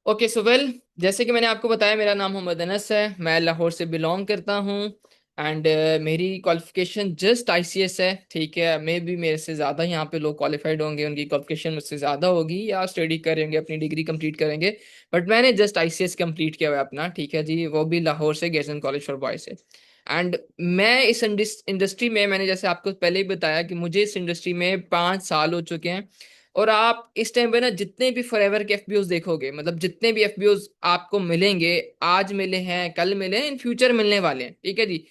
Okay so well, जैसे कि मैंने आपको बताया मेरा नाम मोहम्मद अनस है। मैं लाहौर से बिलोंग करता हूँ। एंड मेरी क्वालिफिकेशन जस्ट आईसीएस है। ठीक है, मे भी मेरे से ज़्यादा यहाँ पे लोग क्वालिफाइड होंगे, उनकी क्वालिफिकेशन मुझसे ज़्यादा होगी या स्टडी करेंगे, अपनी डिग्री कंप्लीट करेंगे। बट मैंने जस्ट आईसीएस कंप्लीट किया हुआ है अपना। ठीक है जी, वो भी लाहौर से गेसन कॉलेज फॉर बॉयज से। एंड मैं इस इंडस्ट्री में, मैंने जैसे आपको पहले ही बताया कि मुझे इस इंडस्ट्री में 5 साल हो चुके हैं। और आप इस टाइम पे ना जितने भी फॉरएवर के एफबीओस देखोगे, मतलब जितने भी एफबीओस आपको मिलेंगे, आज मिले हैं, कल मिले हैं, इन फ्यूचर मिलने वाले हैं। ठीक है जी।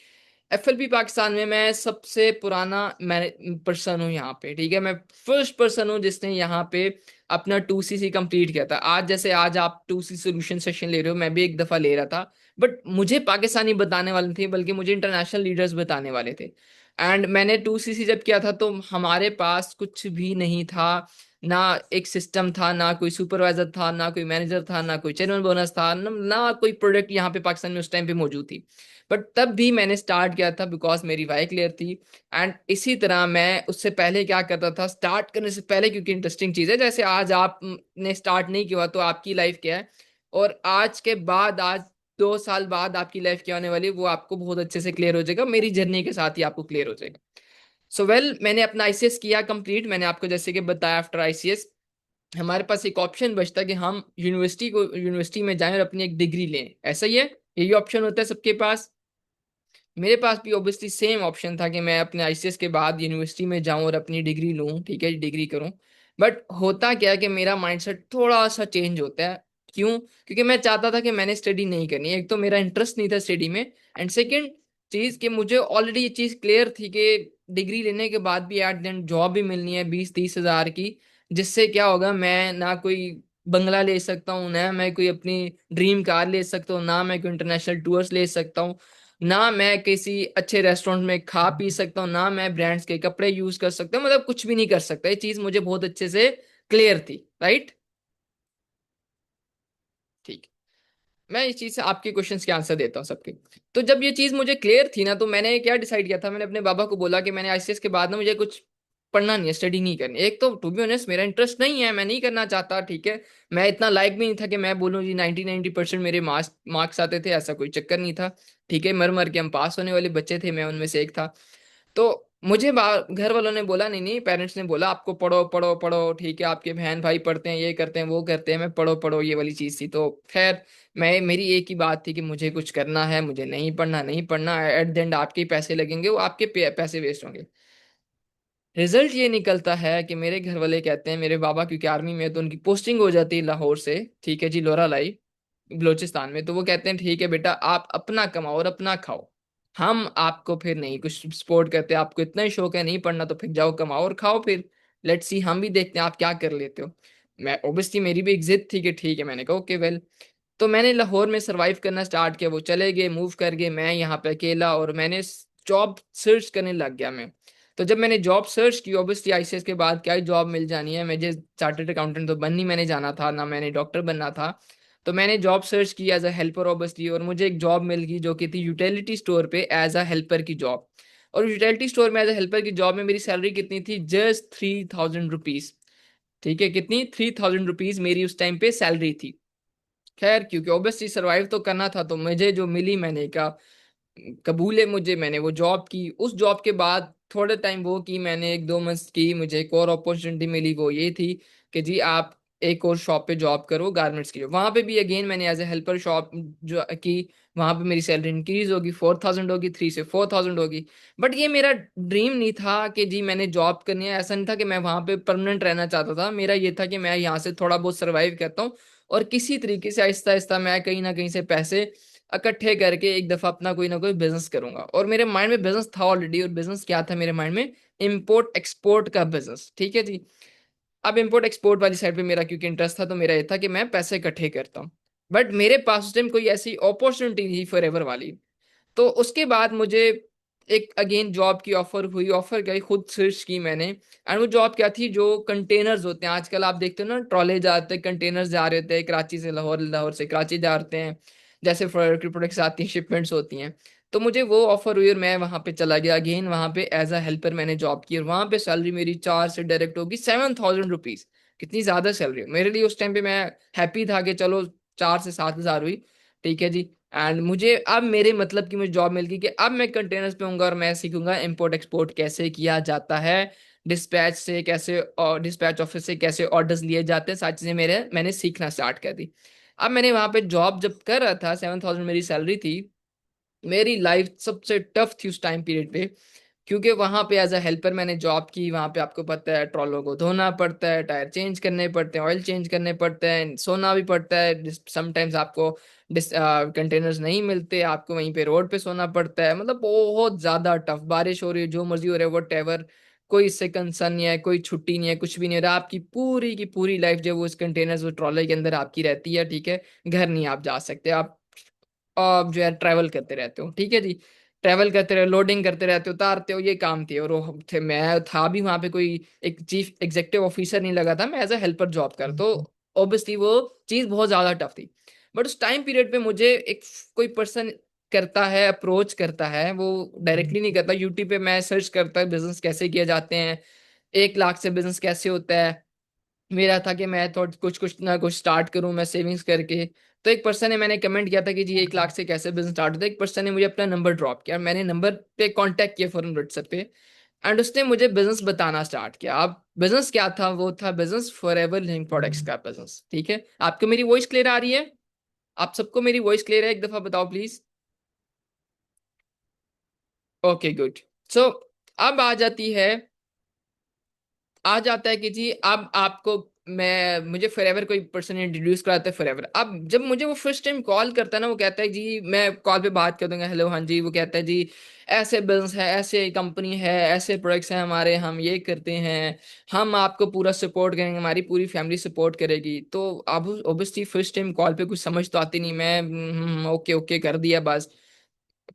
एफएलपी पाकिस्तान में मैं सबसे पुराना मैं पर्सन हूँ यहाँ पे। ठीक है, मैं फर्स्ट पर्सन हूँ जिसने यहाँ पे अपना 2सीसी कंप्लीट किया था। आज जैसे आज आप 2सी सोल्यूशन सेशन ले रहे हो, मैं भी एक दफा ले रहा था। बट मुझे पाकिस्तानी बताने वाले थे, बल्कि मुझे इंटरनेशनल लीडर्स बताने वाले थे। एंड मैंने 2सीसी जब किया था तो हमारे पास कुछ भी नहीं था। ना एक सिस्टम था, ना कोई सुपरवाइजर था, ना कोई मैनेजर था, ना कोई चेयरमैन बोनस था, ना कोई प्रोडक्ट यहाँ पे पाकिस्तान में उस टाइम पे मौजूद थी। बट तब भी मैंने स्टार्ट किया था बिकॉज मेरी वाई क्लियर थी। एंड इसी तरह मैं उससे पहले क्या करता था, स्टार्ट करने से पहले, क्योंकि इंटरेस्टिंग चीज है, जैसे आज आपने स्टार्ट नहीं किया तो आपकी लाइफ क्या है, और आज के बाद, आज 2 साल बाद आपकी लाइफ क्या होने वाली है, वो आपको बहुत अच्छे से क्लियर हो जाएगा, मेरी जर्नी के साथ ही आपको क्लियर हो जाएगा। सो वेल, मैंने अपना आईसीएस किया कंप्लीट। मैंने आपको जैसे कि बताया, आफ्टर आईसीएस हमारे पास एक ऑप्शन बचता है कि हम यूनिवर्सिटी में जाएं और अपनी एक डिग्री लें। ऐसा ही है, यही ऑप्शन होता है सबके पास। मेरे पास भी ऑब्वियसली सेम ऑप्शन था कि मैं अपने आईसीएस के बाद यूनिवर्सिटी में जाऊं और अपनी डिग्री लूं। ठीक है, डिग्री करूं। बट होता क्या है कि मेरा माइंडसेट थोड़ा सा चेंज होता है। क्यों? क्योंकि मैं चाहता था कि मैंने स्टडी नहीं करनी। एक तो मेरा इंटरेस्ट नहीं था स्टडी में, एंड सेकंड चीज कि मुझे ऑलरेडी ये चीज क्लियर थी कि डिग्री लेने के बाद भी एट द एंड जॉब भी मिलनी है 20-30 हज़ार की। जिससे क्या होगा, मैं ना कोई बंगला ले सकता हूँ, ना मैं कोई अपनी ड्रीम कार ले सकता हूँ, ना मैं कोई इंटरनेशनल टूर्स ले सकता हूँ, ना मैं किसी अच्छे रेस्टोरेंट में खा पी सकता हूँ, ना मैं ब्रांड्स के कपड़े यूज कर सकता हूँ, मतलब कुछ भी नहीं कर सकता। ये चीज मुझे बहुत अच्छे से क्लियर थी। राइट? ठीक। मैं इस चीज से आपके क्वेश्चंस के आंसर देता हूँ सबके। तो जब ये चीज मुझे क्लियर थी ना, तो मैंने क्या डिसाइड किया था, मैंने अपने बाबा को बोला कि मैंने आईसीएस के बाद ना मुझे कुछ पढ़ना नहीं है, स्टडी नहीं करनी। एक तो टू बी ऑनेस्ट मेरा इंटरेस्ट नहीं है, मैं नहीं करना चाहता। ठीक है, मैं इतना लायक भी नहीं था कि मैं बोलूँ जी 90-90% मेरे मार्क्स मार्क्स आते थे, ऐसा कोई चक्कर नहीं था। ठीक है, मर मर के हम पास होने वाले बच्चे थे, मैं उनमें से एक था। तो मुझे घर वालों ने बोला, नहीं नहीं, पेरेंट्स ने बोला आपको पढ़ो पढ़ो पढ़ो। ठीक है, आपके बहन भाई पढ़ते हैं, ये करते हैं, वो करते हैं, मैं पढ़ो पढ़ो, ये वाली चीज थी। तो खैर, मैं मेरी एक ही बात थी कि मुझे कुछ करना है, मुझे नहीं पढ़ना, नहीं पढ़ना। एट द एंड आपके ही पैसे लगेंगे, वो आपके पैसे वेस्ट होंगे। रिजल्ट ये निकलता है कि मेरे घर वाले कहते हैं, मेरे बाबा क्योंकि आर्मी में है, तो उनकी पोस्टिंग हो जाती है लाहौर से। ठीक है जी, लोरा लाई, बलोचिस्तान में। तो वो कहते हैं ठीक है बेटा, आप अपना कमाओ और अपना खाओ, हम आपको फिर नहीं कुछ सपोर्ट करते। आपको इतना ही शौक है नहीं पढ़ना, तो फिर जाओ कमाओ और खाओ फिर। लेट्स सी, हम भी देखते हैं आप क्या कर लेते हो। मैं ऑब्वियसली, मेरी भी एक जिद थी कि ठीक है, मैंने कहा ओके वेल। तो मैंने लाहौर में सरवाइव करना स्टार्ट किया। वो चले गए, मूव कर गए, मैं यहाँ पे अकेला, और मैंने जॉब सर्च करने लग गया मैं। तो जब मैंने जॉब सर्च की, ऑब्वियसली आईसीएस के बाद क्या ही जॉब मिल जानी है, मुझे चार्टर्ड अकाउंटेंट तो बन नहीं मैंने जाना था, ना मैंने डॉक्टर बनना था। तो मैंने जॉब सर्च की एज अ हेल्पर ऑब्वियसली, और मुझे एक जॉब मिल गई जो कि थी यूटिलिटी स्टोर पे एज अ हेल्पर की जॉब। और यूटिलिटी स्टोर में एज अ हेल्पर की जॉब में मेरी सैलरी कितनी थी? Just 3000 rupees. ठीक है, कितनी? 3000 रुपीज मेरी उस टाइम पे सैलरी थी। खैर, क्योंकि ऑब्वियसली सरवाइव तो करना था, तो मुझे जो मिली, मैंने कहा कबूल है मुझे। मैंने वो जॉब की। उस जॉब के बाद थोड़े टाइम वो की मैंने, 1-2 मंथ की, मुझे एक और अपॉर्चुनिटी मिली। वो ये थी कि जी आप एक और शॉप पे जॉब करो, गारमेंट्स की। वहां पे भी अगेन मैंने एज ए हेल्पर शॉप जो की। वहां पे मेरी सैलरी इंक्रीज होगी, 4000 होगी, 3 से 4000 होगी। बट ये मेरा ड्रीम नहीं था कि जी मैंने जॉब करनी है। ऐसा नहीं था कि मैं वहां पे परमानेंट रहना चाहता था। मेरा ये था कि मैं यहाँ से थोड़ा बहुत सर्वाइव करता हूँ, और किसी तरीके से आहिस्ता आहिस्ता मैं कहीं ना कहीं से पैसे इकट्ठे करके एक दफा अपना कोई ना कोई बिजनेस करूंगा। और मेरे माइंड में बिजनेस था ऑलरेडी। और बिजनेस क्या था मेरे माइंड में? इम्पोर्ट एक्सपोर्ट का बिजनेस। ठीक है जी। अब इम्पोर्ट एक्सपोर्ट वाली साइड पे मेरा क्योंकि इंटरेस्ट था, तो मेरा ये था कि मैं पैसे इकट्ठे करता हूँ। बट मेरे पास उस टाइम कोई ऐसी अपॉर्चुनिटी नहीं फॉर एवर वाली। तो उसके बाद मुझे एक अगेन जॉब की ऑफर हुई। ऑफर गई, खुद सर्च की मैंने। एंड वो जॉब क्या थी? जो कंटेनर्स होते हैं, आजकल आप देखते हो ना, ट्रॉले जाते हैं, कंटेनर्स जा रहे होते हैं कराची से लाहौर, लाहौर से कराची जा रहे हैं, जैसे प्रोडक्ट्स आती हैं, शिपमेंट्स होती हैं। तो मुझे वो ऑफर हुई और मैं वहां पे चला गया। अगेन वहां पे एज अ हेल्पर मैंने जॉब की, और वहां पे सैलरी मेरी 4 से डायरेक्ट होगी 7000 रुपीज। कितनी ज्यादा सैलरी मेरे लिए उस टाइम पे। मैं हैप्पी था कि चलो 4 से 7 हज़ार हुई, ठीक है जी। एंड मुझे अब मेरे मतलब की मुझे जॉब मिल गई कि अब मैं कंटेनर्स पे होऊंगा और मैं सीखूंगा इंपोर्ट एक्सपोर्ट कैसे किया जाता है, डिस्पैच से कैसे, और डिस्पैच ऑफिस से कैसे ऑर्डर्स लिए जाते हैं, सारी चीजें मैंने सीखना स्टार्ट कर दी। अब मैंने वहां पे जॉब जब कर रहा था, 7,000 मेरी सैलरी थी। मेरी लाइफ सबसे टफ थी उस टाइम पीरियड पे, क्योंकि वहां पे एज अ हेल्पर मैंने जॉब की। वहां पे आपको पता है ट्रॉलों को धोना पड़ता है, टायर चेंज करने पड़ते हैं, ऑयल चेंज करने पड़ते हैं, सोना भी पड़ता है, समटाइम्स आपको कंटेनर्स नहीं मिलते, आपको वहीं पे रोड पे सोना पड़ता है। मतलब बहुत ज्यादा टफ, बारिश हो रही है, जो मर्जी हो रहा है, वट एवर, कोई इससे कंसर्न नहीं है, कोई छुट्टी नहीं है, कुछ भी नहीं हो रहा। आपकी पूरी की पूरी लाइफ जो वो इस कंटेनर्स वो ट्रॉले के अंदर आपकी रहती है, ठीक है। घर नहीं आप जा सकते, आप जो है ट्रैवल करते रहते हो, ठीक है जी। ट्रैवल करते रहो, लोडिंग करते रहते हो, उतारते हो, ये काम थे। और वो थे, मैं था भी वहां पे कोई एक चीफ एग्जीक्यूटिव ऑफिसर नहीं लगा था, मैं एज अ हेल्पर जॉब कर, तो ऑब्वियसली वो चीज बहुत ज्यादा टफ थी। बट उस टाइम पीरियड पे मुझे एक कोई पर्सन करता है, अप्रोच करता है, वो डायरेक्टली नहीं करता। यूट्यूब पे मैं सर्च करता है बिजनेस कैसे किए जाते हैं, 1 लाख से बिजनेस कैसे होता है। मेरा था कि मैं थोड़ा कुछ कुछ ना कुछ स्टार्ट करूं मैं सेविंग्स करके। तो एक पर्सन ने, मैंने कमेंट किया था कि जी 1 लाख से कैसे बिजनेस स्टार्ट होता है, एक पर्सन ने मुझे अपना नंबर ड्रॉप किया, मैंने नंबर पे कांटेक्ट किया फॉरन व्हाट्सएप पे। एंड उसने मुझे बिजनेस बताना स्टार्ट किया। अब बिजनेस क्या था, वो था बिजनेस फॉरएवर लिविंग प्रोडक्ट्स का बिजनेस, ठीक है। आपको मेरी वॉइस क्लियर आ रही है? आप सबको मेरी वॉइस क्लियर है? एक दफा बताओ प्लीज। Okay good. सो अब आ जाता है कि जी अब आपको, मैं मुझे फॉरएवर कोई पर्सन इंट्रोड्यूस कराता है फॉरएवर। अब जब मुझे वो फर्स्ट टाइम कॉल करता है ना, वो कहता है जी, मैं कॉल पे बात कर दूंगा, हेलो हाँ जी, वो कहता है जी ऐसे बिजनेस है, ऐसे कंपनी है, ऐसे प्रोडक्ट्स हैं हमारे, हम ये करते हैं, हम आपको पूरा सपोर्ट करेंगे, हमारी पूरी फैमिली सपोर्ट करेगी। तो अब ऑब्वियसली फर्स्ट टाइम कॉल पे कुछ समझ तो आती नहीं, मैं ओके ओके कर दिया बस।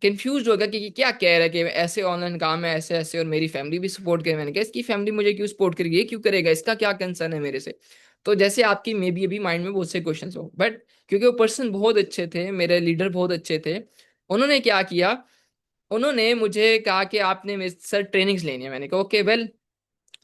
कंफ्यूज हो गया कि क्या कह रहा है कि ऐसे ऑनलाइन काम है, ऐसे ऐसे, और मेरी फैमिली भी सपोर्ट करे। मैंने कहा इसकी फैमिली मुझे क्यों सपोर्ट करेगी, ये क्यों करेगा, इसका क्या कंसर्न है मेरे से। तो जैसे आपकी मे बी अभी माइंड में बहुत से क्वेश्चंस हो, बट क्योंकि वो पर्सन बहुत अच्छे थे, मेरे लीडर बहुत अच्छे थे, उन्होंने क्या किया, उन्होंने मुझे कहा कि आपने मेरे सर ट्रेनिंग्स लेनी है। मैंने कहा ओके वेल।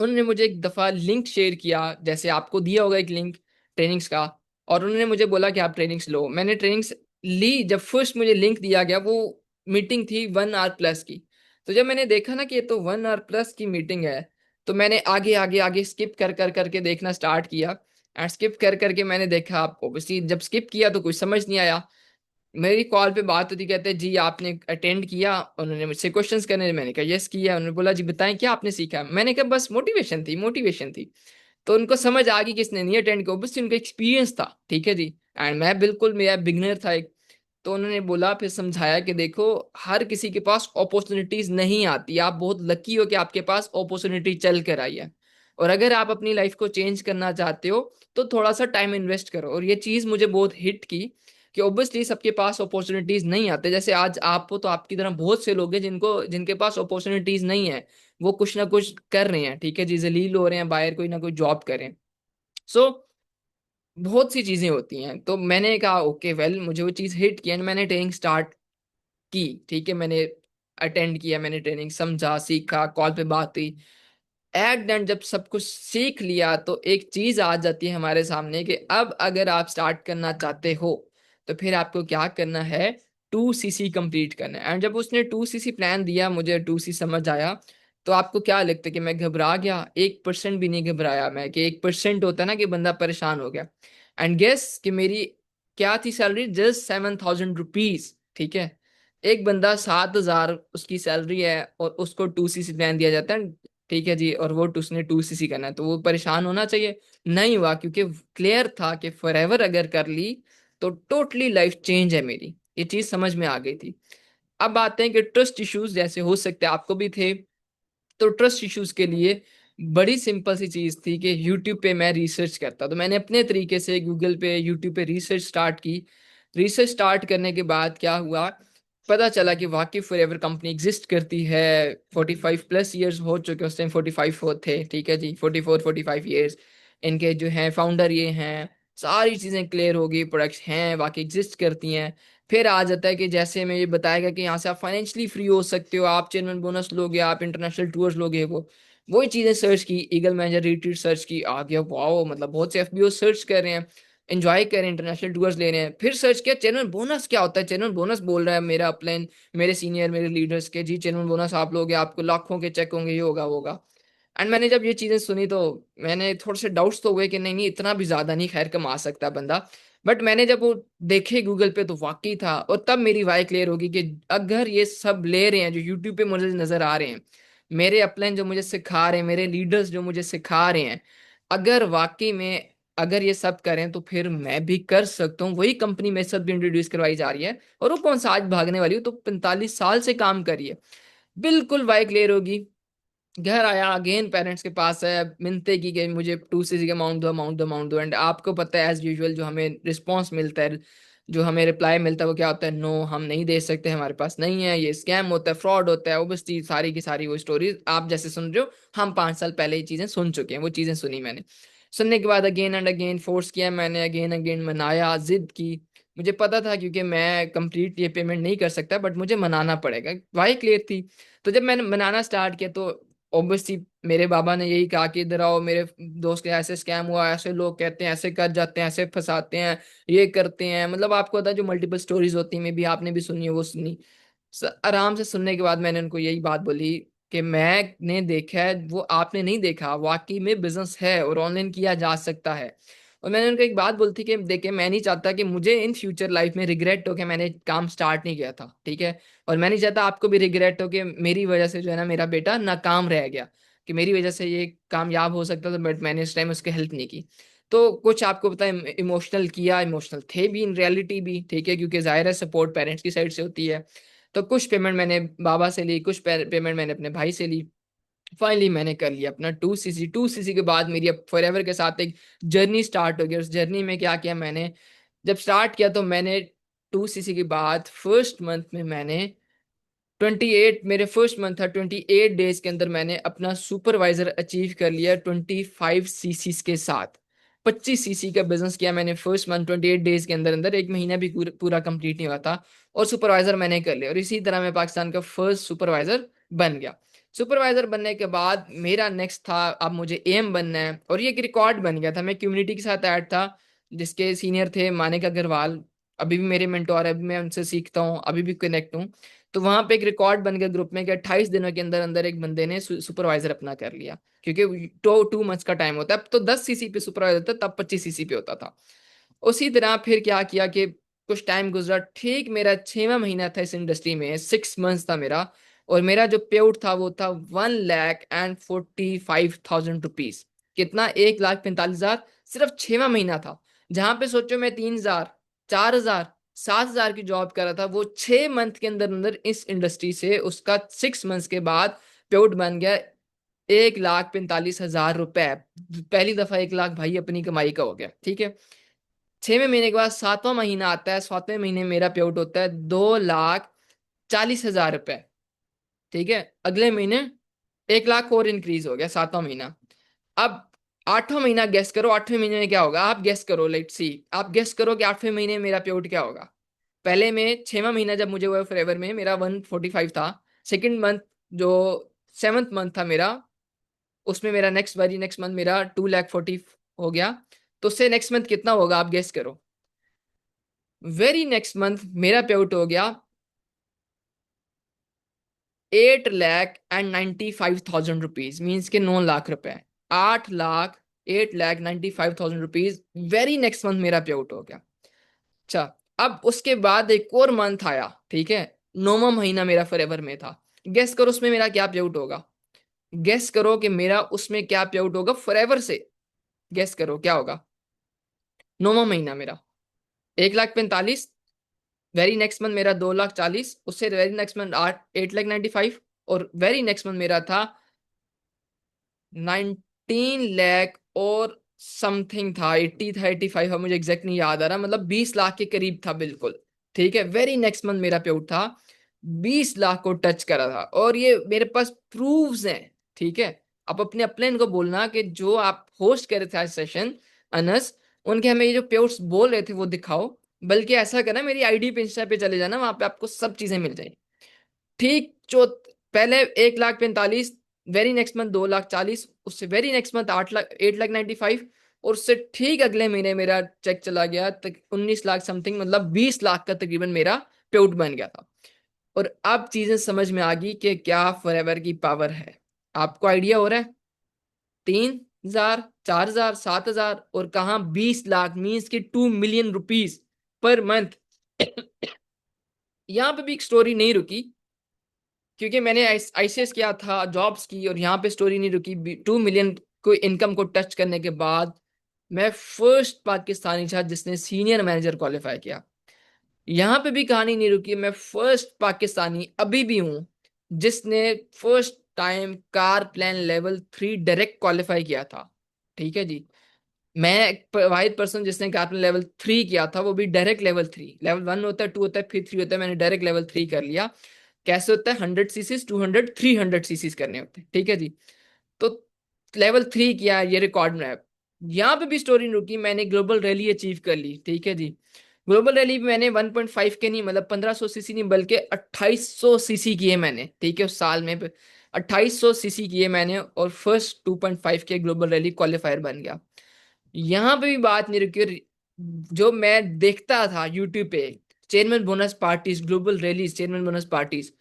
उन्होंने मुझे एक दफा लिंक शेयर किया, जैसे आपको दिया होगा एक लिंक ट्रेनिंग्स का, और उन्होंने मुझे बोला कि आप ट्रेनिंग्स लो। मैंने ट्रेनिंग्स ली। जब फर्स्ट मुझे लिंक दिया गया, वो मीटिंग थी 1 आवर प्लस की। तो जब मैंने देखा ना कि ये तो 1 आवर प्लस की मीटिंग है, तो मैंने आगे आगे आगे स्किप कर कर करके देखना स्टार्ट किया। एंड स्किप कर करके मैंने देखा, आपको ऑब्वियसली जब स्किप किया तो कुछ समझ नहीं आया। मेरी कॉल पे बात होती, कहते हैं जी आपने अटेंड किया, उन्होंने मुझसे क्वेश्चंस करने, मैंने कहा यस किया। उन्होंने बोला जी बताएं क्या आपने सीखा। मैंने कहा बस मोटिवेशन थी, मोटिवेशन थी। तो उनको समझ आ गई किसने नहीं अटेंड किया, बस उनका एक्सपीरियंस था, ठीक है जी। एंड मैं बिल्कुल, मेरा बिगनर था एक। तो उन्होंने बोला, फिर समझाया कि देखो, हर किसी के पास अपॉर्चुनिटीज नहीं आती, आप बहुत लकी हो कि आपके पास अपॉर्चुनिटी चल कर आई है। और अगर आप अपनी लाइफ को चेंज करना चाहते हो, तो थोड़ा सा टाइम इन्वेस्ट करो। और ये चीज मुझे बहुत हिट की कि ऑब्वियसली सबके पास अपॉर्चुनिटीज नहीं आते। जैसे आज आप हो, तो आपकी तरह बहुत से लोग हैं जिनके पास अपॉर्चुनिटीज नहीं है, वो कुछ ना कुछ कर रहे हैं, ठीक है जी, जलील हो रहे हैं, बाहर कोई ना कोई जॉब करें। सो बहुत सी चीजें होती हैं। तो मैंने कहा ओके वेल, मुझे वो चीज हिट की एंड मैंने ट्रेनिंग स्टार्ट की, ठीक है। मैंने अटेंड किया, मैंने ट्रेनिंग समझा, सीखा, कॉल पे बात हुई। एट एंड जब सब कुछ सीख लिया, तो एक चीज आ जाती है हमारे सामने कि अब अगर आप स्टार्ट करना चाहते हो, तो फिर आपको क्या करना है, 2 CC कंप्लीट करना है। एंड जब उसने 2 CC प्लान दिया, मुझे 2C समझ आया। तो आपको क्या लगता है कि मैं घबरा गया? 1% भी नहीं घबराया मैं, कि 1% होता है ना कि बंदा परेशान हो गया। एंड गेस कि मेरी क्या थी सैलरी, जस्ट 7,000 रुपीज, ठीक है। एक बंदा 7,000 उसकी सैलरी है, और उसको 2 CC प्लान दिया जाता है, ठीक है जी, और वो उसने 2 CC करना है, तो वो परेशान होना चाहिए। नहीं हुआ, क्योंकि क्लियर था कि फॉरएवर अगर कर ली तो टोटली लाइफ चेंज है मेरी, ये चीज समझ में आ गई थी। अब आते हैं कि ट्रस्ट इश्यूज जैसे हो सकते हैं आपको भी थे। तो ट्रस्ट इश्यूज के लिए बड़ी सिंपल सी चीज थी कि यूट्यूब पे मैं रिसर्च करता, तो मैंने अपने तरीके से गूगल पे, यूट्यूब पे रिसर्च स्टार्ट की। रिसर्च स्टार्ट करने के बाद क्या हुआ, पता चला कि वाकई फॉरएवर कंपनी एग्जिस्ट करती है। 45+ ईयर्स हो चुके, उस टाइम 45 थे, ठीक है जी, 44-45 ईयर्स इनके जो हैं फाउंडर ये हैं। सारी चीजें क्लियर हो गई, प्रोडक्ट्स हैं वाकई एग्जिस्ट करती हैं। फिर आ जाता है कि जैसे मैं ये बताएगा कि यहाँ से आप फाइनेंशियली फ्री हो सकते हो, आप चेयरमैन बोनस लोगे, आप इंटरनेशनल टूर्स लोगे, वो वही चीजें सर्च की, ईगल मैनेजर रिट्रीट सर्च की, आ गया वाओ, मतलब बहुत से एफबीओ सर्च कर रहे हैं। एंजॉय करें, इंटरनेशनल टूर्स ले रहे हैं। फिर सर्च किया चैनल बोनस क्या होता है, चैनल बोनस बोल रहा है मेरा अपलाइन, मेरे सीनियर, मेरे लीडर्स के, जी चैनल बोनस आप लोगे, आपको लाखों के चेक होंगे, ये होगा वो होगा। एंड मैंने जब ये चीजें सुनी तो मैंने थोड़े से डाउट्स तो हुए कि नहीं नहीं इतना भी ज्यादा नहीं खैर कमा सकता बंदा। बट मैंने जब वो देखे गूगल पे तो वाकई था, और तब मेरी वाई क्लियर होगी कि अगर ये सब ले रहे हैं जो यूट्यूब पे मुझे नजर आ रहे हैं, मेरे अपलाइन जो मुझे सिखा रहे हैं, मेरे लीडर्स जो मुझे सिखा रहे हैं, अगर वाकई में अगर ये सब करें तो फिर मैं भी कर सकता हूँ। वही कंपनी मेरे साथ भी इंट्रोड्यूस करवाई जा रही है, और वो कौन सा आज भागने वाली हो, तो 45 साल से काम करिए। बिल्कुल वाई क्लियर होगी। घर आया अगेन, पेरेंट्स के पास है, मिलते की कि मुझे 2cc का अमाउंट दो, अमाउंट दो, अमाउंट दो। एंड आपको पता है एज यूजुअल जो हमें रिस्पॉन्स मिलता है, जो हमें रिप्लाई मिलता है वो क्या होता है, नो हम नहीं दे सकते, हमारे पास नहीं है, ये स्कैम होता है, फ्रॉड होता है। ओबियसली सारी की सारी वो स्टोरीज आप जैसे सुन रहे हो, हम 5 साल पहले ये चीजें सुन चुके हैं, वो चीजें सुनी मैंने। सुनने के बाद अगेन एंड अगेन फोर्स किया मैंने, अगेन अगेन मनाया, जिद की। मुझे पता था क्योंकि मैं कंप्लीट ये पेमेंट नहीं कर सकता, बट मुझे मनाना पड़ेगा, वाही क्लियर थी। तो जब मैंने बनाना स्टार्ट किया तो ऑब्वियसली मेरे बाबा ने यही कहा कि इधर आओ, मेरे दोस्त के ऐसे स्कैम हुआ, ऐसे लोग कहते हैं, ऐसे कर जाते हैं, ऐसे फंसाते हैं, ये करते हैं। मतलब आपको पता है जो मल्टीपल स्टोरीज होती हैं, मे भी आपने भी सुनी है, वो सुनी। आराम से सुनने के बाद मैंने उनको यही बात बोली कि मैंने देखा है, वो आपने नहीं देखा, वाकई में बिजनेस है और ऑनलाइन किया जा सकता है। और मैंने उनको एक बात बोली थी कि देखिए मैं नहीं चाहता कि मुझे इन फ्यूचर लाइफ में रिग्रेट हो कि मैंने काम स्टार्ट नहीं किया था, ठीक है। और मैं नहीं चाहता आपको भी रिग्रेट हो कि मेरी वजह से जो है ना मेरा बेटा नाकाम रह गया, कि मेरी वजह से ये कामयाब हो सकता था बट मैंने इस टाइम उसके हेल्प नहीं की। तो कुछ आपको पता है इमोशनल किया, इमोशनल थे भी इन रियलिटी भी, ठीक है, क्योंकि जाहिर है सपोर्ट पेरेंट्स की साइड से होती है। तो कुछ पेमेंट मैंने बाबा से ली, कुछ पेमेंट मैंने अपने भाई से ली। फाइनली मैंने कर लिया अपना 2cc। 2cc के बाद मेरी अब फॉरएवर के साथ एक जर्नी स्टार्ट हो गई। उस जर्नी में क्या किया मैंने, जब स्टार्ट किया तो मैंने 2cc के बाद फर्स्ट मंथ में मैंने 28, मेरे फर्स्ट मंथ था, 28 डेज के अंदर मैंने अपना सुपरवाइजर अचीव कर लिया 25cc के साथ। 25cc का बिजनेस किया मैंने फर्स्ट मंथ, 28 डेज के अंदर अंदर, एक महीना भी पूरा कंप्लीट नहीं हुआ था, और सुपरवाइजर मैंने कर लिया। और इसी तरह मैं पाकिस्तान का फर्स्ट सुपरवाइजर बन गया। सुपरवाइजर बनने के बाद मेरा नेक्स्ट था, अब मुझे एम बनना है, और ये एक रिकॉर्ड बन गया था। मैं कम्युनिटी के साथ ऐड था, जिसके सीनियर थे मानिक अग्रवाल, अभी भी मेरे मेंटोर है, अभी मैं उनसे सीखता हूँ, अभी भी कनेक्ट हूँ। तो वहां पे एक रिकॉर्ड बन गया ग्रुप में कि 28 दिनों के अंदर अंदर एक बंदे ने सुपरवाइजर अपना कर लिया, क्योंकि 2 मंथ्स का टाइम होता है। अब तो 10cc पे सुपरवाइजर था, तब 25cc पे होता था। उसी तरह फिर क्या किया कि कुछ टाइम गुजरा, ठीक मेरा 6वां महीना था इस इंडस्ट्री में, 6 मंथ्स था मेरा, और मेरा जो पे आउट था वो था 1,45,000 रुपीज। कितना, 1,45,000, सिर्फ 6वां महीना था। जहां पे सोचो मैं 3,000, 4,000, 7,000 की जॉब कर रहा था, वो 6 मंथ के अंदर अंदर इस इंडस्ट्री से उसका 6 मंथ्स के बाद पे आउट बन गया 1,45,000 रुपए। पहली दफा 1 लाख भाई अपनी कमाई का हो गया, ठीक है। 6वें महीने के बाद 7वां महीना आता है, 7वें महीने मेरा पे आउट होता है 2,40,000 रुपए, ठीक है। अगले महीने 1 लाख और इंक्रीज हो गया, 7वां महीना। अब 8वां महीना गेस करो, 8वें महीने में क्या होगा, आप गेस करो, लेट्स सी। आप गेस करो कि 8वें महीने में मेरा पे आउट क्या होगा। पहले में 6वां महीना जब मुझे हुआ फॉरएवर में मेरा 145 था। सेकंड मंथ जो 7th मंथ था मेरा, उसमें मेरा नेक्स्ट मंथ मेरा 2,40,000 हो गया। तो उससे नेक्स्ट मंथ कितना होगा आप गेस करो। वेरी नेक्स्ट मंथ मेरा पे आउट हो गया 8,95,000 रुपीज, मीन्स के 9 लाख रुपए। 8 lakh, 8,95,000 rupees very next month मेरा पे आउट हो गया। अच्छा, अब उसके बाद एक और मंथ आया, ठीक है, 9वां महीना मेरा फॉरएवर में था। गेस करो उसमें मेरा क्या पे आउट होगा। गेस करो कि मेरा उसमें क्या पे आउट होगा फॉरएवर से। गेस करो क्या होगा। 9वां महीना मेरा 1,45,000, वेरी नेक्स्ट मंथ मेरा 2,40,000, उससे वेरी नेक्स्ट मंथ 8,95,000, और वेरी नेक्स्ट मंथ मेरा था 19 लाख और समथिंग था, 80 था, 85 था, मुझे एग्जैक्ट नहीं याद आ रहा, मतलब 20 लाख के करीब था बिल्कुल, ठीक है। वेरी नेक्स्ट मंथ मेरा पे आउट था 20 लाख को टच करा था, और ये मेरे पास प्रूफ्स हैं, ठीक है। आप अपने अपने को बोलना कि जो आप होस्ट कर रहे थे आज सेशन, अनस, उनके हमें ये जो पे आउट्स बोल रहे थे वो दिखाओ। बल्कि ऐसा करना, मेरी आईडी पे इंस्टा पे चले जाना, वहां पे आपको सब चीजें मिल जाएंगी। ठीक जो पहले 1,45,000, वेरी नेक्स्ट मंथ 2,40,000, उससे वेरी नेक्स्ट मंथ 8 लाख, 8,95,000, और उससे ठीक अगले महीने मेरा चेक चला गया तक 19 लाख समथिंग, मतलब 20 लाख का तकरीबन मेरा पेआउट बन गया था। और अब चीजें समझ में आ गई कि क्या फॉरएवर की पावर है। आपको आइडिया हो रहा है? 3,000, 4,000, 7,000 और कहा 20 लाख, मीन्स की 2 मिलियन रुपीज पर मंथ। यहाँ पे भी एक स्टोरी नहीं रुकी, क्योंकि मैंने आईसीएस किया था, जॉब्स की, और यहाँ पे स्टोरी नहीं रुकी। 2 मिलियन को इनकम को टच करने के बाद मैं फर्स्ट पाकिस्तानी था जिसने सीनियर मैनेजर क्वालिफाई किया। यहाँ पे भी कहानी नहीं रुकी, मैं फर्स्ट पाकिस्तानी अभी भी हूँ जिसने first time car plan level 3 direct qualify किया था। ठीक है जी। मैं एक वाहिद पर्सन जिसने कार प्लान लेवल 3 किया था, वो भी डायरेक्ट लेवल 3। लेवल 1 होता है, 2 होता है, फिर 3 होता है, मैंने डायरेक्ट लेवल 3 कर लिया। कैसे होता है? 100 सीसीज, 200, 300 सीसीज करने होते हैं। ठीक है जी। तो लेवल 3 किया, ये रिकॉर्ड में है। यहाँ पे भी स्टोरी रुकी, मैंने ग्लोबल रैली अचीव कर ली। ठीक है जी। ग्लोबल रैली में मैंने 1.5 के नहीं, मतलब 1500 सीसी नहीं, बल्कि 2800 सीसी किए मैंने। ठीक है, उस साल में 2800 सीसी किए मैंने, और फर्स्ट 2.5 के ग्लोबल रैली क्वालिफायर बन गया। यहाँ पे भी बात नहीं रुकी। जो मैं देखता था यूट्यूब पे, chairman bonus parties, global rallies, chairman bonus parties,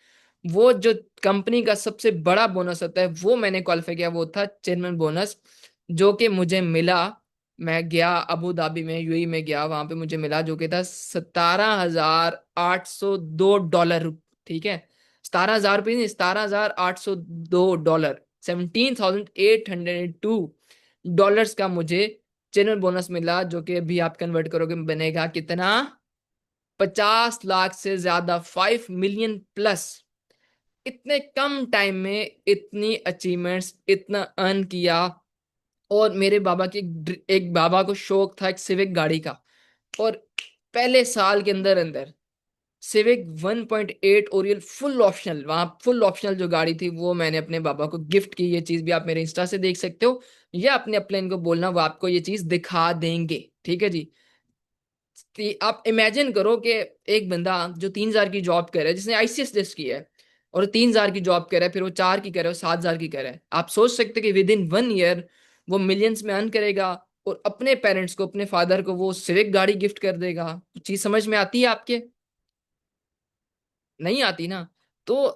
वो जो कंपनी का सबसे बड़ा बोनस होता है वो मैंने क्वालिफाई किया, वो था चेयरमैन बोनस, जो कि मुझे मिला। मैं गया अबू धाबी में, यूएई में गया, वहां पे मुझे मिला, जो कि था $17,802। ठीक है, 17,000 रुपये नहीं, $17,802, $17,802 का मुझे चैनल बोनस मिला, जो कि अभी आप कन्वर्ट करोगे बनेगा कितना? 50 लाख से ज्यादा, 5 मिलियन प्लस। इतने कम टाइम में इतनी अचीवमेंट्स, इतना अर्न किया। और मेरे बाबा के एक बाबा को शौक था एक सिविक गाड़ी का, और पहले साल के अंदर अंदर सिविक 1.8 ओरियल फुल ऑप्शनल, वहां फुल ऑप्शनल जो गाड़ी थी वो मैंने अपने बाबा को गिफ्ट की। ये चीज भी आप मेरे इंस्टा से देख सकते हो, या अपने अपने को बोलना, वो आपको ये चीज दिखा देंगे। ठीक है जी। आप इमेजिन करो कि एक बंदा जो 3,000 की जॉब कर रहा है, जिसने आईसीएस लिस्ट की है, और 3,000 की जॉब कर रहा है, फिर वो 4 की कर रहा है, 7,000 की कर रहा है, आप सोच सकते कि विद इन 1 ईयर वो मिलियंस में अर्न करेगा, और अपने पेरेंट्स को, अपने फादर को वो सिविक गाड़ी गिफ्ट कर देगा। चीज समझ में आती है आपके? नहीं आती ना। तो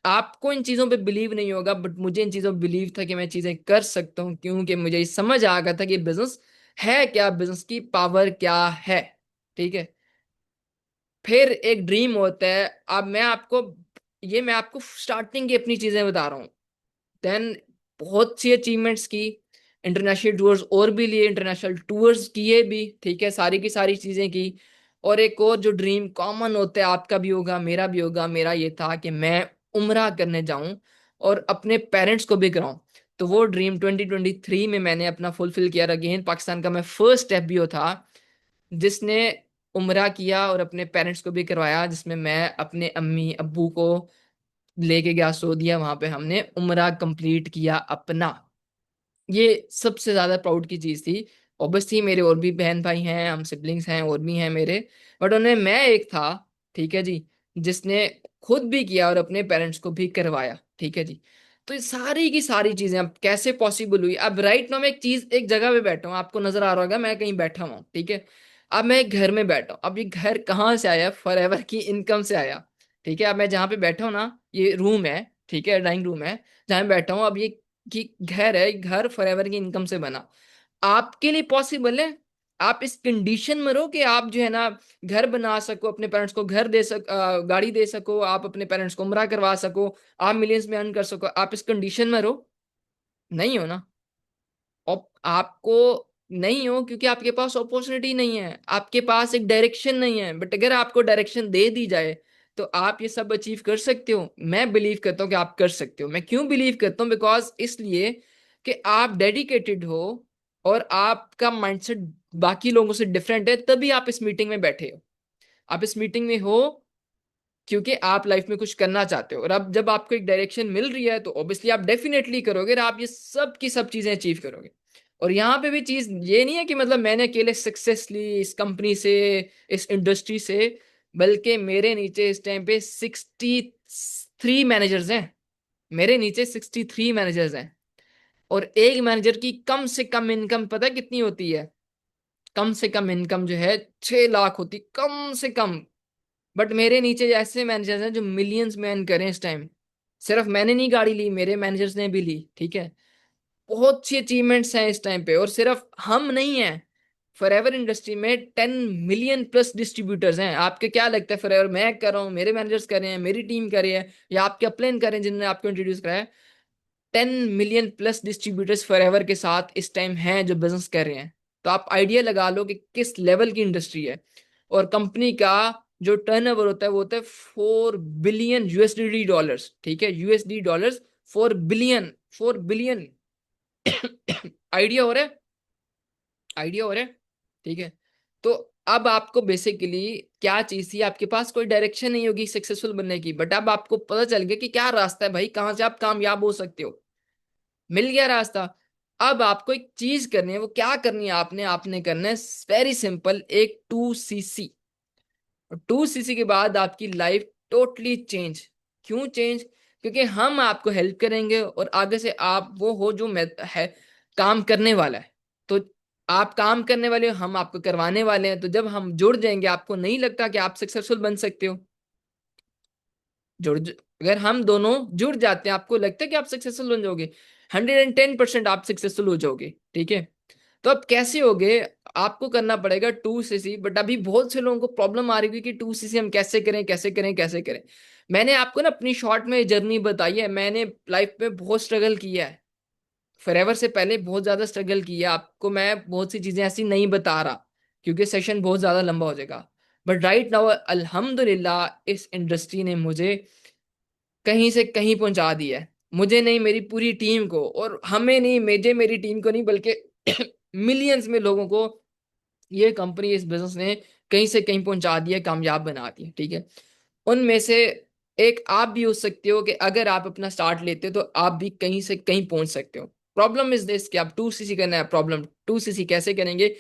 आपको इन चीजों पे बिलीव नहीं होगा, बट मुझे इन चीजों पे बिलीव था कि मैं चीजें कर सकता हूँ, क्योंकि मुझे ये समझ आ गया था कि बिजनेस है क्या, बिजनेस की पावर क्या है। ठीक है। फिर एक ड्रीम होता है। अब मैं आपको स्टार्टिंग की अपनी चीजें बता रहा हूँ। देन बहुत सी अचीवमेंट्स की, इंटरनेशनल टूर्स और भी लिए, इंटरनेशनल टूर्स किए भी। ठीक है, सारी की सारी चीजें की। और एक और जो ड्रीम कॉमन होता है, आपका भी होगा, मेरा भी होगा, मेरा ये था कि मैं उम्रा करने जाऊं और अपने पेरेंट्स को भी कराऊं। तो वो ड्रीम 2023 में मैंने अपना फुलफिल किया। अगेन पाकिस्तान का मैं फर्स्ट स्टेप भी था जिसने उम्रा किया और अपने पेरेंट्स को भी करवाया, जिसमें मैं अपने अम्मी अब्बू को लेके गया सऊदीया, वहां पे हमने उम्रा कंप्लीट किया अपना। ये सबसे ज्यादा प्राउड की चीज थी। ऑब्वियसली मेरे और भी बहन भाई हैं, हम सिबलिंग्स हैं, और भी हैं मेरे, बट उन्हें मैं एक था, ठीक है जी, जिसने खुद भी किया और अपने पेरेंट्स को भी करवाया। ठीक है जी। तो ये सारी की सारी चीजें अब कैसे पॉसिबल हुई? अब राइट नाउ मैं एक चीज, एक जगह पे बैठा हूँ, आपको नजर आ रहा होगा मैं कहीं बैठा हूँ। ठीक है। अब मैं एक घर में बैठा हूँ। अब ये घर कहाँ से आया? फॉरएवर की इनकम से आया। ठीक है। अब मैं जहाँ पे बैठा हूँ ना, ये रूम है, ठीक है, डाइनिंग रूम है जहाँ मैं बैठा हूँ। अब ये कि घर है, घर फॉरएवर की इनकम से बना। आपके लिए पॉसिबल है? आप इस कंडीशन में रहो कि आप जो है ना घर बना सको, अपने पेरेंट्स को घर गाड़ी दे सको, आप अपने पेरेंट्स को उम्रा करवा सको, आप मिलियंस में अर्न कर सको, आप इस कंडीशन में रहो? नहीं हो ना। और आपको नहीं हो क्योंकि आपके पास अपॉर्चुनिटी नहीं है, आपके पास एक डायरेक्शन नहीं है। बट अगर आपको डायरेक्शन दे दी जाए तो आप ये सब अचीव कर सकते हो। मैं बिलीव करता हूँ कि आप कर सकते हो। मैं क्यों बिलीव करता हूँ? बिकॉज इसलिए कि आप डेडिकेटेड हो और आपका माइंडसेट बाकी लोगों से डिफरेंट है, तभी आप इस मीटिंग में बैठे हो। आप इस मीटिंग में हो क्योंकि आप लाइफ में कुछ करना चाहते हो, और अब जब आपको एक डायरेक्शन मिल रही है तो ऑब्वियसली आप डेफिनेटली करोगे, और आप ये सब की सब चीजें अचीव करोगे। और यहाँ पे भी चीज ये नहीं है कि मतलब मैंने अकेले सक्सेस ली इस कंपनी से, इस इंडस्ट्री से, बल्कि मेरे नीचे इस टाइम पे 63 मैनेजर्स हैं। मेरे नीचे 63 मैनेजर्स हैं। और एक मैनेजर की कम से कम इनकम पता है कितनी होती है? कम से कम इनकम जो है 6 लाख होती, कम से कम। बट मेरे नीचे ऐसे मैनेजर्स हैं जो मिलियंस में earn करें इस टाइम। सिर्फ मैंने नहीं गाड़ी ली, मेरे मैनेजर्स ने भी ली, ठीक है। बहुत सी अचीवमेंट्स हैं इस टाइम पे, और सिर्फ हम नहीं हैं। फॉरएवर इंडस्ट्री में 10 मिलियन प्लस डिस्ट्रीब्यूटर्स हैं। आपके क्या लगता है फॉरएवर मैं कर रहा हूँ, मेरे मैनेजर्स कर रहे हैं, मेरी टीम कर रही है, या आपके अपलाइन कर रहे हैं जिन्होंने आपको इंट्रोड्यूस कराया? 10 मिलियन प्लस डिस्ट्रीब्यूटर्स फॉरएवर के साथ इस टाइम हैं जो बिजनेस कर रहे हैं। तो आप आइडिया लगा लो कि किस लेवल की इंडस्ट्री है। और कंपनी का जो टर्नओवर होता है वो होता है 4 बिलियन USD डॉलर्स, ठीक है, USD dollars. 4 billion, 4 billion. Idea हो रहा है? आइडिया हो रहा है? ठीक है। तो अब आपको बेसिकली क्या चीज थी, आपके पास कोई डायरेक्शन नहीं होगी सक्सेसफुल बनने की, बट अब आपको पता चल गया कि क्या रास्ता है भाई, कहां से आप कामयाब हो सकते हो। मिल गया रास्ता। अब आपको एक चीज करनी है, वो क्या करनी है आपने? आपने करना है वेरी सिंपल, एक 2CC। 2CC के बाद आपकी लाइफ टोटली चेंज। क्यों चेंज? क्योंकि हम आपको हेल्प करेंगे और आगे से आप वो हो जो है काम करने वाला है। तो आप काम करने वाले हो, हम आपको करवाने वाले हैं। तो जब हम जुड़ जाएंगे, आपको नहीं लगता कि आप सक्सेसफुल बन सकते हो? अगर हम दोनों जुड़ जाते हैं, आपको लगता है कि आप सक्सेसफुल बन जाओगे? 110% आप सक्सेसफुल हो जाओगे, ठीक है। तो अब कैसे होगे? आपको करना पड़ेगा 2CC। बट अभी बहुत से लोगों को प्रॉब्लम आ रही है कि 2CC हम कैसे करें, कैसे करें, कैसे करें। मैंने आपको ना अपनी शॉर्ट में जर्नी बताई है, मैंने लाइफ में बहुत स्ट्रगल किया है। फॉरएवर से पहले बहुत ज्यादा स्ट्रगल किया, आपको मैं बहुत सी चीजें ऐसी नहीं बता रहा क्योंकि सेशन बहुत ज्यादा लंबा हो जाएगा। बट राइट नाउ अल्हम्दुलिल्लाह इस इंडस्ट्री ने मुझे कहीं से कहीं पहुंचा दिया है। मुझे नहीं, मेरी पूरी टीम को, और हमें नहीं, मुझे मेरी टीम को नहीं, बल्कि मिलियंस में लोगों को ये कंपनी, इस बिजनेस ने कहीं से कहीं पहुंचा दिया, कामयाब बना दिया, ठीक है। उनमें से एक आप भी हो सकते हो कि अगर आप अपना स्टार्ट लेते हो तो आप भी कहीं से कहीं पहुंच सकते हो। प्रॉब्लम इज दिस कि आप 2CC करना है। प्रॉब्लम 2CC कैसे करेंगे?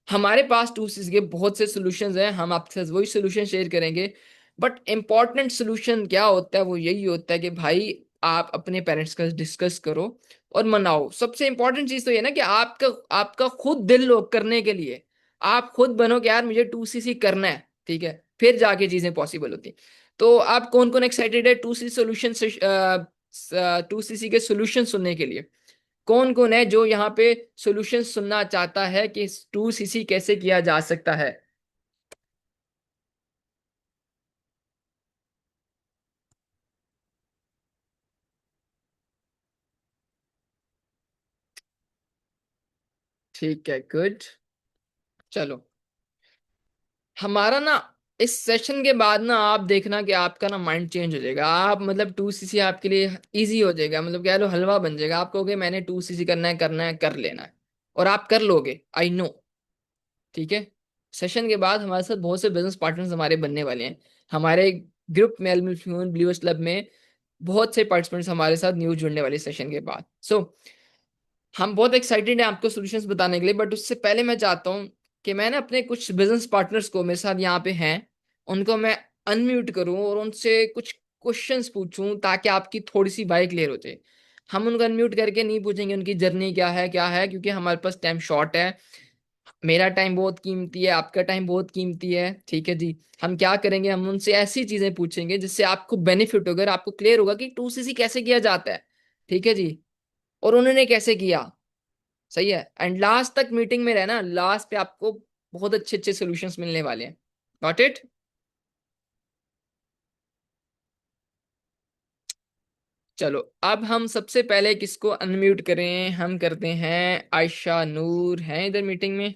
हमारे पास 2CC के बहुत से सोल्यूशंस हैं, हम आपके साथ वही सोल्यूशन शेयर करेंगे। बट इंपॉर्टेंट सोल्यूशन क्या होता है? वो यही होता है कि भाई आप अपने पेरेंट्स का डिस्कस करो और मनाओ। सबसे इंपॉर्टेंट चीज तो ये ना कि आपका आपका खुद दिल लो करने के लिए। आप खुद बनो कि यार मुझे 2CC करना है, ठीक है, फिर जाके चीजें पॉसिबल होती हैं। तो आप कौन कौन एक्साइटेड है 2CC सोल्यूशन से, 2CC के सोल्यूशन सुनने के लिए? कौन कौन है जो यहाँ पे सोल्यूशन सुनना चाहता है कि 2CC कैसे किया जा सकता है? ठीक है, गुड। चलो, हमारा ना इस सेशन के बाद ना आप देखना कि आपका ना माइंड चेंज हो जाएगा। आप मतलब 2CC आपके लिए इजी हो जाएगा, मतलब कह लो हलवा बन जाएगा। आप कहोगे मैंने 2CC करना है, करना है, कर लेना है, और आप कर लोगे, आई नो, ठीक है। सेशन के बाद हमारे साथ बहुत से बिजनेस पार्टनर्स हमारे बनने वाले हैं। हमारे ग्रुप में ब्लूअर्स क्लब में बहुत से पार्टिसिपेंट्स हमारे साथ न्यू जुड़ने वाले सेशन के बाद। सो हम बहुत एक्साइटेड हैं आपको सॉल्यूशंस बताने के लिए। बट उससे पहले मैं चाहता हूँ कि मैं ना अपने कुछ बिजनेस पार्टनर्स को, मेरे साथ यहाँ पे हैं, उनको मैं अनम्यूट करूँ और उनसे कुछ क्वेश्चंस पूछूं ताकि आपकी थोड़ी सी बाइक क्लियर हो जाए। हम उनको अनम्यूट करके नहीं पूछेंगे उनकी जर्नी क्या है, क्योंकि हमारे पास टाइम शॉर्ट है। मेरा टाइम बहुत कीमती है, आपका टाइम बहुत कीमती है, ठीक है जी। हम क्या करेंगे, हम उनसे ऐसी चीजें पूछेंगे जिससे आपको बेनिफिट होगा और आपको क्लियर होगा कि 2CC कैसे किया जाता है, ठीक है जी, और उन्होंने कैसे किया। सही है। एंड लास्ट तक मीटिंग में रहना, लास्ट पे आपको बहुत अच्छे अच्छे सॉल्यूशंस मिलने वाले हैं। Got it? चलो, अब हम सबसे पहले किसको अनम्यूट करें? हम करते हैं आयशा नूर, हैं इधर मीटिंग में?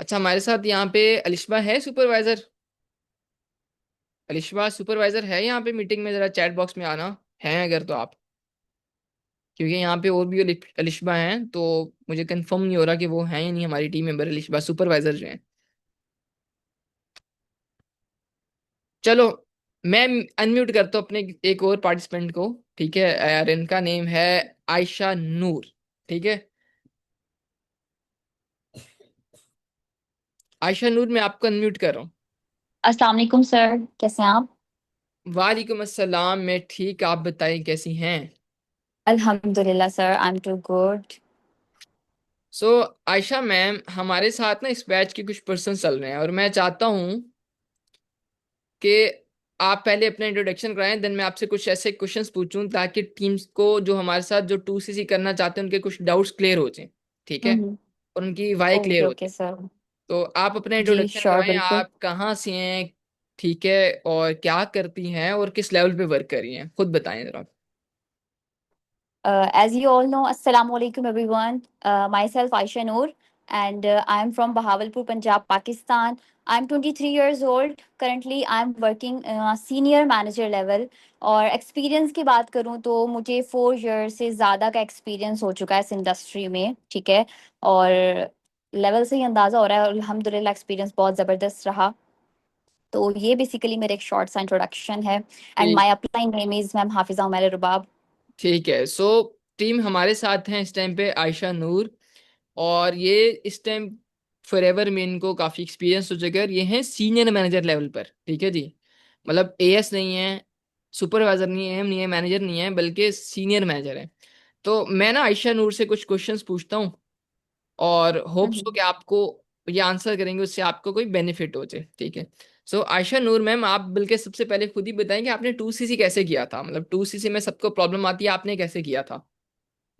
अच्छा, हमारे साथ यहाँ पे अलिशबा है सुपरवाइजर। अलिशबा सुपरवाइजर है यहाँ पे मीटिंग में, जरा चैट बॉक्स में आना है अगर तो आप, क्योंकि यहाँ पे और भी अलिशबा हैं, तो मुझे कंफर्म नहीं हो रहा कि वो हैं या नहीं हमारी टीम मेंबर अलिशबा सुपरवाइजर जो हैं। चलो, मैं अनम्यूट करता हूँ अपने एक और पार्टिसिपेंट को। ठीक है, और इनका नेम है आयशा नूर। ठीक है, आयशा नूर, मैं आपको अनम्यूट कर रहा हूँ। अस्सलाम वालेकुम सर, कैसे हैं आप? वालेकुम अस्सलाम, मैं ठीक, आप बताएं कैसी हैं। अल्हम्दुलिल्लाह sir, I am too good. So Ayesha ma'am, हमारे साथ ना इस बैच के कुछ पर्सन चल रहे हैं, और मैं चाहता हूँ कि आप पहले अपना इंट्रोडक्शन कराएं, देन मैं आपसे कुछ ऐसे क्वेश्चंस पूछूं ताकि टीम्स को जो हमारे साथ जो 2CC करना चाहते हैं उनके कुछ डाउट्स क्लियर हो जाएं। ठीक है, हम्म। और उनकी वाई क्लियर ओके हो ओके जाए। सर। तो आप अपना जी इंट्रोडक्शन श्योर, कराएं, बिल्कुल। आप कहाँ से हैं, ठीक है, और क्या करती हैं और किस लेवल पे वर्क कर रही हैं, खुद बताएं जरा। As you all know, Assalamu alaikum everyone. Myself Aisha Noor, and I am from Bahawalpur, Punjab, Pakistan. I'm 23 years old. Currently, I'm working senior manager level. और एक्सपीरियंस की बात करूं तो मुझे 4 years से ज़्यादा का एक्सपीरियंस हो चुका है इस इंडस्ट्री में, ठीक है। और लेवल से ही अंदाज़ा हो रहा है, अल्हम्दुलिल्लाह एक्सपीरियंस बहुत ज़बरदस्त रहा। तो ये बेसिकली मेरा एक शॉर्ट सा इंट्रोडक्शन है। एंड ठीक my upline name is ma'am Hafiza Umair Rubab. ठीक है। सो टीम हमारे साथ हैं इस टाइम पे आयशा नूर, और ये इस टाइम फॉर एवर में इनको काफी एक्सपीरियंस हो चुका है, और ये हैं सीनियर मैनेजर लेवल पर। ठीक है जी, मतलब एएस नहीं है, सुपरवाइजर नहीं है, एम नहीं है, मैनेजर नहीं है, बल्कि सीनियर मैनेजर है। तो मैं ना आयशा नूर से कुछ क्वेश्चंस पूछता हूँ, और होप्स हो कि आपको ये आंसर करेंगे उससे आपको कोई बेनिफिट हो जाए। ठीक है। सो आयशा नूर मैम, आप बल्कि सबसे पहले खुद ही बताएं कि आपने 2CC कैसे किया था, मतलब 2CC में सबको प्रॉब्लम आती है, आपने कैसे किया था।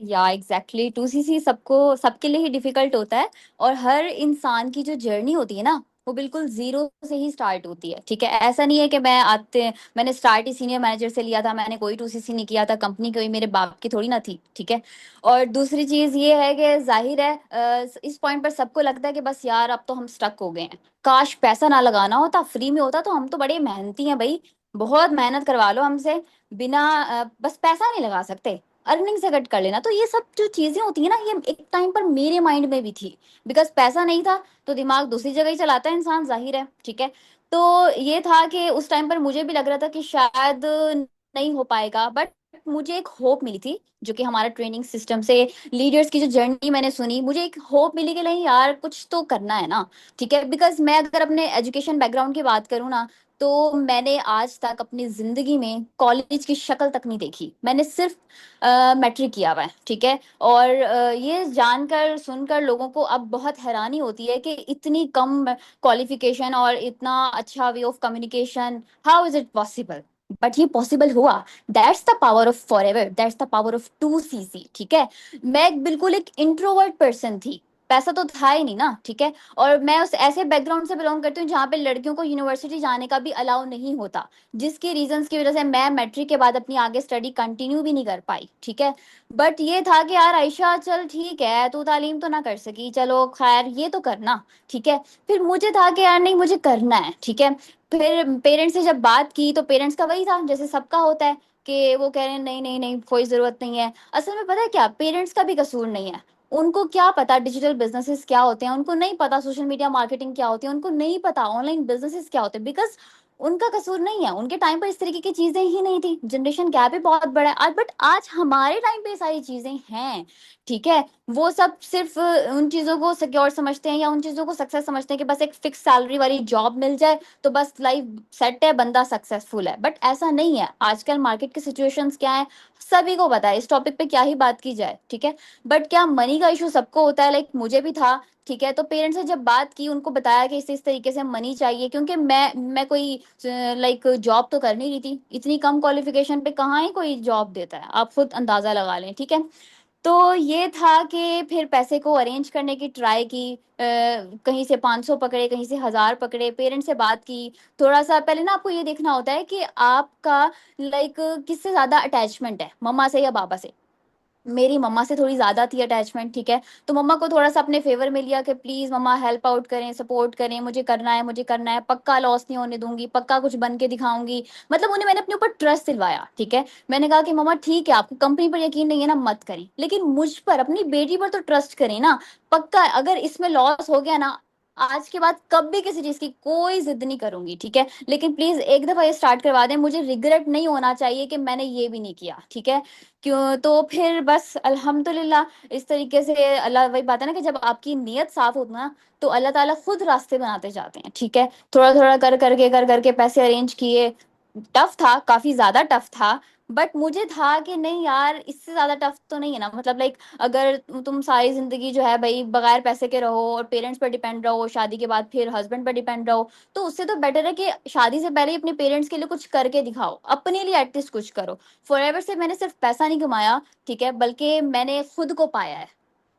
या एग्जैक्टली, 2सीसी सबको सबके लिए ही डिफिकल्ट होता है। और हर इंसान की जो जर्नी होती है ना, वो बिल्कुल जीरो से ही स्टार्ट होती है, ठीक है। ऐसा नहीं है कि मैंने स्टार्ट ही सीनियर मैनेजर से लिया था, मैंने कोई 2सीसी नहीं किया था, कंपनी कोई मेरे बाप की थोड़ी ना थी, ठीक है। और दूसरी चीज ये है कि जाहिर है इस पॉइंट पर सबको लगता है कि बस यार अब तो हम स्टक हो गए हैं, काश पैसा ना लगाना होता, फ्री में होता, तो हम तो बड़े मेहनती हैं भाई, बहुत मेहनत करवा लो हमसे, बिना बस पैसा नहीं लगा सकते, अर्निंग से कट कर लेना। तो ये सब जो चीजें होती है ना, ये एक टाइम पर मेरे माइंड में भी थी, बिकॉज पैसा नहीं था तो दिमाग दूसरी जगह ही चलाता है इंसान, जाहिर है, ठीक है। तो ये था कि उस टाइम पर मुझे भी लग रहा था कि शायद नहीं हो पाएगा, बट मुझे एक होप मिली थी, जो कि हमारा ट्रेनिंग सिस्टम से लीडर्स की जो जर्नी मैंने सुनी, मुझे एक होप मिली कि नहीं यार कुछ तो करना है ना, ठीक है। बिकॉज मैं अगर अपने एजुकेशन बैकग्राउंड की बात करूँ ना, तो मैंने आज तक अपनी जिंदगी में कॉलेज की शक्ल तक नहीं देखी, मैंने सिर्फ मैट्रिक किया हुआ है, ठीक है। और ये जानकर सुनकर लोगों को अब बहुत हैरानी होती है कि इतनी कम क्वालिफिकेशन और इतना अच्छा way of communication, how is it possible. But ये पॉसिबल हुआ। That's the power of forever, that's the power of 2सीसी, ठीक है। मैं बिल्कुल एक इंट्रोवर्ट पर्सन थी, पैसा तो था ही नहीं ना, ठीक है। और मैं उस ऐसे बैकग्राउंड से बिलोंग करती हूँ जहाँ पे लड़कियों को यूनिवर्सिटी जाने का भी अलाउ नहीं होता, जिसकी रीजंस की वजह से मैं मैट्रिक के बाद अपनी आगे स्टडी कंटिन्यू भी नहीं कर पाई, ठीक है। बट ये था कि यार आयशा चल ठीक है, तू तालीम तो ना कर सकी, चलो खैर ये तो करना, ठीक है। फिर मुझे था कि यार नहीं, मुझे करना है, ठीक है। फिर पेरेंट्स से जब बात की तो पेरेंट्स का वही था जैसे सबका होता है, कि वो कह रहे हैं नहीं नहीं नहीं, कोई जरूरत नहीं है। असल में पता है क्या, पेरेंट्स का भी कसूर नहीं है। उनको क्या पता डिजिटल बिजनेसेस क्या होते हैं, उनको नहीं पता सोशल मीडिया मार्केटिंग क्या होती है, उनको नहीं पता ऑनलाइन बिजनेसेस क्या होते हैं, बिकॉज उनका कसूर नहीं है, उनके टाइम पर इस तरीके की चीजें ही नहीं थी, जनरेशन गैप भी बहुत बड़ा है आज, बट आज हमारे टाइम पे ये सारी चीजें हैं, ठीक है। वो सब सिर्फ उन चीजों को सिक्योर समझते हैं या उन चीजों को सक्सेस समझते हैं कि बस एक फिक्स सैलरी वाली जॉब मिल जाए तो बस लाइफ सेट है, बंदा सक्सेसफुल है, बट ऐसा नहीं है। आजकल मार्केट की सिचुएशंस क्या है सभी को पता है, इस टॉपिक पे क्या ही बात की जाए, ठीक है। बट क्या मनी का इशू सबको होता है, लाइक मुझे भी था, ठीक है। तो पेरेंट्स से जब बात की, उनको बताया कि इस तरीके से मनी चाहिए, क्योंकि मैं कोई लाइक जॉब तो कर नहीं रही थी, इतनी कम क्वालिफिकेशन पे कहाँ ही कोई जॉब देता है, आप खुद अंदाजा लगा लें, ठीक है। तो ये था कि फिर पैसे को अरेंज करने की ट्राई की, कहीं से 500 पकड़े, कहीं से 1000 पकड़े, पेरेंट्स से बात की। थोड़ा सा पहले ना आपको ये देखना होता है कि आपका लाइक किससे ज्यादा अटैचमेंट है, मम्मा से या पापा से, मेरी मम्मा से थोड़ी ज्यादा थी अटैचमेंट, ठीक है। तो मम्मा को थोड़ा सा अपने फेवर में लिया कि प्लीज मम्मा हेल्प आउट करें, सपोर्ट करें, मुझे करना है, मुझे करना है, पक्का लॉस नहीं होने दूंगी, पक्का कुछ बन के दिखाऊंगी। मतलब उन्हें मैंने अपने ऊपर ट्रस्ट दिलवाया, ठीक है। मैंने कहा कि मम्मा ठीक है, आपको कंपनी पर यकीन नहीं है ना, मत करें, लेकिन मुझ पर, अपनी बेटी पर तो ट्रस्ट करें ना। पक्का अगर इसमें लॉस हो गया ना, आज के बाद कभी किसी चीज की कोई जिद नहीं करूंगी, ठीक है। लेकिन प्लीज एक दफा ये स्टार्ट करवा दें, मुझे रिग्रेट नहीं होना चाहिए कि मैंने ये भी नहीं किया, ठीक है। क्यों, तो फिर बस अल्हम्दुलिल्लाह इस तरीके से, अल्लाह, वही बात है ना कि जब आपकी नीयत साफ होती है ना, तो अल्लाह ताला खुद रास्ते बनाते जाते हैं, ठीक है। थोड़ा थोड़ा कर करके पैसे अरेंज किए। टफ था, काफी ज्यादा टफ था। बट मुझे था कि नहीं यार, इससे ज्यादा टफ तो नहीं है ना, मतलब लाइक अगर तुम सारी जिंदगी जो है भाई बगैर पैसे के रहो और पेरेंट्स पर डिपेंड रहो, शादी के बाद फिर हस्बैंड पर डिपेंड रहो, तो उससे तो बेटर है कि शादी से पहले ही अपने पेरेंट्स के लिए कुछ करके दिखाओ, अपने लिए एटलीस्ट कुछ करो। फॉरएवर से मैंने सिर्फ पैसा नहीं कमाया, ठीक है, बल्कि मैंने खुद को पाया है।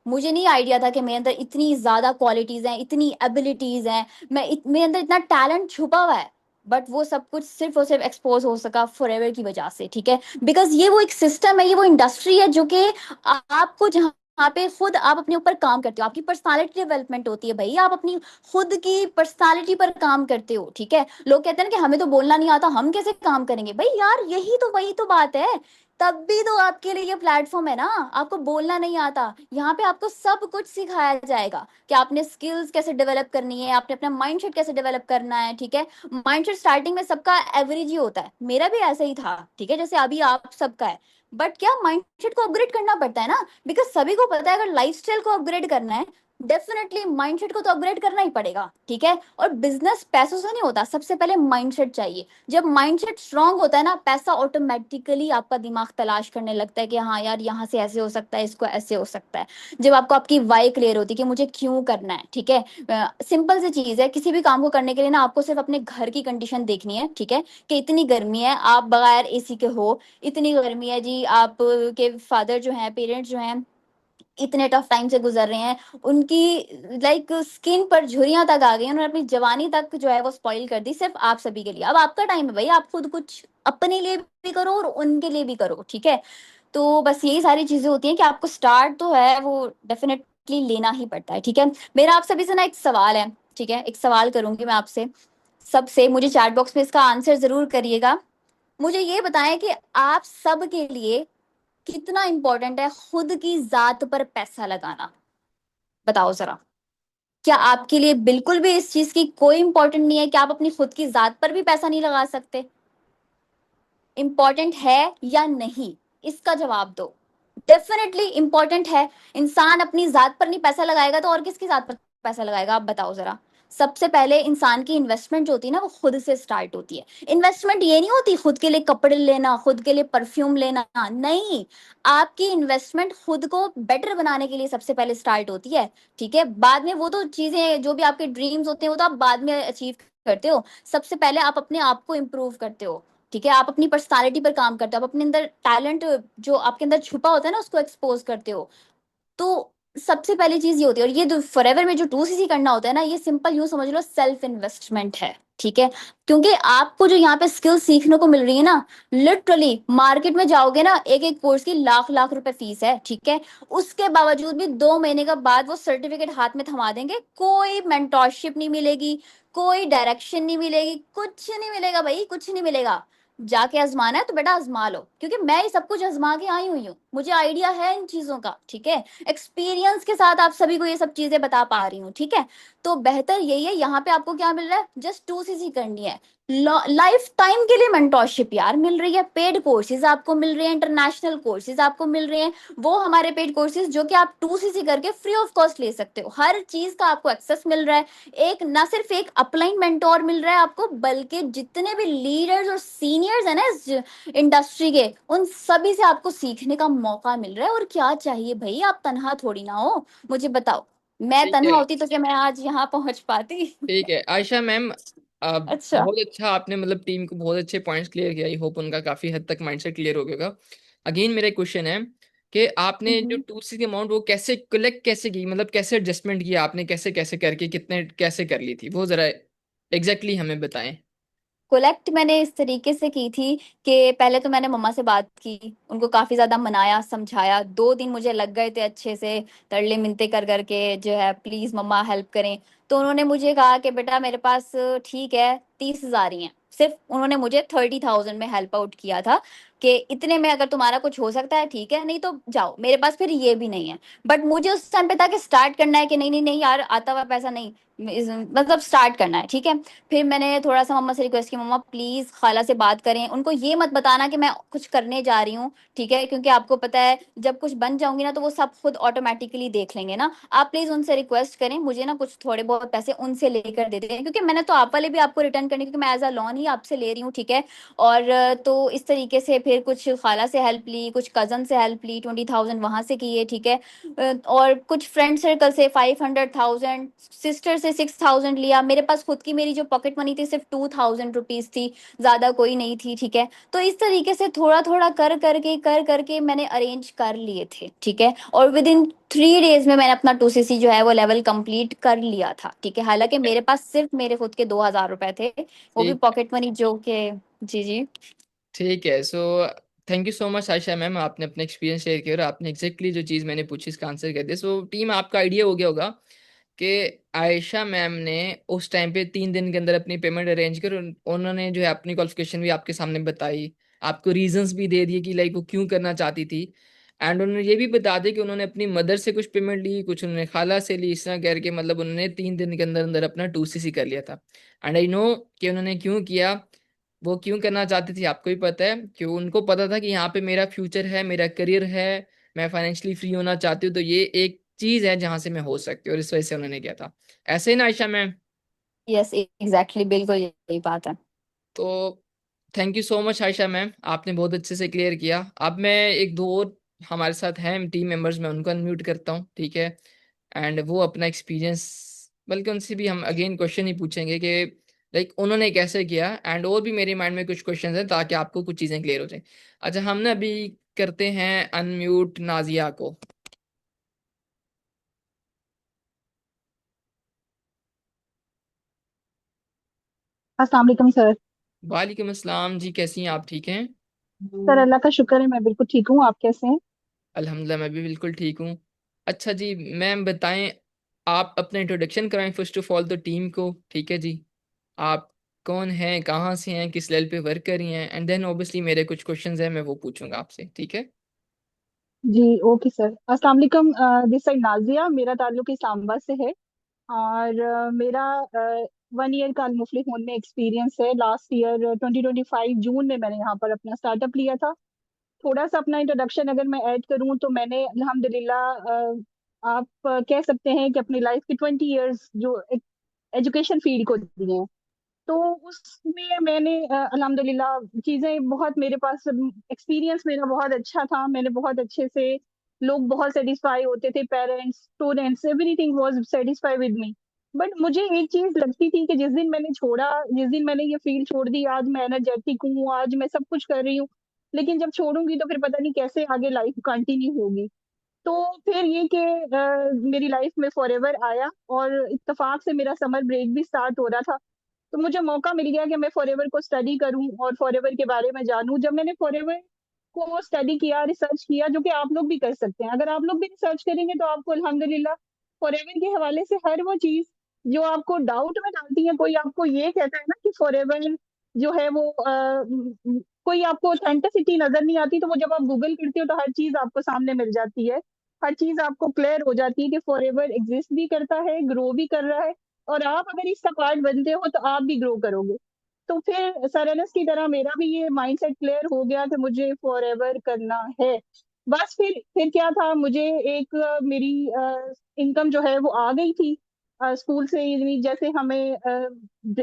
मुझे नहीं आइडिया था कि मेरे अंदर इतनी ज्यादा क्वालिटीज हैं, इतनी एबिलिटीज हैं, मेरे अंदर इतना टैलेंट छुपा हुआ है। बट वो सब कुछ सिर्फ और सिर्फ एक्सपोज हो सका फॉरएवर की वजह से, ठीक है। बिकॉज ये वो एक सिस्टम है, ये वो इंडस्ट्री है जो कि आपको, जहाँ पे खुद आप अपने ऊपर काम करते हो, आपकी पर्सनालिटी डेवलपमेंट होती है भाई, आप अपनी खुद की पर्सनालिटी पर काम करते हो, ठीक है। लोग कहते हैं ना कि हमें तो बोलना नहीं आता, हम कैसे काम करेंगे भाई, यार यही तो, वही तो बात है। तब भी तो आपके लिए ये प्लेटफॉर्म है ना। आपको बोलना नहीं आता, यहाँ पे आपको सब कुछ सिखाया जाएगा कि आपने स्किल्स कैसे डेवलप करनी है, आपने अपना माइंडसेट कैसे डेवलप करना है, ठीक है। माइंडसेट स्टार्टिंग में सबका एवरेज ही होता है, मेरा भी ऐसा ही था, ठीक है, जैसे अभी आप सबका है। बट क्या माइंडसेट को अपग्रेड करना पड़ता है ना, बिकॉज सभी को पता है अगर लाइफस्टाइल को अपग्रेड करना है, डेफिनेटली माइंडसेट को तो अपग्रेड करना ही पड़ेगा, ठीक है। और बिजनेस पैसों से नहीं होता, सबसे पहले माइंडसेट चाहिए। जब माइंडसेट स्ट्रांग होता है ना, पैसा ऑटोमेटिकली आपका दिमाग तलाश करने लगता है कि हाँ यार यहाँ से ऐसे हो सकता है, इसको ऐसे हो सकता है। जब आपको आपकी वाई क्लियर होती है कि मुझे क्यों करना है, ठीक है। सिंपल सी चीज है, किसी भी काम को करने के लिए ना आपको सिर्फ अपने घर की कंडीशन देखनी है, ठीक है। कि इतनी गर्मी है, आप बगैर एसी के हो, इतनी गर्मी है जी, आप के फादर जो हैं, पेरेंट्स जो हैं, इतने टफ टाइम से गुजर रहे हैं, उनकी लाइक स्किन पर झुर्रियां तक आ गई हैं, उन्होंने अपनी जवानी तक जो है वो स्पॉइल कर दी सिर्फ आप सभी के लिए। अब आपका टाइम है भाई, आप खुद कुछ अपने लिए भी करो और उनके लिए भी करो, ठीक है। तो बस यही सारी चीजें होती हैं कि आपको स्टार्ट तो है वो डेफिनेटली लेना ही पड़ता है, ठीक है। मेरा आप सभी से ना एक सवाल है, ठीक है, एक सवाल करूंगी मैं आपसे सबसे, मुझे चैट बॉक्स में इसका आंसर जरूर करिएगा। मुझे ये बताएं कि आप सब के लिए कितना इंपॉर्टेंट है खुद की जात पर पैसा लगाना, बताओ जरा। क्या आपके लिए बिल्कुल भी इस चीज की कोई इंपॉर्टेंट नहीं है कि आप अपनी खुद की जात पर भी पैसा नहीं लगा सकते? इंपॉर्टेंट है या नहीं, इसका जवाब दो। डेफिनेटली इंपॉर्टेंट है। इंसान अपनी जात पर नहीं पैसा लगाएगा तो और किसकी जात पर पैसा लगाएगा, आप बताओ जरा। सबसे पहले इंसान की इन्वेस्टमेंट जो होती है ना, वो खुद से स्टार्ट होती है। इन्वेस्टमेंट ये नहीं होती खुद के लिए कपड़े लेना, खुद के लिए परफ्यूम लेना, नहीं। आपकी इन्वेस्टमेंट खुद को बेटर बनाने के लिए सबसे पहले स्टार्ट होती है, ठीक है। बाद में वो तो चीजें, जो भी आपके ड्रीम्स होते हैं, वो तो आप बाद में अचीव करते हो। सबसे पहले आप अपने आप को इम्प्रूव करते हो, ठीक है। आप अपनी पर्सनालिटी पर काम करते हो, आप अपने अंदर टैलेंट जो आपके अंदर छुपा होता है ना, उसको एक्सपोज करते हो। तो सबसे पहली चीज ये होती है, और ये जो फॉरएवर में जो 2cc करना होता है ना, ये सिंपल यूं समझ लो सेल्फ इन्वेस्टमेंट है, ठीक है। क्योंकि आपको जो यहाँ पे स्किल सीखने को मिल रही है ना, लिटरली मार्केट में जाओगे ना, एक एक कोर्स की लाख लाख रुपए फीस है, ठीक है। उसके बावजूद भी 2 महीने का बाद वो सर्टिफिकेट हाथ में थमा देंगे, कोई मेंटोरशिप नहीं मिलेगी, कोई डायरेक्शन नहीं मिलेगी, कुछ नहीं मिलेगा भाई, कुछ नहीं मिलेगा। जाके आजमाना है तो बेटा आजमा लो, क्योंकि मैं ये सब कुछ आजमा के आई हुई हूँ, मुझे आइडिया है इन चीजों का, ठीक है। एक्सपीरियंस के साथ आप सभी को ये सब चीजें बता पा रही हूँ, ठीक है। तो बेहतर यही है, यहाँ पे आपको क्या मिल रहा है, जस्ट 2cc करनी है। लाइफ टाइम के लिए मेंटोरशिप यार मिल रही है, पेड कोर्सेज आपको मिल रहे हैं, इंटरनेशनल कोर्सेज आपको मिल रहे हैं, वो हमारे पेड कोर्सेज जो कि आप 2cc करके फ्री ऑफ कॉस्ट ले सकते हो, हर चीज का आपको एक्सेस मिल रहा है। एक ना सिर्फ एक अपलाइन मेंटोर मिल रहा है आपको, बल्कि जितने भी लीडर्स और सीनियर्स है ना इस इंडस्ट्री के, उन सभी से आपको सीखने का मौका मिल रहा है। और क्या चाहिए भाई, आप तनहा थोड़ी ना हो, मुझे बताओ। मैं ठीक तनहा है। होती तो क्या मैं आज यहाँ पहुंच पाती? ठीक है आयशा मैम, अच्छा। बहुत अच्छा आपने मतलब टीम को बहुत अच्छे पॉइंट्स क्लियर किया। आई होप उनका काफी हद तक माइंडसेट क्लियर हो गया होगा। अगेन मेरा क्वेश्चन है कि आपने जो हम्म। 2C की अमाउंट वो कैसे कलेक्ट कैसे की, मतलब कैसे एडजस्टमेंट किया आपने, कैसे कैसे करके कितने कैसे कर ली थी, वो जरा एग्जैक्टली हमें बताएं। कोलेक्ट मैंने इस तरीके से की थी कि पहले तो मैंने मम्मा से बात की, उनको काफ़ी ज़्यादा मनाया, समझाया, 2 दिन मुझे लग गए थे अच्छे से तरले मिन्नतें कर कर के जो है प्लीज़ मम्मा हेल्प करें। तो उन्होंने मुझे कहा कि बेटा मेरे पास ठीक है 30,000 ही हैं। सिर्फ़ उन्होंने मुझे 30,000 में हेल्प आउट किया था कि इतने में अगर तुम्हारा कुछ हो सकता है ठीक है, नहीं तो जाओ, मेरे पास फिर ये भी नहीं है। बट मुझे उस टाइम पे था कि स्टार्ट करना है कि नहीं, नहीं, नहीं यार आता हुआ पैसा नहीं, मतलब स्टार्ट करना है, ठीक है। फिर मैंने थोड़ा-सा मम्मा से रिक्वेस्ट की, मम्मा प्लीज़ खाला से बात करें, उनको ये मत बताना कि मैं कुछ करने जा रही हूँ, ठीक है? क्योंकि आपको पता है जब कुछ बन जाऊँगी ना तो वो सब खुद ऑटोमैटिकली देख लेंगे ना। आप प्लीज़ उनसे रिक्वेस्ट करें, मुझे ना कुछ थोड़े बहुत पैसे उनसे लेकर दे दें, क्योंकि मैंने तो आप वाले भी आपको रिटर्न करने, क्योंकि मैं एज़ अ लोन ही आपसे ले रही हूँ, ठीक है? और तो इस तरीके से फिर कुछ खाला से हेल्प ली, कुछ कज़न से हेल्प ली, 20,000 वहाँ से किए, ठीक है? और कुछ फ्रेंड सर्कल से 500,000, सिस्टर से 6,000 लिया। मेरे पास खुद की मेरी जो पॉकेट मनी थी सिर्फ 2,000 रुपीज थी, ज्यादा कोई नहीं थी, ठीक है। तो इस तरीके से थोड़ा थोड़ा कर करके मैंने अरेंज कर लिए थे, ठीक है। और विद इन 3 डेज में मैंने अपना 2cc जो है वो लेवल कंप्लीट कर लिया था, ठीक है। हालांकि मेरे पास सिर्फ मेरे खुद के 2,000 रुपए थे, वो भी ठीक पॉकेट मनी जो के। जी जी। ठीक है। So thank you so much Ayesha ma'am, आपने अपना एक्सपीरियंस शेयर किया और आपने एग्जैक्टली जो चीज़ मैंने पूछी इसका आंसर कर दिया। सो टीम, आपका आइडिया हो गया होगा कि आयशा मैम ने उस टाइम पे 3 दिन के अंदर अपनी पेमेंट अरेंज कर, उन्होंने जो है अपनी क्वालिफिकेशन भी आपके सामने बताई, आपको रीजंस भी दे दिए कि लाइक वो क्यों करना चाहती थी। एंड उन्होंने ये भी बता दिया कि उन्होंने अपनी मदर से कुछ पेमेंट ली, कुछ उन्होंने खाला से ली, इस तरह करके मतलब उन्होंने 3 दिन के अंदर अंदर अपना 2cc कर लिया था। एंड आई नो कि उन्होंने क्यों किया, वो क्यों करना चाहती थी आपको भी पता है, कि उनको पता था कि यहाँ पे मेरा फ्यूचर है, मेरा करियर है, मैं फाइनेंशियली फ्री होना चाहती हूँ, तो ये एक चीज है जहां से मैं हो सकती हूँ, और इस वजह से उन्होंने किया था। ऐसे ही ना आयशा मैम? यस एग्जैक्टली, बिल्कुल यही बात है। तो thank you so much Ayesha ma'am, आपने बहुत अच्छे से क्लियर किया। अब मैं एक दो और हमारे साथ हैं टीम मेंबर्स, मैं उनको अनम्यूट करता हूँ, ठीक है। एंड वो अपना एक्सपीरियंस, बल्कि उनसे भी हम अगेन क्वेश्चन ही पूछेंगे कि लाइक उन्होंने कैसे किया, एंड और भी मेरे माइंड में कुछ क्वेश्चन हैं ताकि आपको कुछ चीज़ें क्लियर हो जाए। अच्छा, हम ना अभी करते हैं अनम्यूट नाजिया को। अस्सलाम वालेकुम सर। वालेकुम अस्सलाम जी, कैसी हैं आप, ठीक हैं? सर अल्लाह का शुक्र है, मैं बिल्कुल ठीक हूँ। आप कैसे हैं? अल्हम्दुलिल्लाह मैं भी बिल्कुल ठीक हूँ। अच्छा जी, मैम बताएं, आप अपना इंट्रोडक्शन कराएं फर्स्ट ऑफ ऑल तो टीम को, ठीक है जी। आप कौन हैं, कहाँ से हैं, किस लेवल पे वर्क कर रही हैं, एंड देन ऑब्वियसली मेरे कुछ क्वेश्चंस हैं, मैं वो पूछूंगा आपसे, ठीक है। जी ओके सर। अस्सलाम वालेकुम। दिस साइड नाजिया, मेरा ताल्लुक इस्लामाबाद से है। और मेरा 1 ईयर का मुफ्ली होने में एक्सपीरियंस है। लास्ट ईयर 2025 जून में मैंने यहाँ पर अपना स्टार्टअप लिया था। थोड़ा सा अपना इंट्रोडक्शन अगर मैं ऐड करूँ तो मैंने अल्हम्दुलिल्लाह आप कह सकते हैं कि अपनी लाइफ के 20 ईयर्स जो एजुकेशन फील्ड को दिए हैं। तो उसमें मैंने अल्हम्दुलिल्लाह चीज़ें बहुत, मेरे पास एक्सपीरियंस मेरा बहुत अच्छा था। मैंने बहुत अच्छे से, लोग बहुत सेटिस्फाई होते थे, parents students everything was satisfy with me. But मुझे एक चीज़ लगती थी कि जिस दिन मैंने छोड़ा, जिस दिन मैंने ये फील्ड छोड़ दी, आज मैं एनर्जेटिक हूँ, आज मैं सब कुछ कर रही हूँ, लेकिन जब छोड़ूंगी तो फिर पता नहीं कैसे आगे लाइफ कंटिन्यू होगी। तो फिर ये कि मेरी लाइफ में फॉरएवर आया और इत्तेफाक से मेरा समर ब्रेक भी स्टार्ट हो रहा था। तो मुझे मौका मिल गया कि मैं फॉरएवर को स्टडी करूं और फॉरएवर के बारे में जानूं। जब मैंने फॉरएवर को स्टडी किया, रिसर्च किया, जो कि आप लोग भी कर सकते हैं, अगर आप लोग भी रिसर्च करेंगे तो आपको अल्हम्दुलिल्लाह फॉरएवर के हवाले से हर वो चीज जो आपको डाउट में डालती है, कोई आपको ये कहता है ना कि फॉरएवर जो है वो कोई आपको ऑथेंटिसिटी नजर नहीं आती, तो वो जब आप गूगल करते हो तो हर चीज आपको सामने मिल जाती है। हर चीज आपको क्लियर हो जाती है कि फॉरएवर एग्जिस्ट भी करता है, ग्रो भी कर रहा है, और आप अगर इसका पार्ट बनते हो तो आप भी ग्रो करोगे। तो फिर सरनस की तरह मेरा भी ये माइंडसेट क्लियर हो गया कि मुझे फॉरएवर करना है। बस फिर क्या था, मुझे एक मेरी इनकम जो है वो आ गई थी स्कूल से। यानी जैसे हमें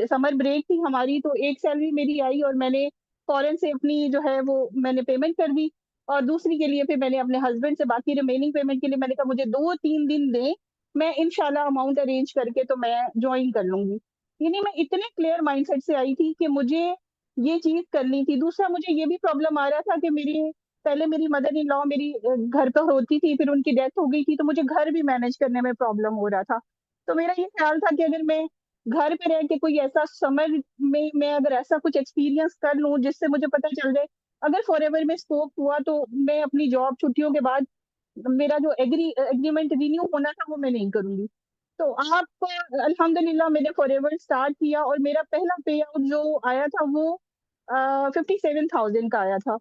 समर ब्रेक थी हमारी, तो एक सैलरी मेरी आई और मैंने फॉरेन से अपनी जो है वो मैंने पेमेंट कर दी। और दूसरी के लिए फिर मैंने अपने हस्बैंड से बाकी रिमेनिंग पेमेंट के लिए मैंने कहा मुझे 2-3 दिन दें, मैं इंशाल्लाह अमाउंट अरेंज करके तो मैं ज्वाइन कर लूंगी। यानी मैं इतने क्लियर माइंडसेट से आई थी कि मुझे ये चीज करनी थी। दूसरा, मुझे ये भी प्रॉब्लम आ रहा था कि मेरी पहले मेरी मदर इन लॉ मेरी घर पर होती थी, फिर उनकी डेथ हो गई थी, तो मुझे घर भी मैनेज करने में प्रॉब्लम हो रहा था। तो मेरा ये ख्याल था कि अगर मैं घर पे रह के कोई ऐसा समर में मैं अगर ऐसा कुछ एक्सपीरियंस कर लूं जिससे मुझे पता चल जाए, अगर फॉरएवर में स्कोप हुआ तो मैं अपनी जॉब छुट्टियों के बाद मेरा जो एग्रीमेंट रिन्यू होना था वो मैं नहीं करूंगी। तो आप अल्हम्दुलिल्लाह मैंने फॉरएवर स्टार्ट किया और मेरा पहला पे आउट जो आया था वो 57,000 का आया था।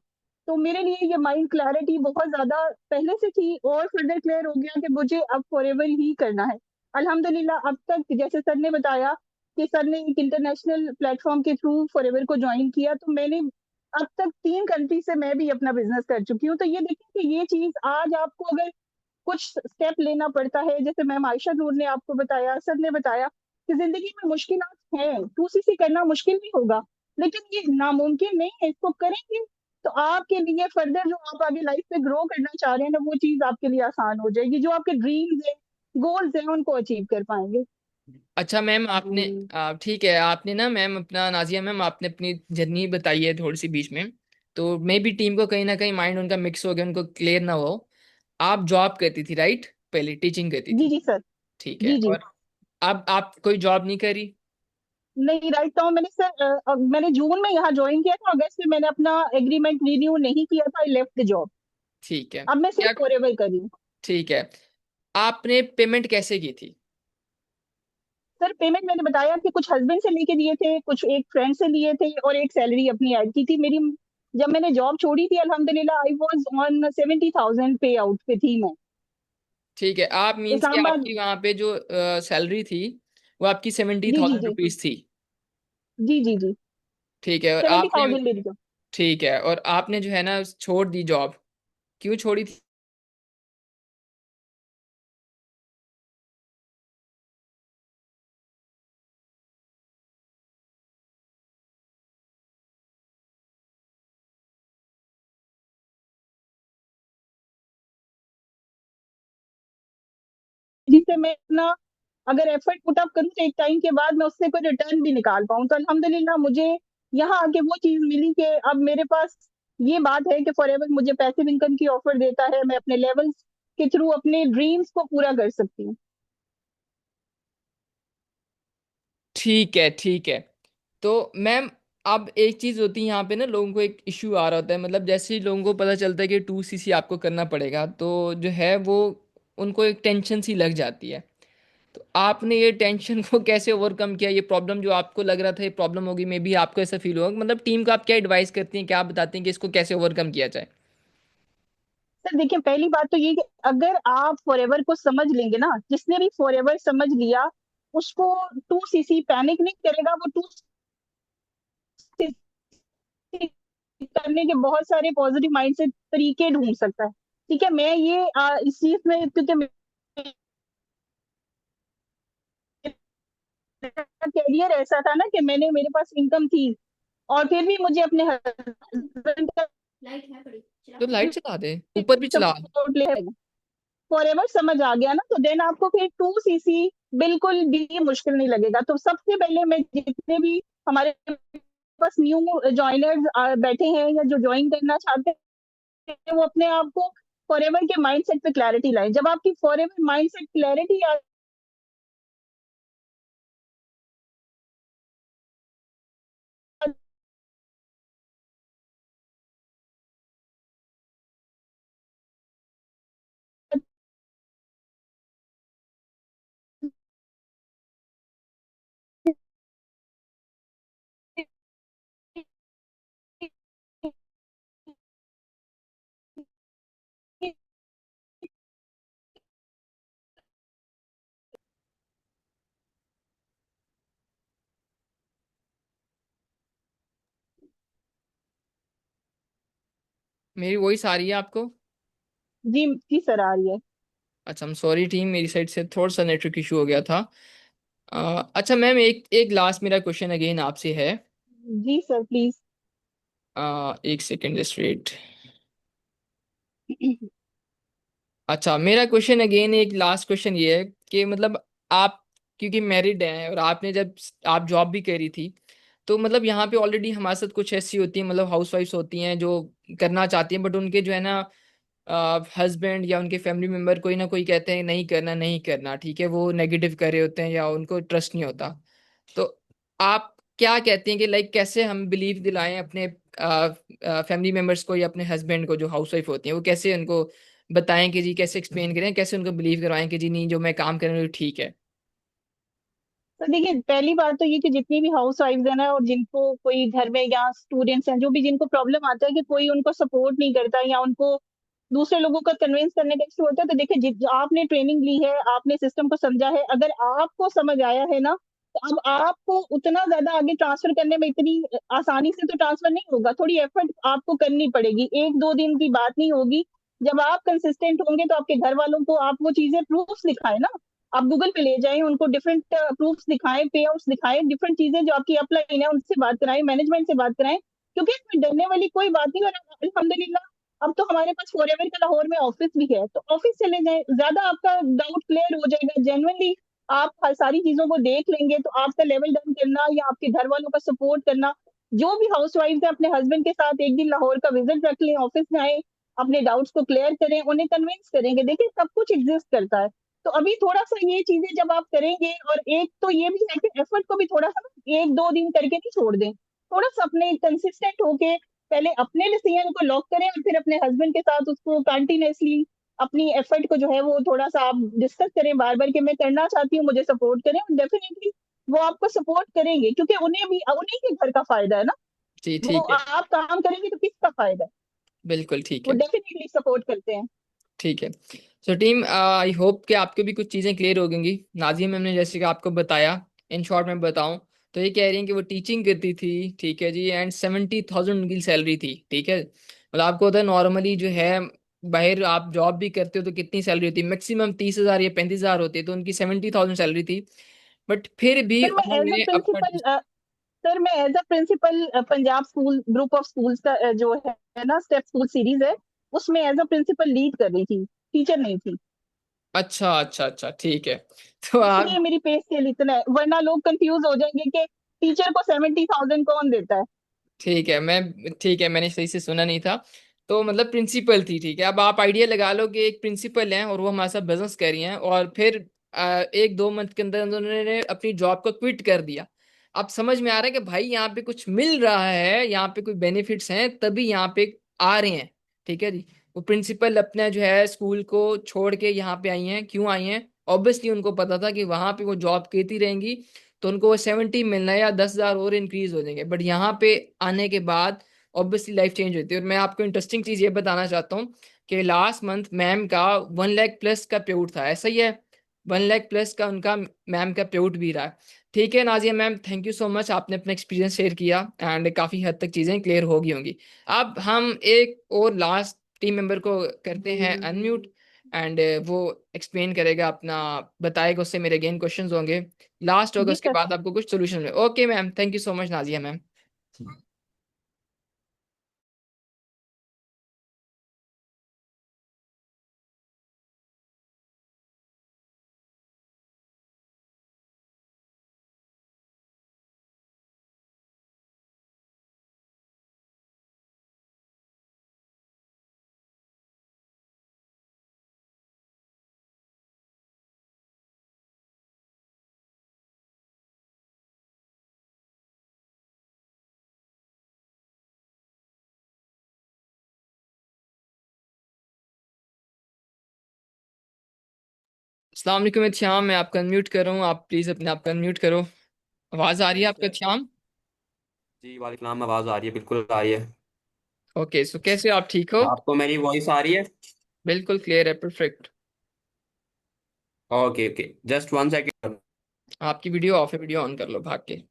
तो मेरे लिए ये माइंड क्लैरिटी बहुत ज्यादा पहले से थी और फर्दर क्लियर हो गया कि मुझे अब फॉरएवर ही करना है। अल्हम्दुलिल्लाह अब तक जैसे सर ने बताया कि सर ने एक इंटरनेशनल प्लेटफॉर्म के थ्रू फॉरएवर को ज्वाइन किया, तो मैंने अब तक 3 कंट्री से मैं भी अपना बिजनेस कर चुकी हूँ। तो ये देखिए कि ये चीज आज आपको अगर कुछ स्टेप लेना पड़ता है, जैसे मैम आयशा नूर ने आपको बताया, सर ने बताया कि जिंदगी में मुश्किलात हैं, 2CC करना मुश्किल भी होगा, लेकिन ये नामुमकिन नहीं है, इसको करेंगे तो आपके लिए फर्दर जो आप आगे लाइफ में ग्रो करना चाह रहे हैं ना, वो चीज आपके लिए आसान हो जाएगी, जो आपके ड्रीम्स है, गोल्स हैं, उनको अचीव कर पाएंगे। अच्छा मैम, आपने ठीक है, आपने ना मैम अपना, नाजिया मैम, आपने अपनी जर्नी बताई है थोड़ी सी बीच में, तो मे भी टीम को कहीं ना कहीं माइंड उनका मिक्स हो गया, उनको क्लियर ना हो। आप जॉब करती थी राइट, पहले टीचिंग करती जी थी? जी सर। ठीक है। जी जी। और अब आप कोई जॉब नहीं करी? नहीं, राइट नाउ मैंने सर मैंने जून में यहाँ ज्वाइन किया था, अगस्त में मैंने अपना एग्रीमेंट रिन्यू नहीं किया था, आई लेफ्ट द जॉब। ठीक है। अब मैं क्या? सिर्फ फॉरएवर कर रही हूँ। ठीक है। आपने पेमेंट कैसे की थी? सर पेमेंट मैंने बताया कि कुछ हस्बैंड से लेके दिए थे, कुछ एक फ्रेंड से लिए थे और एक सैलरी अपनी ऐड की थी मेरी। जब मैंने जॉब छोड़ी थी अल्हम्दुलिल्लाह आई वाज ऑन 70,000 पे आउट पे थी मैं। ठीक है, आप मीन्स कि इस्लामाबाद। आपकी वहाँ पे जो सैलरी थी वो आपकी सेवेंटी जी जी थाउजेंड जी। रुपीज थी? जी जी जी। ठीक है। और सेवेंटी आपने, थाउजेंड मेरी जॉब। ठीक है, और आपने जो है ना छोड़ दी जॉब, क्यों छोड़ी थी? जिससे मैं अपना अगर एफर्ट पुट अप करूँ तो एक टाइम के बाद मैं उससे कोई रिटर्न भी निकाल पाऊँ। तो अल्हम्दुलिल्लाह मुझे यहाँ आके वो चीज मिली कि अब मेरे पास ये बात है कि फॉरएवर मुझे पैसिव इनकम की ऑफर देता है, मैं अपने लेवल्स के थ्रू अपने ड्रीम्स को पूरा कर सकती हूँ। ठीक है, ठीक है। तो मैम, अब एक चीज होती है यहाँ पे ना, लोगों को एक इश्यू आ रहा होता है, मतलब जैसे ही लोगों को पता चलता है कि 2CC आपको करना पड़ेगा, तो जो है वो उनको एक टेंशन सी लग जाती है। तो आपने ये टेंशन को कैसे ओवरकम किया? ये प्रॉब्लम जो आपको लग रहा था ये प्रॉब्लम होगी, मे भी आपको ऐसा फील होगा, मतलब टीम को आप क्या एडवाइस करती हैं, क्या बताती हैं कि इसको कैसे ओवरकम किया जाए? सर देखिए पहली बात तो ये कि अगर आप फॉरएवर को समझ लेंगे ना, जिसने भी फॉरएवर समझ लिया उसको 2CC पैनिक नहीं करेगा, वो 2CC करने के बहुत सारे पॉजिटिव माइंड से तरीके ढूंढ सकता है। ठीक है, मैं ये इस चीज में क्योंकि मेरा करियर ऐसा था ना कि मेरे पास इनकम थी और फिर भी मुझे अपने हस्बैंड का तो लाइट चला दे, ऊपर भी चला। सपोर्ट ले फॉरएवर समझ आ गया ना, तो देन आपको फिर 2CC बिल्कुल भी मुश्किल नहीं लगेगा। तो सबसे पहले मैं जितने भी हमारे पास न्यू ज्वाइनर्स बैठे हैं या जो ज्वाइन करना चाहते हैं, वो अपने आप को फॉरएवर के माइंडसेट पे क्लैरिटी लाए। जब आपकी फॉरएवर माइंडसेट क्लैरिटी आ मेरी वॉइस आ रही है आपको? जी जी सर आ रही है। अच्छा, हम सॉरी टीम, मेरी साइड से थोड़ा सा नेटवर्क इशू हो गया था। अच्छा मैम, एक एक लास्ट मेरा क्वेश्चन अगेन आपसे है। जी सर प्लीज। एक सेकेंड, जस्ट वेट। अच्छा, मेरा क्वेश्चन अगेन, एक लास्ट क्वेश्चन ये है कि मतलब आप, क्योंकि मैरिड हैं और आपने जब आप जॉब भी करी थी, तो मतलब यहाँ पे ऑलरेडी हमारे साथ कुछ ऐसी होती हैं, मतलब हाउस वाइफ्स होती हैं जो करना चाहती हैं, बट उनके जो है ना हस्बैंड या उनके फैमिली मेम्बर कोई ना कोई कहते हैं नहीं करना नहीं करना, ठीक है, वो नेगेटिव कर रहे होते हैं या उनको ट्रस्ट नहीं होता। तो आप क्या कहते हैं कि लाइक कैसे हम बिलीव दिलाएं अपने फैमिली मेंबर्स को या अपने हस्बैंड को जो हाउस वाइफ होती हैं, वो कैसे उनको बताएं कि जी, कैसे एक्सप्लेन करें, कैसे उनको बिलीव करवाएं कि जी नहीं, जो मैं काम कर रहा हूँ वो ठीक है। तो देखिए, पहली बात तो ये कि जितनी भी हाउस वाइफ्स है ना, और जिनको कोई घर में या स्टूडेंट्स हैं, जो भी जिनको प्रॉब्लम आता है कि कोई उनको सपोर्ट नहीं करता या उनको दूसरे लोगों को कन्विंस करने का इश्यू होता है, तो देखिए आपने ट्रेनिंग ली है, आपने सिस्टम को समझा है, अगर आपको समझ आया है ना, तो अब आपको उतना ज्यादा आगे ट्रांसफर करने में इतनी आसानी से तो ट्रांसफर नहीं होगा, थोड़ी एफर्ट आपको करनी पड़ेगी, एक दो दिन की बात नहीं होगी। जब आप कंसिस्टेंट होंगे तो आपके घर वालों को आप वो चीजें प्रूफ्स दिखाए ना, आप गूगल पे ले जाएं, उनको डिफरेंट प्रूफ्स दिखाएं, पे आउट्स दिखाएं, डिफरेंट चीजें जो आपकी अपलाइन है उनसे बात कराएं, मैनेजमेंट से बात कराएं, क्योंकि इसमें डरने वाली कोई बात नहीं। और अल्हम्दुलिल्लाह अब तो हमारे पास फॉरएवर का लाहौर में ऑफिस भी है, तो ऑफिस चले जाएं, ज्यादा आपका डाउट क्लियर हो जाएगा जेन्युइनली। आप हर सारी चीजों को देख लेंगे तो आपका लेवल डाउन करना या आपके घर वालों का सपोर्ट करना, जो भी हाउस वाइफ है अपने हस्बैंड के साथ एक दिन लाहौर का विजिट रख लें, ऑफिस में आए, अपने डाउट्स को क्लियर करें, उन्हें कन्विंस करेंगे, देखिए सब कुछ एग्जिस्ट करता है। तो अभी थोड़ा सा ये चीजें जब आप करेंगे, और एक तो ये भी है कि एफर्ट को भी थोड़ा सा एक दो दिन करके नहीं छोड़ दें, थोड़ा सा अपने कंसिस्टेंट होके पहले अपने डिसीजन को लॉक करें और फिर अपने हस्बैंड के साथ उसको कंटिन्यूअसली अपनी एफर्ट को जो है वो थोड़ा सा आप डिस्कस करें बार बार कि मैं करना चाहती हूँ, मुझे सपोर्ट करें, और डेफिनेटली वो आपको सपोर्ट करेंगे, क्योंकि उन्हीं के घर का फायदा है ना। जी वो ठीक है। आप काम करेंगे तो किसका फायदा है। बिल्कुल ठीक वो है। डेफिनेटली सपोर्ट करते हैं। ठीक है। सो टीम, आई होप कि आपको भी कुछ चीज़ें क्लियर हो गई। नाजिया मैम ने जैसे कि आपको बताया, इन शॉर्ट में बताऊं तो ये कह रही हैं कि वो टीचिंग करती थी, ठीक है जी, एंड 70,000 उनकी सैलरी थी, ठीक है। मतलब आपको होता है नॉर्मली जो है, बाहर आप जॉब भी करते हो तो कितनी सैलरी होती है, मैक्सिमम 30,000 या 35,000 होती है, तो उनकी 70,000 सैलरी थी। बट फिर भी सर मैं एज अ उन्होंने अपना, प्रिंसिपल सर मैं as a principal Punjab school group of schools का जो है ना स्टेप स्कूल सीरीज है, उसमें एज अ प्रिंसिपल लीड कर रही थी, टीचर नहीं थी। अच्छा अच्छा अच्छा, ठीक है। तो आप, इसलिए मेरी पे स्केल इतना है, वरना लोग कंफ्यूज हो जाएंगे कि टीचर को 70,000 कौन देता है। ठीक है, मैं ठीक है, मैंने सही से सुना नहीं था। तो मतलब प्रिंसिपल थी, ठीक है। अब आप आइडिया लगा लो कि एक प्रिंसिपल हैं और वो हमारे साथ बिजनेस कर रही हैं, और फिर एक दो मंथ के अंदर उन्होंने अपनी जॉब को क्विट कर दिया। अब समझ में आ रहा है कि भाई यहाँ पे कुछ मिल रहा है, यहाँ पे कोई बेनिफिट्स हैं, तभी यहाँ पे आ रहे हैं, ठीक है जी। वो प्रिंसिपल अपने जो है स्कूल को छोड़ के यहाँ पे आई हैं, क्यों आई हैं? ऑब्वियसली उनको पता था कि वहां पे वो जॉब करती रहेंगी तो उनको वो 70 मिलना है या 10,000 और इंक्रीज हो जाएंगे, बट यहाँ पे आने के बाद ऑब्वियसली लाइफ चेंज होती है। और मैं आपको इंटरेस्टिंग चीज ये बताना चाहता हूँ कि लास्ट मंथ मैम का 1 लाख प्लस का पेआउट था, ऐसा ही है। 1 लाख प्लस का उनका मैम का पेआउट भी रहा है। ठीक है Nazia ma'am, thank you so much, आपने अपना एक्सपीरियंस शेयर किया एंड काफी हद तक चीजें क्लियर हो गई होंगी। अब हम एक और लास्ट टीम मेंबर को करते हैं अनम्यूट, एंड वो एक्सप्लेन करेगा अपना, बताएगा, उससे मेरे अगेन क्वेश्चंस होंगे, लास्ट होगा, जी उसके सर। बाद आपको कुछ सोल्यूशन मिले। Okay ma'am, thank you so much Nazia ma'am. अस्सलाम वालेकुम श्याम, मैं आपका अनम्यूट कर रहा हूँ, आप प्लीज अपने आप को अनम्यूट करो। आवाज आ रही है यस आपका सर। श्याम? जी वालेकुम सलाम, आवाज़ आ रही है, बिल्कुल आ रही है। ओके, सो कैसे हो आप, ठीक हो? आपको मेरी वॉइस आ रही है? बिल्कुल क्लियर है, perfect. Okay okay, just 1 second. आपकी वीडियो ऑफ है, वीडियो ऑन कर लो भाग के।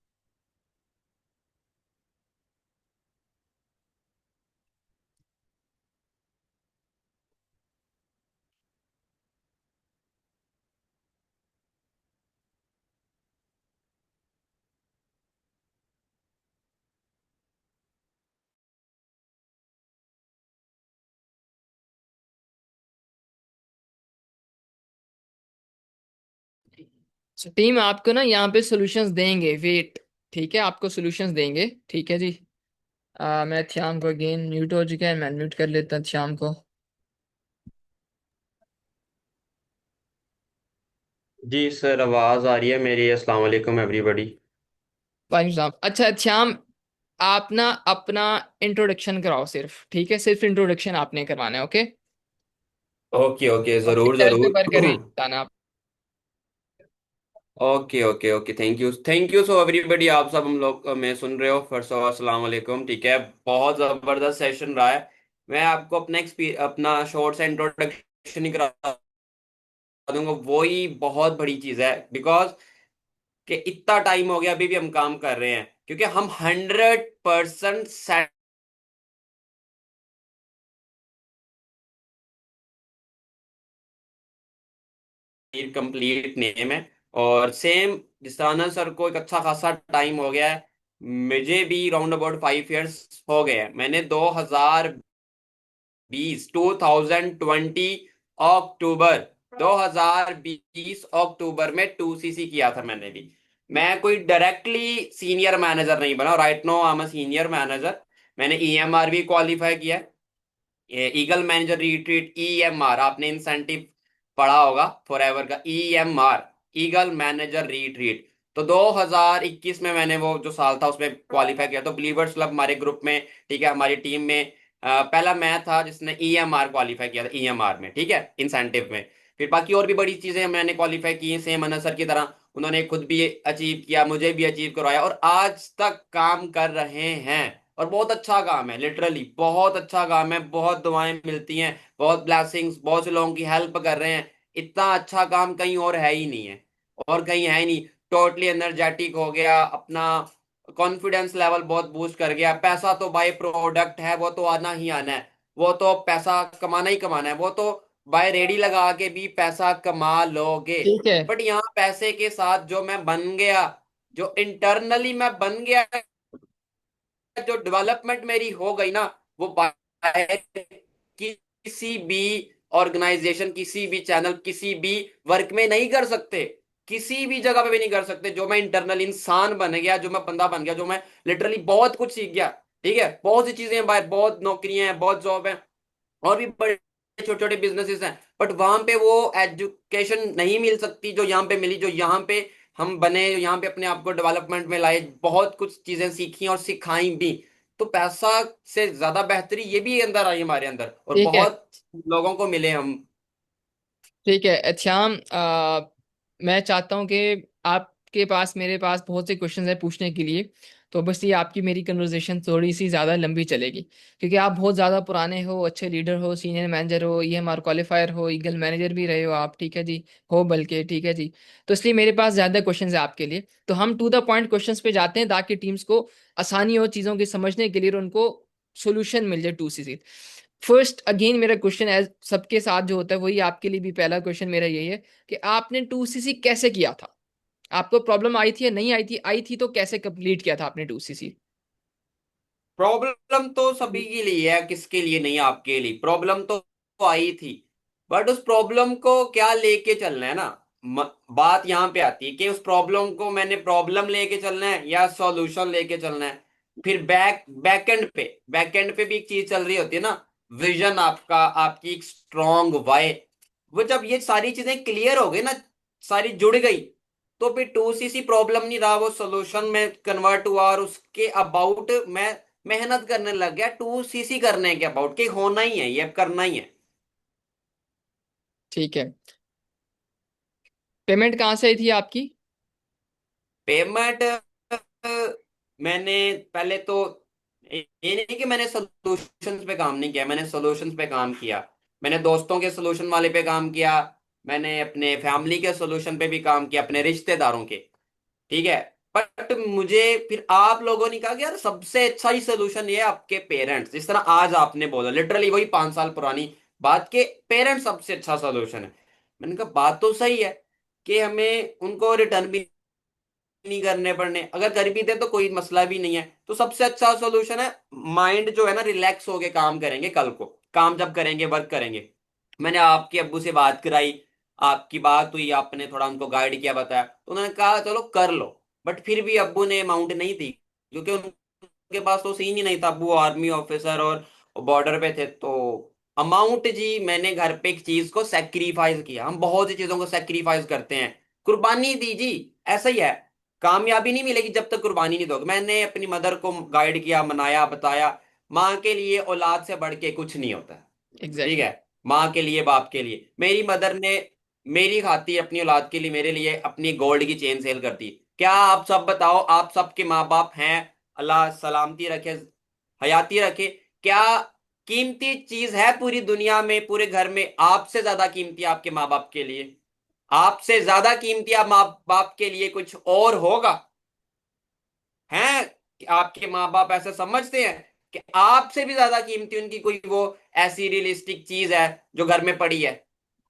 सो टीम आपको ना यहाँ पे सॉल्यूशंस देंगे, वेट, ठीक है, आपको सॉल्यूशंस देंगे, ठीक है जी। मैं श्याम को अगेन म्यूट हो चुका है, मैं म्यूट कर लेता हूँ श्याम को। जी सर, आवाज़ आ रही है मेरी। अस्सलाम वालेकुम एवरीबॉडी। वालेकुम सलाम। अच्छा श्याम, आप ना अपना इंट्रोडक्शन कराओ सिर्फ, ठीक है? सिर्फ इंट्रोडक्शन आपने करवाना है, ओके? ओके ओके, और जरूर चैनल पे जरूर। वर्क करके बताना आप। Okay okay okay, thank you so everybody. आप सब हम लोग मैं सुन रहे हो, फर्स्ट ऑफ ऑल अस्सलाम वालेकुम। ठीक है, बहुत जबरदस्त सेशन रहा है। मैं आपको अपना शॉर्ट सा इंट्रोडक्शन ही करा दूंगा, वो ही बहुत बड़ी चीज है। बिकॉज कि इतना टाइम हो गया, अभी भी हम काम कर रहे हैं, क्योंकि हम 100% कंप्लीट नेम है। और सेम जिस तरह ना सर को एक अच्छा खासा टाइम हो गया है, मुझे भी राउंड अबाउट 5 इयर्स हो गए हैं। मैंने 2020 अक्टूबर 2020 अक्टूबर में 2CC किया था मैंने भी। मैं कोई डायरेक्टली सीनियर मैनेजर नहीं बना, right no I am senior manager. मैंने EMR भी क्वालिफाई किया है, ईगल मैनेजर रिट्रीट, EMR आपने इंसेंटिव पढ़ा होगा फॉर एवर का, EMR ईगल मैनेजर रिट्रीट। तो 2021 में मैंने वो जो साल था उसमें क्वालिफाई किया। तो बिलीवर्स क्लब हमारे ग्रुप में, ठीक है, हमारी टीम में पहला मैं था जिसने EMR क्वालिफाई किया था, EMR में, ठीक है, इंसेंटिव में। फिर बाकी और भी बड़ी चीजें मैंने क्वालिफाई की हैं, सेम अनसर की तरह उन्होंने खुद भी अचीव किया, मुझे भी अचीव करवाया, और आज तक काम कर रहे हैं। और बहुत अच्छा काम है, लिटरली बहुत अच्छा काम है, बहुत दुआएं मिलती हैं, बहुत ब्लेसिंग्स, बहुत से लोगों की हेल्प कर रहे हैं। इतना अच्छा काम कहीं और है ही नहीं है, और कहीं है ही नहीं। टोटली एनर्जेटिक हो गया, अपना कॉन्फिडेंस लेवल बहुत बूस्ट कर गया। पैसा तो बाय प्रोडक्ट है, वो तो आना ही आना है, वो तो पैसा कमाना ही कमाना है, वो तो बाय रेडी लगा के भी पैसा कमा लोगे। ठीक है। बट यहाँ पैसे के साथ जो मैं बन गया, जो इंटरनली मैं बन गया, जो डेवलपमेंट मेरी हो गई ना, वो बाहर किसी भी ऑर्गेनाइजेशन, किसी भी चैनल, किसी भी वर्क में नहीं कर सकते, किसी भी जगह पे भी नहीं कर सकते। जो मैं इंटरनल इंसान बन गया, जो मैं बंदा बन गया, जो मैं लिटरली बहुत कुछ सीख गया। ठीक है, बहुत सी चीजें हैं भाई, बहुत नौकरियां हैं, बहुत जॉब है, और भी बड़े छोटे छोटे बिजनेसेस हैं। बट वहां पे वो एजुकेशन नहीं मिल सकती जो यहाँ पे मिली, जो यहाँ पे हम बने, जो यहाँ पे अपने आप को डेवलपमेंट में लाए, बहुत कुछ चीजें सीखी और सिखाई भी। तो पैसा से ज्यादा बेहतरी ये भी अंदर आई हमारे अंदर, और ठीक है। बहुत लोगों को मिले हम। ठीक है श्याम, मैं चाहता हूँ कि आपके पास, मेरे पास बहुत से क्वेश्चन है पूछने के लिए। तो बस ये आपकी मेरी कन्वर्सेशन थोड़ी सी ज़्यादा लंबी चलेगी, क्योंकि आप बहुत ज़्यादा पुराने हो, अच्छे लीडर हो, सीनियर मैनेजर हो, EMR क्वालिफायर हो, ईगल मैनेजर भी रहे हो आप, ठीक है जी, हो बल्कि, ठीक है जी। तो इसलिए मेरे पास ज़्यादा क्वेश्चन है आपके लिए। तो हम टू द पॉइंट क्वेश्चन पे जाते हैं, ताकि टीम्स को आसानी हो चीज़ों की समझने के लिए, और उनको सोल्यूशन मिल जाए 2CC। फर्स्ट अगेन मेरा क्वेश्चन एज सबके साथ जो होता है वही आपके लिए भी, पहला क्वेश्चन मेरा यही है कि आपने 2CC कैसे किया था? आपको प्रॉब्लम आई थी या नहीं आई थी? आई थी तो कैसे कंप्लीट किया था आपने 2CC? प्रॉब्लम तो सभी के लिए है, किसके लिए नहीं, आपके लिए प्रॉब्लम तो आई थी। बट उस प्रॉब्लम को क्या लेके चलना है ना, बात यहाँ पे आती है कि उस प्रॉब्लम को मैंने प्रॉब्लम लेके चलना है या सॉल्यूशन लेके चलना है। फिर बैकएंड पे भी एक चीज चल रही होती है ना, विजन आपका, आपकी एक स्ट्रॉन्ग वाई। वो जब ये सारी चीजें क्लियर हो गई ना, सारी जुड़ गई, तो फिर 2CC प्रॉब्लम नहीं रहा, वो सोल्यूशन में कन्वर्ट हुआ। और उसके अबाउट मैं मेहनत करने लग गया, 2CC करने के अबाउट कि होना ही है, ये अब करना ही है। ठीक है। पेमेंट कहाँ से आई थी आपकी? पेमेंट मैंने पहले तो, ये नहीं कि मैंने सॉल्यूशंस पे काम नहीं किया, मैंने सॉल्यूशंस पे काम किया। मैंने दोस्तों के सॉल्यूशन वाले पे काम किया, मैंने अपने फैमिली के सॉल्यूशन पे भी काम किया, अपने रिश्तेदारों के। ठीक है, बट मुझे फिर आप लोगों ने कहा कि यार सबसे अच्छा ही सोल्यूशन ये है आपके पेरेंट्स, जिस तरह आज आपने बोला, लिटरली वही 5 साल पुरानी बात के, पेरेंट्स सबसे अच्छा सोल्यूशन है। मैंने कहा बात तो सही है कि हमें उनको रिटर्न भी नहीं करने पड़ने, अगर कर भी दे तो कोई मसला भी नहीं है। तो सबसे अच्छा सोल्यूशन है, माइंड जो है ना रिलैक्स होके काम करेंगे, कल को काम जब करेंगे, वर्क करेंगे। मैंने आपके अब्बू से बात कराई, आपकी बात हुई, आपने थोड़ा उनको गाइड किया, बताया, तो उन्होंने कहा चलो कर लो। बट फिर भी अब्बू ने अमाउंट नहीं दी, क्योंकि उनके पास तो सीन ही नहीं था, अब्बू आर्मी ऑफिसर और बॉर्डर पे थे। तो अमाउंट जी, मैंने घर पे एक चीज को सेक्रीफाइस किया, हम बहुत सी चीजों को सेक्रीफाइस करते हैं, कुर्बानी दी जी, ऐसा ही है। कामयाबी नहीं मिलेगी जब तक कुर्बानी नहीं दोगे। मैंने अपनी मदर को गाइड किया, मनाया, बताया। माँ के लिए औलाद से बढ़ के कुछ नहीं होता। ठीक एग्जैक्टली। है। माँ के लिए, बाप के लिए, मेरी मदर ने मेरी खातिर अपनी औलाद के लिए, मेरे लिए अपनी गोल्ड की चेन सेल कर दी। क्या आप सब बताओ, आप सबके माँ बाप हैं, अल्लाह सलामती रखे, हयाती रखे, क्या कीमती चीज है पूरी दुनिया में, पूरे घर में आपसे ज्यादा कीमती आपके माँ बाप के लिए? आपसे ज्यादा कीमती आप माँ बाप के लिए कुछ और होगा? हैं कि आपके माँ बाप ऐसे समझते हैं कि आपसे भी ज्यादा कीमती उनकी कोई वो ऐसी रियलिस्टिक चीज है जो घर में पड़ी है?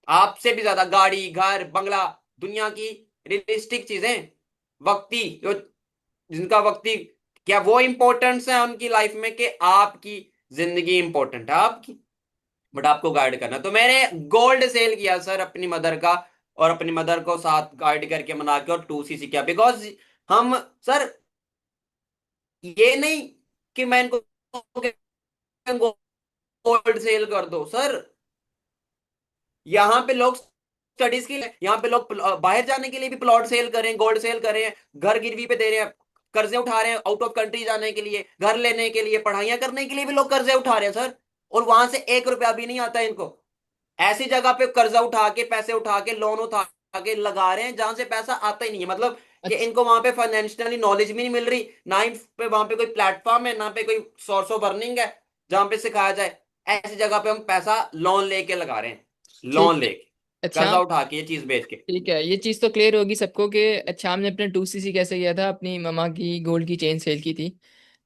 आपसे भी ज्यादा गाड़ी, घर, बंगला, दुनिया की रियलिस्टिक चीजें, वक्ती जो, जिनका वक्ती, क्या वो इंपॉर्टेंस है उनकी लाइफ में कि आपकी जिंदगी इंपॉर्टेंट है आपकी? बट आपको गाइड करना, तो मैंने गोल्ड सेल किया सर अपनी मदर का, और अपनी मदर को साथ गाइड करके मना के, और 2cc किया, बिकॉज हम, सर, ये नहीं कि मैं इनको गोल्ड सेल कर दो सर। यहाँ पे लोग स्टडीज के लिए, यहाँ पे लोग बाहर जाने के लिए भी प्लॉट सेल करें, गोल्ड सेल करें, घर गिरवी पे दे रहे हैं, कर्जे उठा रहे हैं, आउट ऑफ कंट्री जाने के लिए, घर लेने के लिए, पढ़ाइयां करने के लिए भी लोग कर्जे उठा रहे हैं सर। और वहां से 1 रुपया भी नहीं आता इनको। ऐसी जगह पे कर्जा उठा के, पैसे उठा के, लोन उठा के लगा रहे हैं जहां से पैसा आता ही नहीं है। मतलब कि अच्छा। इनको वहां पे फाइनेंशियली नॉलेज भी नहीं मिल रही, ना ही पे वहां पे कोई प्लेटफॉर्म है, ना पे कोई सोर्स ऑफ अर्निंग है जहां पे सिखाया जाए। ऐसी जगह पे हम पैसा लोन लेके लगा रहे हैं, ठीक लोन है। लेके, अच्छा। कर्जा उठा के, ये चीज बेच के। ठीक है, ये चीज़ तो क्लियर होगी सबको कि अच्छाम ने अपने 2cc कैसे किया था, अपनी मम्मा की गोल्ड की चेन सेल की थी।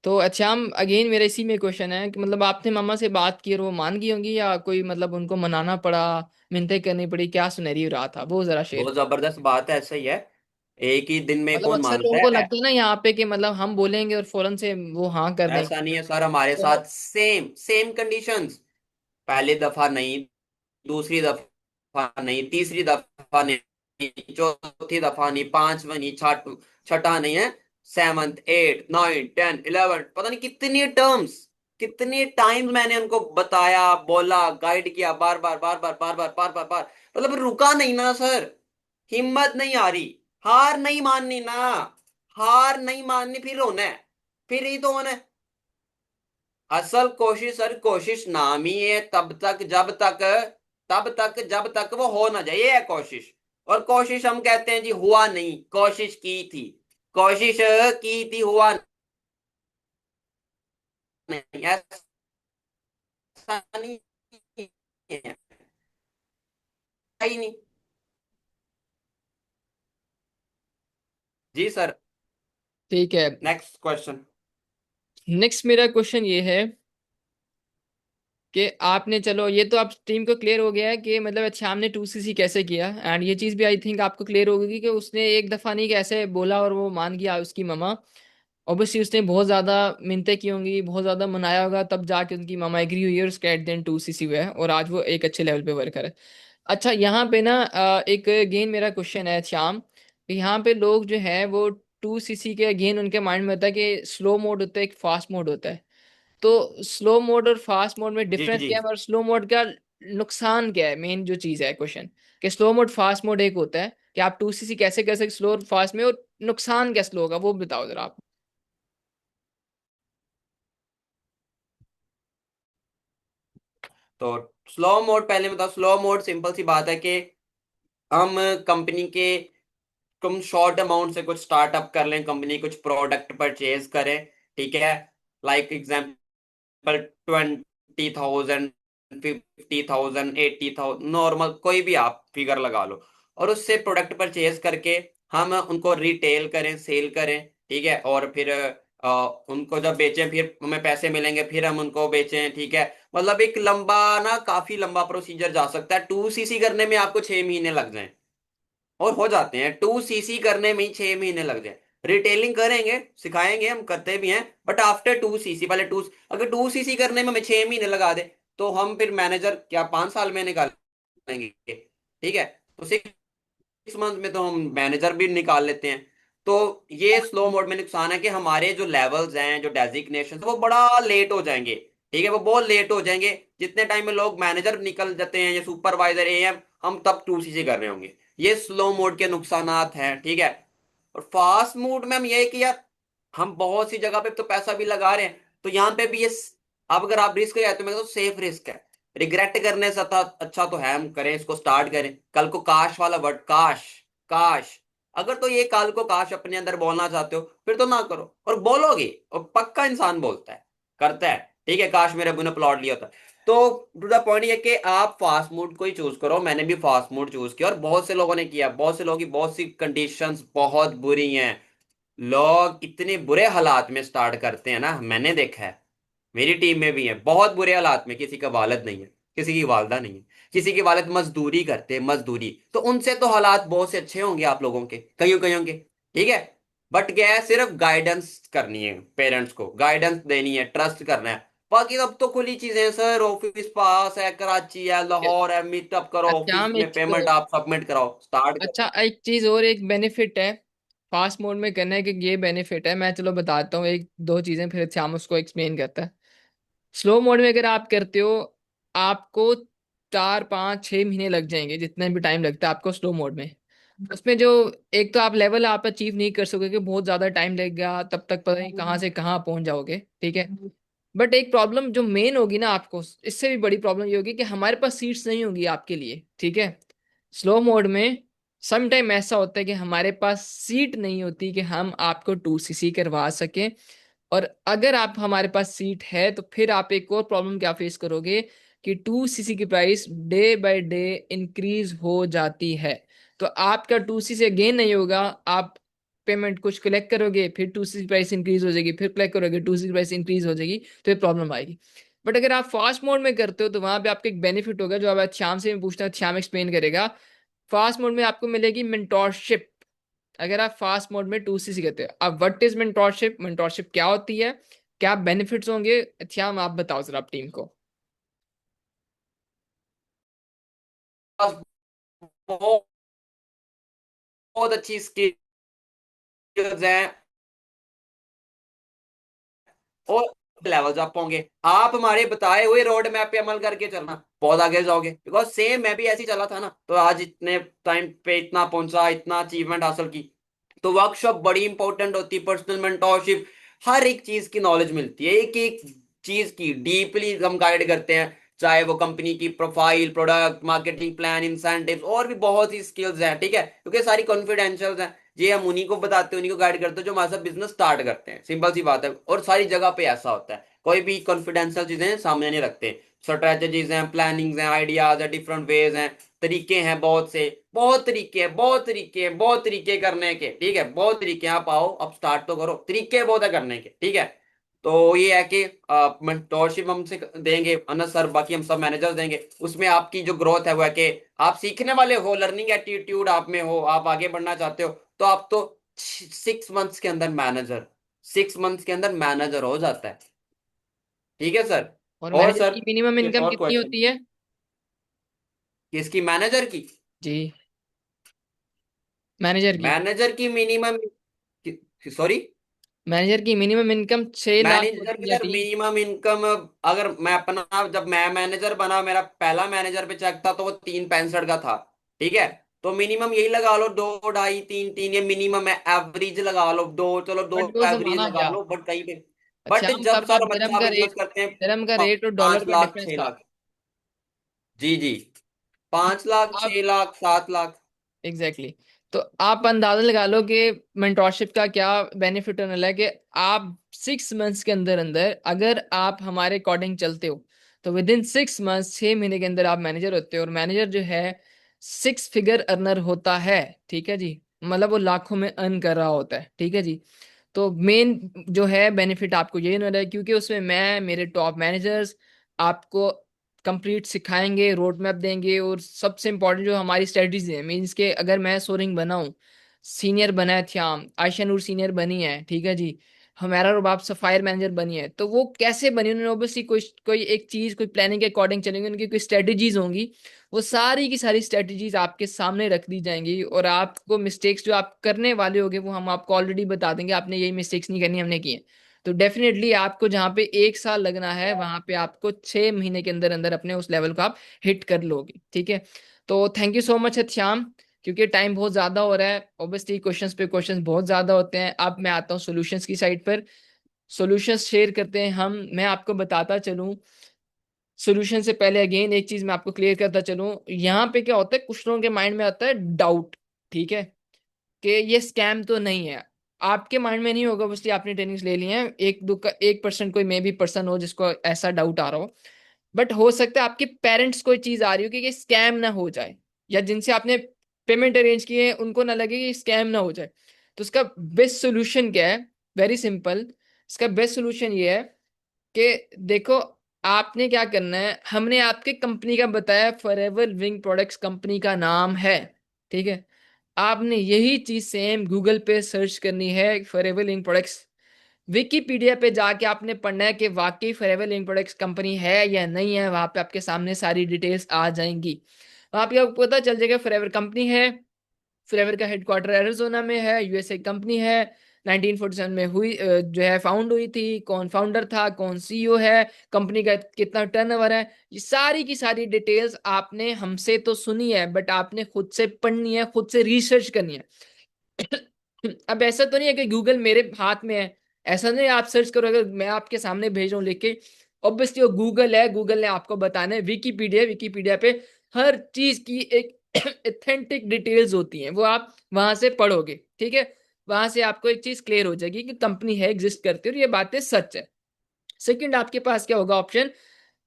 तो अच्छाम, अगेन मेरा इसी में क्वेश्चन है कि मतलब आपने मम्मा से बात की और वो मान गई होंगी, या कोई मतलब उनको मनाना पड़ा, मिन्नतें करनी पड़ी, क्या सुनेरियो रहा था वो जरा शेयर। बहुत जबरदस्त बात है, ऐसा ही है। एक ही दिन में मतलब कौन अक्सर लोगों मानता को है? लगता है ना यहाँ पे कि मतलब हम बोलेंगे और फौरन से वो हाँ कर देंगे। ऐसा नहीं है सर, हमारे तो साथ सेम सेम कंडीशंस। पहली दफा नहीं, दूसरी दफा नहीं, तीसरी दफा नहीं, चौथी दफा नहीं, पांचवा नहीं, छठा नहीं है, सेवंथ, एट, नाइन, 10, 11, पता नहीं कितनी टर्म्स, कितनी टाइम्स मैंने उनको बताया, बोला, गाइड किया, बार बार बार बार बार बार बार बार बार, मतलब रुका नहीं ना सर। हिम्मत नहीं आ रही, हार नहीं माननी ना, हार नहीं माननी, फिर रोना है, फिर ही तो होना है। असल कोशिश, सर कोशिश नाम ही है, तब तक वो हो ना जाए, ये है कोशिश। और कोशिश हम कहते हैं जी हुआ नहीं, कोशिश की थी, कोशिश की थी, हुआ नहीं, ऐसा नहीं है, ही नहीं। जी सर। ठीक है। Next question. नेक्स्ट मेरा क्वेश्चन ये है कि आपने, चलो ये तो आप टीम को क्लियर हो गया है कि मतलब अच्छा हमने 2cc कैसे किया, एंड ये चीज़ भी आई थिंक आपको क्लियर होगी कि उसने एक दफ़ा नहीं कैसे बोला और वो मान गया उसकी ममा। ऑब्वियसली उसने बहुत ज़्यादा मिन्नतें की होंगी, बहुत ज़्यादा मनाया होगा, तब जाके उनकी ममा एग्री हुई है और उसका एट देन 2cc हुआ है और आज वो एक अच्छे लेवल पे वर्कर है। अच्छा, यहाँ पे ना एक अगेन मेरा क्वेश्चन है श्याम, कि यहाँ पे लोग जो है वो 2cc के अगेन उनके माइंड में होता है कि स्लो मोड होता है, एक फास्ट मोड होता है। तो स्लो मोड और फास्ट मोड में जी डिफरेंस जी। क्या है, और स्लो मोड का नुकसान क्या है, मेन जो चीज़ है क्वेश्चन, कि स्लो मोड फास्ट मोड एक होता है कि आप 2cc कैसे कर सकते स्लो और फास्ट में, और नुकसान क्या स्लो होगा वो बताओ जरा आप। तो स्लो मोड, पहले बताओ, स्लो मोड सिंपल सी बात है कि हम कंपनी के, तुम शॉर्ट अमाउंट से कुछ स्टार्टअप कर लें, कंपनी कुछ प्रोडक्ट परचेज करें, ठीक है, लाइक एग्जांपल 20,000, 50,000, 80,000, नॉर्मल कोई भी आप फिगर लगा लो, और उससे प्रोडक्ट परचेज करके हम उनको रिटेल करें, सेल करें, ठीक है, और फिर उनको जब बेचें फिर हमें पैसे मिलेंगे, फिर हम उनको बेचें, ठीक है। मतलब एक लंबा ना, काफी लंबा प्रोसीजर जा सकता है। 2cc करने में आपको 6 महीने लग जाएं, और हो जाते हैं 2cc करने में ही 6 महीने लग जाए। रिटेलिंग करेंगे, सिखाएंगे, हम करते भी हैं, बट आफ्टर 2cc, पहले टू, अगर 2cc करने में हमें 6 महीने लगा दे, तो हम फिर मैनेजर क्या 5 साल में निकालेंगे? ठीक है। तो 6 मंथ में तो हम मैनेजर भी निकाल लेते हैं। तो ये स्लो मोड में नुकसान है कि हमारे जो लेवल्स हैं, जो डेजिग्नेशन, वो बड़ा लेट हो जाएंगे, ठीक है, वो बहुत लेट हो जाएंगे। जितने टाइम में लोग मैनेजर निकल जाते हैं या सुपरवाइजर, एएम, हम तब 2cc कर रहे होंगे। ये स्लो मोड के नुकसानात हैं, ठीक है। और फास्ट मूड में हम ये है कि यार हम बहुत सी जगह पे तो पैसा भी लगा रहे हैं, तो यहाँ पे भी ये अब अगर आप रिस्क है तो मैं तो सेफ रिस्क है। रिग्रेट करने से अच्छा तो है हम करें, इसको स्टार्ट करें। कल को काश वाला वर्ड, काश, काश, अगर तो ये कल को काश अपने अंदर बोलना चाहते हो फिर तो ना करो, और बोलोगे, और पक्का इंसान बोलता है, करता है, ठीक है, काश मेरे अबू ने प्लॉट लिया था। तो टू द पॉइंट ये कि आप फास्ट मूड को ही चूज करो। मैंने भी फास्ट मूड चूज किया और बहुत से लोगों ने किया, बहुत से लोगों की बहुत सी कंडीशंस बहुत बुरी हैं। लोग इतने बुरे हालात में स्टार्ट करते हैं ना, मैंने देखा है, मेरी टीम में भी है, बहुत बुरे हालात में, किसी का वालिद नहीं है, किसी की वालदा नहीं है, किसी के वालिद मजदूरी करते हैं, मजदूरी, तो उनसे तो हालात बहुत से अच्छे होंगे आप लोगों के, कईयों कईयों के, ठीक है। बट क्या है, सिर्फ गाइडेंस करनी है, पेरेंट्स को गाइडेंस देनी है, ट्रस्ट करना है। बाकी अब तो खुली चीजें हैं सर, ऑफिस पास है, कराची है, लाहौर है, मीटअप करो, अच्छा ऑफिस हम में एक चीज पेमेंट आप सबमिट कराओ, स्टार्ट करो। अच्छा एक चीज और, एक बेनिफिट है फास्ट मोड में करने के, ये बेनिफिट है, मैं चलो बताता हूँ एक दो चीजें, फिर श्याम उसको एक्सप्लेन करता है। स्लो मोड में अगर आप करते हो, आपको 4 5 6 महीने लग जाएंगे, जितने भी टाइम लगता है आपको स्लो मोड में। उसमें जो एक तो आप लेवल आप अचीव नहीं कर सकोगे, बहुत ज्यादा टाइम लगेगा, तब तक पता नहीं कहाँ से कहाँ पहुंच जाओगे, ठीक है। बट एक प्रॉब्लम जो मेन होगी ना आपको, इससे भी बड़ी प्रॉब्लम ये होगी कि हमारे पास सीट्स नहीं होंगी आपके लिए, ठीक है। स्लो मोड में सम टाइम ऐसा होता है कि हमारे पास सीट नहीं होती कि हम आपको 2cc करवा सकें। और अगर आप हमारे पास सीट है तो फिर आप एक और प्रॉब्लम क्या फेस करोगे कि 2cc की price day by day increase हो जाती है। तो आपका 2cc गेन नहीं होगा, आप पेमेंट कुछ कलेक्ट करोगे, फिर 2cc प्राइस इंक्रीज हो जाएगी, फिर कलेक्ट करोगे, 2cc प्राइस इंक्रीज हो जाएगी, तो ये प्रॉब्लम आएगी। बट अगर आप फास्ट मोड में करते हो तो वहां पे आपको एक बेनिफिट होगा, जो अब आज श्याम से मैं पूछता हूँ, श्याम एक्सप्लेन करेगा। फास्ट मोड में आपको मिलेगी मेंटोरशिप। अगर आप फास्ट मोड में 2cc करते हो, अब व्हाट इज मेंटोरशिप, मेंटोरशिप क्या होती है, क्या बेनिफिट्स होंगे, श्याम आप बताओ सर आप टीम को। बहुत बहुत अच्छी स्किल्स हैं, और लेवल्स आप होंगे, आप हमारे बताए हुए रोड मैप पे अमल करके चलना, बहुत आगे जाओगे। बिकॉज सेम मैं भी ऐसे ही चला था ना, तो आज इतने टाइम पे इतना पहुंचा, इतना अचीवमेंट हासिल की। तो वर्कशॉप बड़ी इंपॉर्टेंट होती है, पर्सनल मेंटोरशिप, हर एक चीज की नॉलेज मिलती है, एक एक चीज की डीपली हम गाइड करते हैं, चाहे वो कंपनी की profile, product, marketing plan, incentive, और भी बहुत सी स्किल्स हैं, ठीक है, क्योंकि सारी कॉन्फिडेंशियल हैं। ये हम उन्हीं को बताते हैं, उन्हीं को गाइड करते हैं जो हमारे साथ बिजनेस स्टार्ट करते हैं, सिंपल सी बात है। और सारी जगह पे ऐसा होता है, कोई भी कॉन्फिडेंशियल चीजें सामने नहीं रखते। स्ट्रेटेजीज हैं, प्लानिंग्स हैं, आइडियाज हैं, डिफरेंट वेज हैं, तरीके हैं, बहुत से, बहुत तरीके हैं, बहुत तरीके हैं, बहुत तरीके करने के, ठीक है, बहुत तरीके हैं। आप आओ, अब स्टार्ट तो करो, तरीके बहुत है करने के, ठीक है। तो ये है कि मेंटोरशिप हमसे देंगे अनस सर, बाकी हम सब मैनेजर्स देंगे। उसमें आपकी जो ग्रोथ है वो है कि आप सीखने वाले हो, लर्निंग एटीट्यूड आप में हो, आप आगे बढ़ना चाहते हो, तो आप तो 6 मंथ्स के अंदर मैनेजर, 6 मंथ्स के अंदर मैनेजर हो जाता है, ठीक है सर। और और मैनेजर सर, की मिनिमम इनकम और कितनी क्वेश्चन होती है? किसकी, मैनेजर की? जी, मैनेजर की। मैनेजर की मिनिमम, सॉरी, मैनेजर की मिनिमम इनकम 6 लाख मैनेजर की होती है, सर ठीक। मिनिमम इनकम, अगर मैं अपना, जब मैं मैनेजर बना, मेरा पहला मैनेजर पे चेक था तो वो 365 का था, ठीक है। तो मिनिमम यही लगा लो, 2 2.5 3 3, ये मिनिमम है, एवरेज लगा लो दो, चलो दो बट वो तो एवरेज माना लगा गया। लो, बट कहीं पे, अच्छा बट हम जब तब सर आप हम दिरहम अच्छा का बिजनेस रेट, करते हैं, दिरहम का रेट और डॉलर पांच का लाख डिफरेंस छह था। लाख जी जी, 5 लाख आप 6 लाख 7 लाख। Exactly exactly. तो आप अंदाजा लगा लो कि मेंटोरशिप का क्या बेनिफिट होने लगा कि आप 6 मंथ्स के अंदर अंदर अगर आप हमारे अकॉर्डिंग चलते हो, तो विद इन 6 मंथ्स, 6 महीने के अंदर आप मैनेजर होते हो। और मैनेजर जो है 6 फिगर अर्नर होता है, ठीक है जी, मतलब वो लाखों में अर्न कर रहा होता है, ठीक है जी। तो मेन जो है बेनिफिट आपको यही होना है, क्योंकि उसमें मैं, मेरे टॉप मैनेजर्स आपको कंप्लीट सिखाएंगे, रोड मैप देंगे, और सबसे इंपॉर्टेंट जो हमारी स्ट्रेटजीज है, मीन्स के अगर मैं सोरिंग बनाऊं, सीनियर बना है थ्याम, आयशा नूर सीनियर बनी है, ठीक है जी, हमारा रुबाब सफायर मैनेजर बनी है, तो वो कैसे बनी, उन्होंने ऑब्वियसली कोई कोई एक चीज, कोई प्लानिंग के अकॉर्डिंग चलेंगे, उनकी कोई स्ट्रेटजीज होंगी। वो सारी की सारी स्ट्रेटजीज आपके सामने रख दी जाएंगी, और आपको मिस्टेक्स जो आप करने वाले होगे वो हम आपको ऑलरेडी बता देंगे, आपने यही मिस्टेक्स नहीं करनी, हमने की है। तो डेफिनेटली आपको जहाँ पे 1 साल लगना है, वहां पे आपको 6 महीने के अंदर अंदर अपने उस लेवल को आप हिट कर लोगे, ठीक है। तो thank you so much Shyam. क्योंकि टाइम बहुत ज्यादा हो रहा है, ऑब्वियसली क्वेश्चंस पे क्वेश्चंस बहुत ज्यादा होते हैं। अब मैं आता हूँ सॉल्यूशंस की साइड पर। सॉल्यूशंस शेयर करते हैं हम। मैं आपको बताता चलूं सॉल्यूशन से पहले अगेन एक चीज मैं आपको क्लियर करता चलूं। यहाँ पे क्या होता है, कुछ लोगों के माइंड में आता है डाउट, ठीक है, कि ये स्कैम तो नहीं है। आपके माइंड में नहीं होगा, ऑब्वियसली आपने ट्रेनिंग्स ले ली हैं, एक दो का 1% कोई मे भी पर्सन हो जिसको ऐसा डाउट आ रहा हो। बट हो सकता है आपके पेरेंट्स को ये चीज आ रही हो कि ये स्कैम ना हो जाए, या जिनसे आपने पेमेंट अरेंज किए हैं उनको ना लगे कि स्कैम ना हो जाए। तो उसका बेस्ट सोल्यूशन क्या है? Very simple. इसका बेस्ट सोल्यूशन ये है कि देखो, आपने क्या करना है, हमने आपके कंपनी का बताया, फॉरएवर लिविंग प्रोडक्ट्स कंपनी का नाम है, ठीक है। आपने यही चीज सेम गूगल पे सर्च करनी है, फॉरएवर लिविंग प्रोडक्ट्स। विकीपीडिया पे जाके आपने पढ़ना है कि वाकई फॉरएवर लिविंग प्रोडक्ट्स कंपनी है या नहीं है। वहां पे आपके सामने सारी डिटेल्स आ जाएंगी। वहां पे आपको पता चल जाएगा फॉरएवर कंपनी है। फ्लेवर का हेडक्वार्टर एरिजोना में है, यूएसए कंपनी है। 1947 में हुई, जो है फाउंड हुई थी। कौन फाउंडर था, कौन सीईओ है, कंपनी का कितना टर्नओवर है, ये सारी की सारी डिटेल्स आपने हमसे तो सुनी है, बट आपने खुद से पढ़नी है, खुद से रिसर्च करनी है। अब ऐसा तो नहीं है कि गूगल मेरे हाथ में है, ऐसा नहीं आप सर्च करो, अगर मैं आपके सामने भेज रहा हूँ लिख के, ऑब्वियसली वो गूगल है, गूगल ने आपको बताना है। विकीपीडिया, विकीपीडिया पे हर चीज की एक ऑथेंटिक डिटेल्स होती हैं, वो आप वहां से पढ़ोगे, ठीक है। वहां से आपको एक चीज क्लियर हो जाएगी कि कंपनी है, एग्जिस्ट करती है और ये बातें सच है। सेकंड, आपके पास क्या होगा ऑप्शन।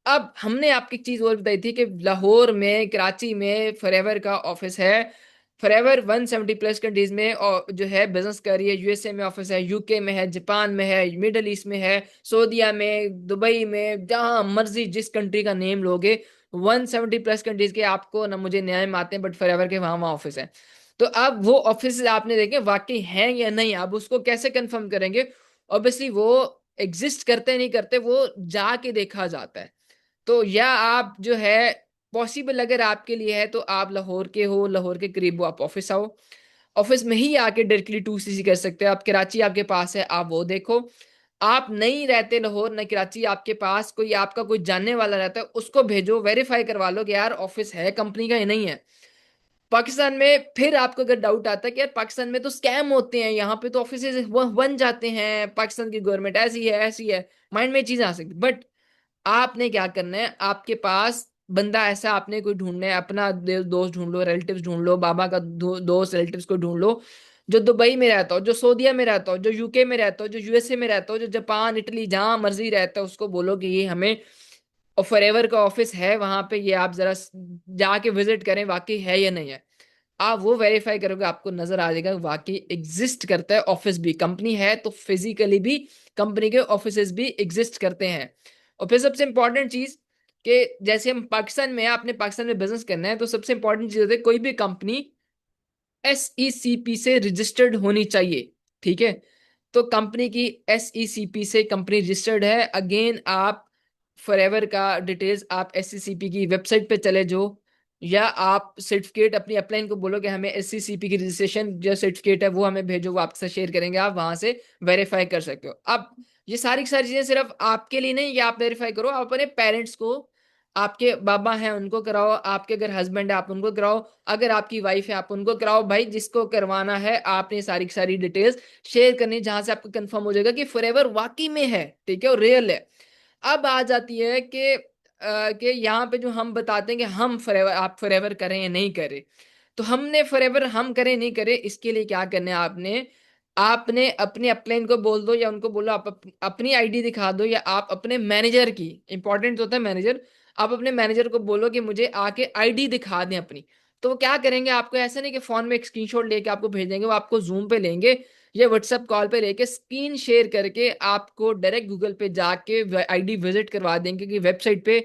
अब हमने आपकी चीज और बताई थी कि लाहौर में, कराची में फॉरएवर का ऑफिस है। फॉरएवर 170 प्लस कंट्रीज में और जो है बिजनेस कर रही है। यूएसए में ऑफिस है, यूके में है, जापान में है, मिडल ईस्ट में है, सऊदीया में, दुबई में, जहां मर्जी जिस कंट्री का नेम लोगे, 170 प्लस कंट्रीज के आपको ना मुझे नेम आते हैं, बट फॉरएवर के वहां वहां ऑफिस है। तो अब वो ऑफिस आपने देखे वाकई हैं या नहीं, अब उसको कैसे कंफर्म करेंगे? ऑब्वियसली वो एग्जिस्ट करते नहीं करते, वो जाके देखा जाता है। तो या आप जो है, पॉसिबल अगर आपके लिए है तो आप लाहौर के हो, लाहौर के करीब हो, आप ऑफिस आओ। ऑफिस में ही आके डायरेक्टली 2CC कर सकते हो आप। कराची आपके पास है, आप वो देखो। आप नहीं रहते लाहौर न कराची, आपके पास कोई आपका कोई जानने वाला रहता है, उसको भेजो, वेरीफाई करवा लो कि यार ऑफिस है कंपनी का या नहीं है। पाकिस्तान में फिर आपको अगर डाउट आता है कि यार पाकिस्तान में तो स्कैम होते हैं, यहाँ पे तो ऑफिस बन जाते हैं, पाकिस्तान की गवर्नमेंट ऐसी है ऐसी है, माइंड में चीज आ सकती, बट आपने क्या करना है, आपके पास बंदा ऐसा आपने कोई ढूंढना है, अपना दोस्त ढूंढ लो, रिलेटिव्स ढूंढ लो, बाबा का दोस्त रिलेटिव्स को ढूंढ लो, जो दुबई में रहता हो, जो सऊदीया में रहता हो, जो यूके में रहता हो, जो यूएसए में रहता हो, जो जापान, इटली, जहां मर्जी रहता है, उसको बोलो कि ये हमें और फॉरएवर का ऑफिस है वहां पे, ये आप जरा जाके विजिट करें, वाकई है या नहीं है। आप वो वेरीफाई करोगे, आपको नजर आ जाएगा वाकई एग्जिस्ट करता है ऑफिस भी, कंपनी है तो फिजिकली भी कंपनी के ऑफिस भी एग्जिस्ट करते हैं। और फिर सबसे इंपॉर्टेंट चीज कि जैसे हम पाकिस्तान में हैं, आपने पाकिस्तान में बिजनेस करना है, तो सबसे इंपॉर्टेंट चीज होती है कोई भी कंपनी SECP से रजिस्टर्ड होनी चाहिए, ठीक है। तो कंपनी की SECP से कंपनी रजिस्टर्ड है। अगेन आप फॉरएवर का डिटेल्स आप SECP की वेबसाइट पे चले जाओ, या आप सर्टिफिकेट अपनी अपलाइन को बोलो कि हमें SECP की रजिस्ट्रेशन जो सर्टिफिकेट है वो हमें भेजो, वो आपसे शेयर करेंगे, आप वहां से वेरीफाई कर सकते हो। अब ये सारी की सारी चीजें सिर्फ आपके लिए नहीं, ये आप वेरीफाई करो, आप अपने पेरेंट्स को, आपके बाबा हैं उनको कराओ, आपके अगर हस्बैंड है आप उनको कराओ, अगर आपकी वाइफ है आप उनको कराओ, भाई जिसको करवाना है आपने सारी की सारी डिटेल्स शेयर करनी, जहां से आपको कंफर्म हो जाएगा कि फॉरएवर वाकई में है, ठीक है, और रियल है। अब आ जाती है कि यहाँ पे जो हम बताते हैं कि हम फॉरएवर, आप फॉरएवर करें या नहीं करें। तो हमने फॉरएवर हम करें नहीं करें, इसके लिए क्या करना है आपने, आपने अपने अपलाइन को बोल दो, या उनको बोलो आप अपनी आईडी दिखा दो, या आप अपने मैनेजर की, इंपॉर्टेंट होता है मैनेजर, आप अपने मैनेजर को बोलो कि मुझे आके आईडी दिखा दें अपनी। तो वो क्या करेंगे, आपको ऐसा नहीं कि फोन में एक स्क्रीनशॉट लेके आपको भेज देंगे, वो आपको जूम पे लेंगे या व्हाट्सएप कॉल पे लेके स्क्रीन शेयर करके आपको डायरेक्ट गूगल पे जाके आईडी विजिट करवा देंगे, कि वेबसाइट पे,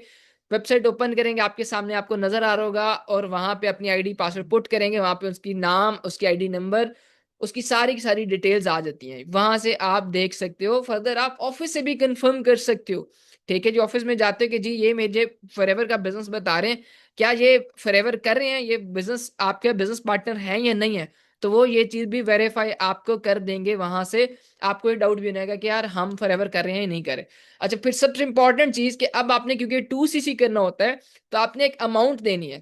वेबसाइट ओपन करेंगे आपके सामने, आपको नजर आ रहा होगा, और वहां पे अपनी आईडी पासवर्ड पुट करेंगे, वहां पे उसकी नाम, उसकी आईडी नंबर, उसकी सारी की सारी डिटेल्स आ जाती हैं, वहां से आप देख सकते हो। फर्दर आप ऑफिस से भी कंफर्म कर सकते हो, ठीक है जी। ऑफिस में जाते हो कि जी ये मुझे फॉरएवर का बिजनेस बता रहे हैं, क्या ये फॉरएवर कर रहे हैं, ये बिजनेस आपके बिजनेस पार्टनर हैं या नहीं है, तो वो ये चीज भी वेरीफाई आपको कर देंगे वहां से। आपको ये डाउट भी नहीं आएगा कि यार हम फॉरएवर कर रहे हैं या नहीं कर रहे। अच्छा, फिर सबसे इंपॉर्टेंट चीज कि अब आपने, क्योंकि 2CC करना होता है, तो आपने एक अमाउंट देनी है।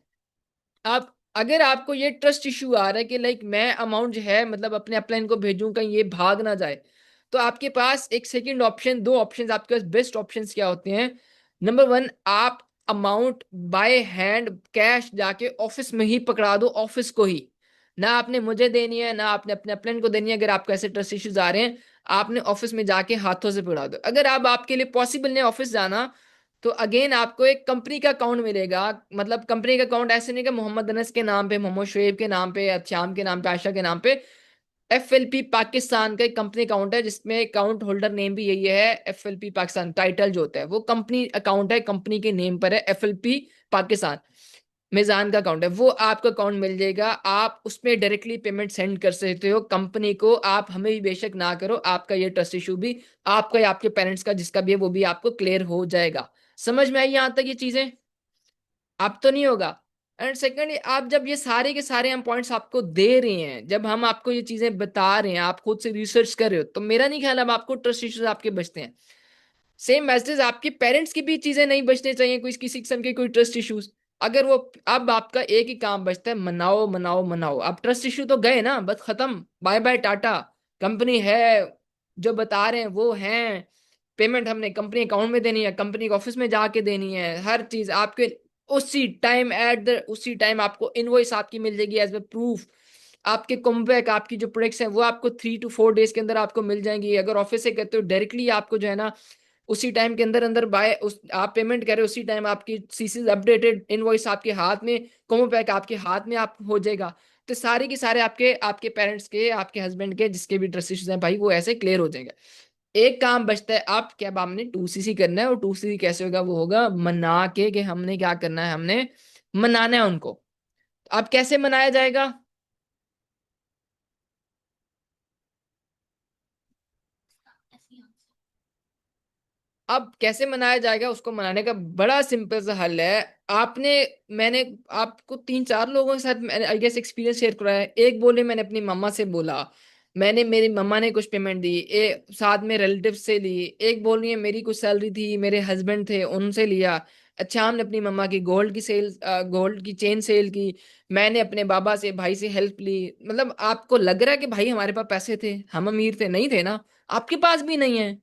आप अगर आपको ये ट्रस्ट इशू आ रहा है कि लाइक मैं अमाउंट जो है मतलब अपने अपलाइन को भेजूं कहीं ये भाग ना जाए, तो आपके पास एक सेकंड ऑप्शन, दो ऑप्शन आपके पास बेस्ट ऑप्शन क्या होते हैं। नंबर वन, आप अमाउंट बाय हैंड कैश जाके ऑफिस में ही पकड़ा दो, ऑफिस को ही। ना आपने मुझे देनी है, ना आपने अपने अपलाइन को देनी है। अगर आपको ऐसे ट्रस्ट इश्यूज आ रहे हैं, आपने ऑफिस में जाके हाथों से पकड़ा दो। अगर आप आपके लिए पॉसिबल नहीं ऑफिस जाना, तो अगेन आपको एक कंपनी का अकाउंट मिलेगा। मतलब कंपनी का अकाउंट ऐसे नहीं कि मोहम्मद अनस के नाम पे, मोहम्मद शुएब के नाम पे, श्याम के नाम पे, आयशा के नाम पे। FLP पाकिस्तान का एक कंपनी अकाउंट है, जिसमें अकाउंट होल्डर नेम भी यही है, FLP पाकिस्तान। टाइटल जो होता है वो कंपनी अकाउंट है, कंपनी के नेम पर है, FLP पाकिस्तान। मिजान का अकाउंट है, वो आपका अकाउंट मिल जाएगा। आप उसमें डायरेक्टली पेमेंट सेंड कर सकते हो कंपनी को। आप हमें भी बेशक ना करो, आपका ये ट्रस्ट इशू भी आपका या आपके पेरेंट्स का जिसका भी है वो भी आपको क्लियर हो जाएगा। समझ में आई यहां तक ये चीजें? आप तो नहीं होगा। एंड सेकेंडली, आप जब ये सारे के सारे हम पॉइंट्स आपको दे रहे हैं, जब हम आपको ये चीजें बता रहे हैं, आप खुद से रिसर्च कर रहे हो, तो मेरा नहीं ख्याल अब आपको ट्रस्ट इश्यूज आपके बचते हैं। सेम मैसेज आपके पेरेंट्स की भी चीजें नहीं बचने चाहिए, कोई किसी किस्म के कोई ट्रस्ट इश्यूज। अगर वो, अब आपका एक ही काम बचता है, मनाओ मनाओ मनाओ। अब ट्रस्ट इशू तो गए ना, बस खत्म, बाय बाय टाटा। कंपनी है, जो बता रहे हैं वो हैं, पेमेंट हमने कंपनी अकाउंट में देनी है, कंपनी के ऑफिस में जाके देनी है, हर चीज आपके उसी टाइम उसी टाइम आपको इनवॉइस आपकी मिल जाएगी एज ए प्रूफ। आपके कॉम्बैक, आपकी जो प्रोडक्ट्स हैं वो आपको 3 to 4 डेज के अंदर आपको मिल जाएंगी। अगर ऑफिस से कहते हो डायरेक्टली आपको जो है ना, उसी टाइम के अंदर अंदर बाय उस आप पेमेंट कर रहे हो, उसी टाइम आपकी सीसी अपडेटेड इनवॉइस आपके हाथ में, कॉम्बो पैक आपके हाथ में आप हो जाएगा। तो सारे के सारे आपके आपके पेरेंट्स के, आपके हस्बैंड के, जिसके भी ट्रस्ट इश्यूज हैं भाई, वो ऐसे क्लियर हो जाएंगे। एक काम बचता है, आप क्या, अब हमने 2CC करना है। और 2CC कैसे होगा? वो होगा मना के, कि हमने क्या करना है, हमने मनाना है उनको। अब कैसे मनाया जाएगा? अब कैसे मनाया जाएगा? उसको मनाने का बड़ा सिंपल सा हल है। आपने, मैंने आपको 3 4 लोगों के साथ मैंने आई गेस एक्सपीरियंस शेयर कराया है। एक बोले मैंने अपनी मम्मा से बोला, मैंने, मेरी मम्मा ने कुछ पेमेंट दी, साथ में रिलेटिव से ली। एक बोल रही है मेरी कुछ सैलरी थी, मेरे हस्बैंड थे उनसे लिया। अच्छा, हमने अपनी मम्मा की गोल्ड की सेल, गोल्ड की चेन सेल की। मैंने अपने बाबा से, भाई से हेल्प ली। मतलब आपको लग रहा है कि भाई हमारे पास पैसे थे, हम अमीर थे? नहीं थे ना, आपके पास भी नहीं है।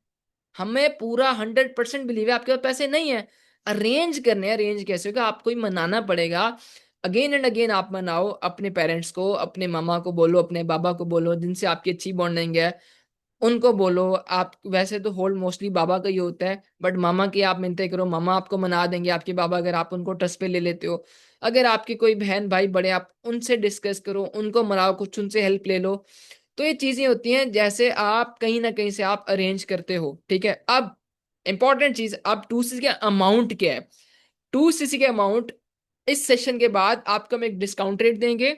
हमें पूरा 100% बिलीव है आपके पास पैसे नहीं है। अरेंज करने हैं। अरेंज कैसे होगा? आपको ही मनाना पड़ेगा। अगेन एंड अगेन आप मनाओ अपने पेरेंट्स को, अपने मामा को बोलो, अपने बाबा को बोलो, जिनसे आपकी अच्छी बॉन्डिंग है उनको बोलो। आप वैसे तो होल्ड मोस्टली बाबा का ही होता है, बट मामा की आप मिन्नतें करो, मामा आपको मना देंगे, आपके बाबा, अगर आप उनको ट्रस्ट पे ले लेते हो। अगर आपके कोई बहन भाई बड़े, आप उनसे डिस्कस करो, उनको मनाओ, कुछ उनसे हेल्प ले लो। तो ये चीजें होती हैं जैसे आप कहीं ना कहीं से आप अरेंज करते हो, ठीक है। अब इंपॉर्टेंट चीज, अब 2CC का अमाउंट क्या है? 2CC के अमाउंट, इस सेशन के बाद आपको हम एक डिस्काउंट रेट देंगे।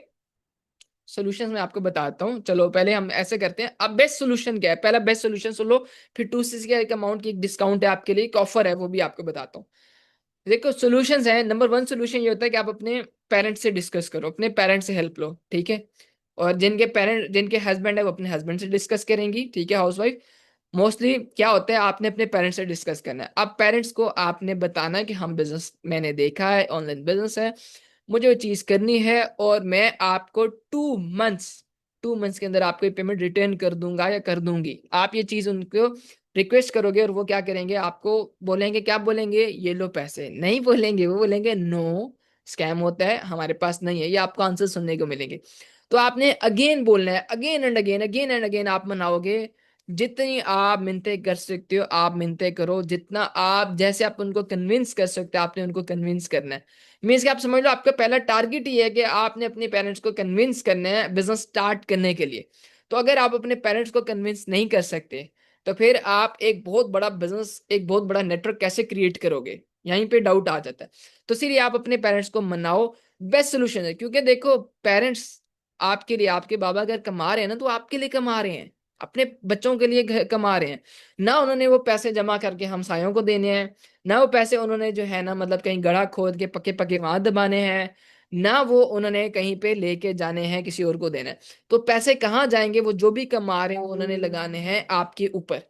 सोल्यूशन मैं आपको बताता हूँ। चलो पहले हम ऐसे करते हैं, अब बेस्ट सोल्यूशन क्या है, पहला बेस्ट सोल्यूशन सुन लो, फिर 2CC का एक अमाउंट की एक डिस्काउंट है आपके लिए, एक ऑफर है, वो भी आपको बताता हूँ। देखो सोल्यूशंस हैं। नंबर वन सोल्यूशन ये होता है कि आप अपने पेरेंट्स से डिस्कस करो, अपने पेरेंट्स से हेल्प लो, ठीक है। और जिनके पेरेंट, जिनके हस्बैंड है, वो अपने हस्बैंड से डिस्कस करेंगी, ठीक है। हाउसवाइफ, मोस्टली क्या होता है, आपने अपने पेरेंट्स से डिस्कस करना है। अब पेरेंट्स को आपने बताना है कि हम बिजनेस, मैंने देखा है ऑनलाइन बिजनेस है, मुझे वो चीज करनी है, और मैं आपको 2 मंथ्स के अंदर आपको ये पेमेंट रिटर्न कर दूंगा या कर दूंगी। आप ये चीज उनको रिक्वेस्ट करोगे, और वो क्या करेंगे, आपको बोलेंगे, क्या बोलेंगे, ये लो पैसे। नहीं बोलेंगे, वो बोलेंगे नो, स्कैम होता है, हमारे पास नहीं है। ये आपको आंसर सुनने को मिलेंगे। तो आपने अगेन बोलना है, again and again, again and again आप मनाओगे। जितनी आप मिन्नतें कर सकते हो आप मिन्नतें करो, जितना आप, जैसे आप उनको कन्विंस कर सकते हो आपने उनको कन्विंस करना है। मीन्स कि आप समझ लो, आपका पहला टारगेट ही है कि आपने अपने पेरेंट्स को कन्विंस करना है बिजनेस स्टार्ट करने के लिए। तो अगर आप अपने पेरेंट्स को कन्विंस नहीं कर सकते, तो फिर आप एक बहुत बड़ा बिजनेस, एक बहुत बड़ा नेटवर्क कैसे क्रिएट करोगे? यहीं पे डाउट आ जाता है। तो इसलिए आप अपने पेरेंट्स को मनाओ, बेस्ट सोल्यूशन है। क्योंकि देखो, पेरेंट्स आपके लिए, आपके बाबा अगर कमा रहे हैं ना, तो आपके लिए कमा रहे हैं, अपने बच्चों के लिए कमा रहे हैं ना। उन्होंने वो पैसे जमा करके हमसायों को देने हैं, ना वो पैसे उन्होंने जो है ना, मतलब कहीं गड्ढा खोद के पक्के पक्के वहां दबाने हैं, ना वो उन्होंने कहीं पे लेके जाने हैं किसी और को देना है। तो पैसे कहाँ जाएंगे? वो जो भी कमा रहे हैं वो उन्होंने लगाने हैं आपके ऊपर।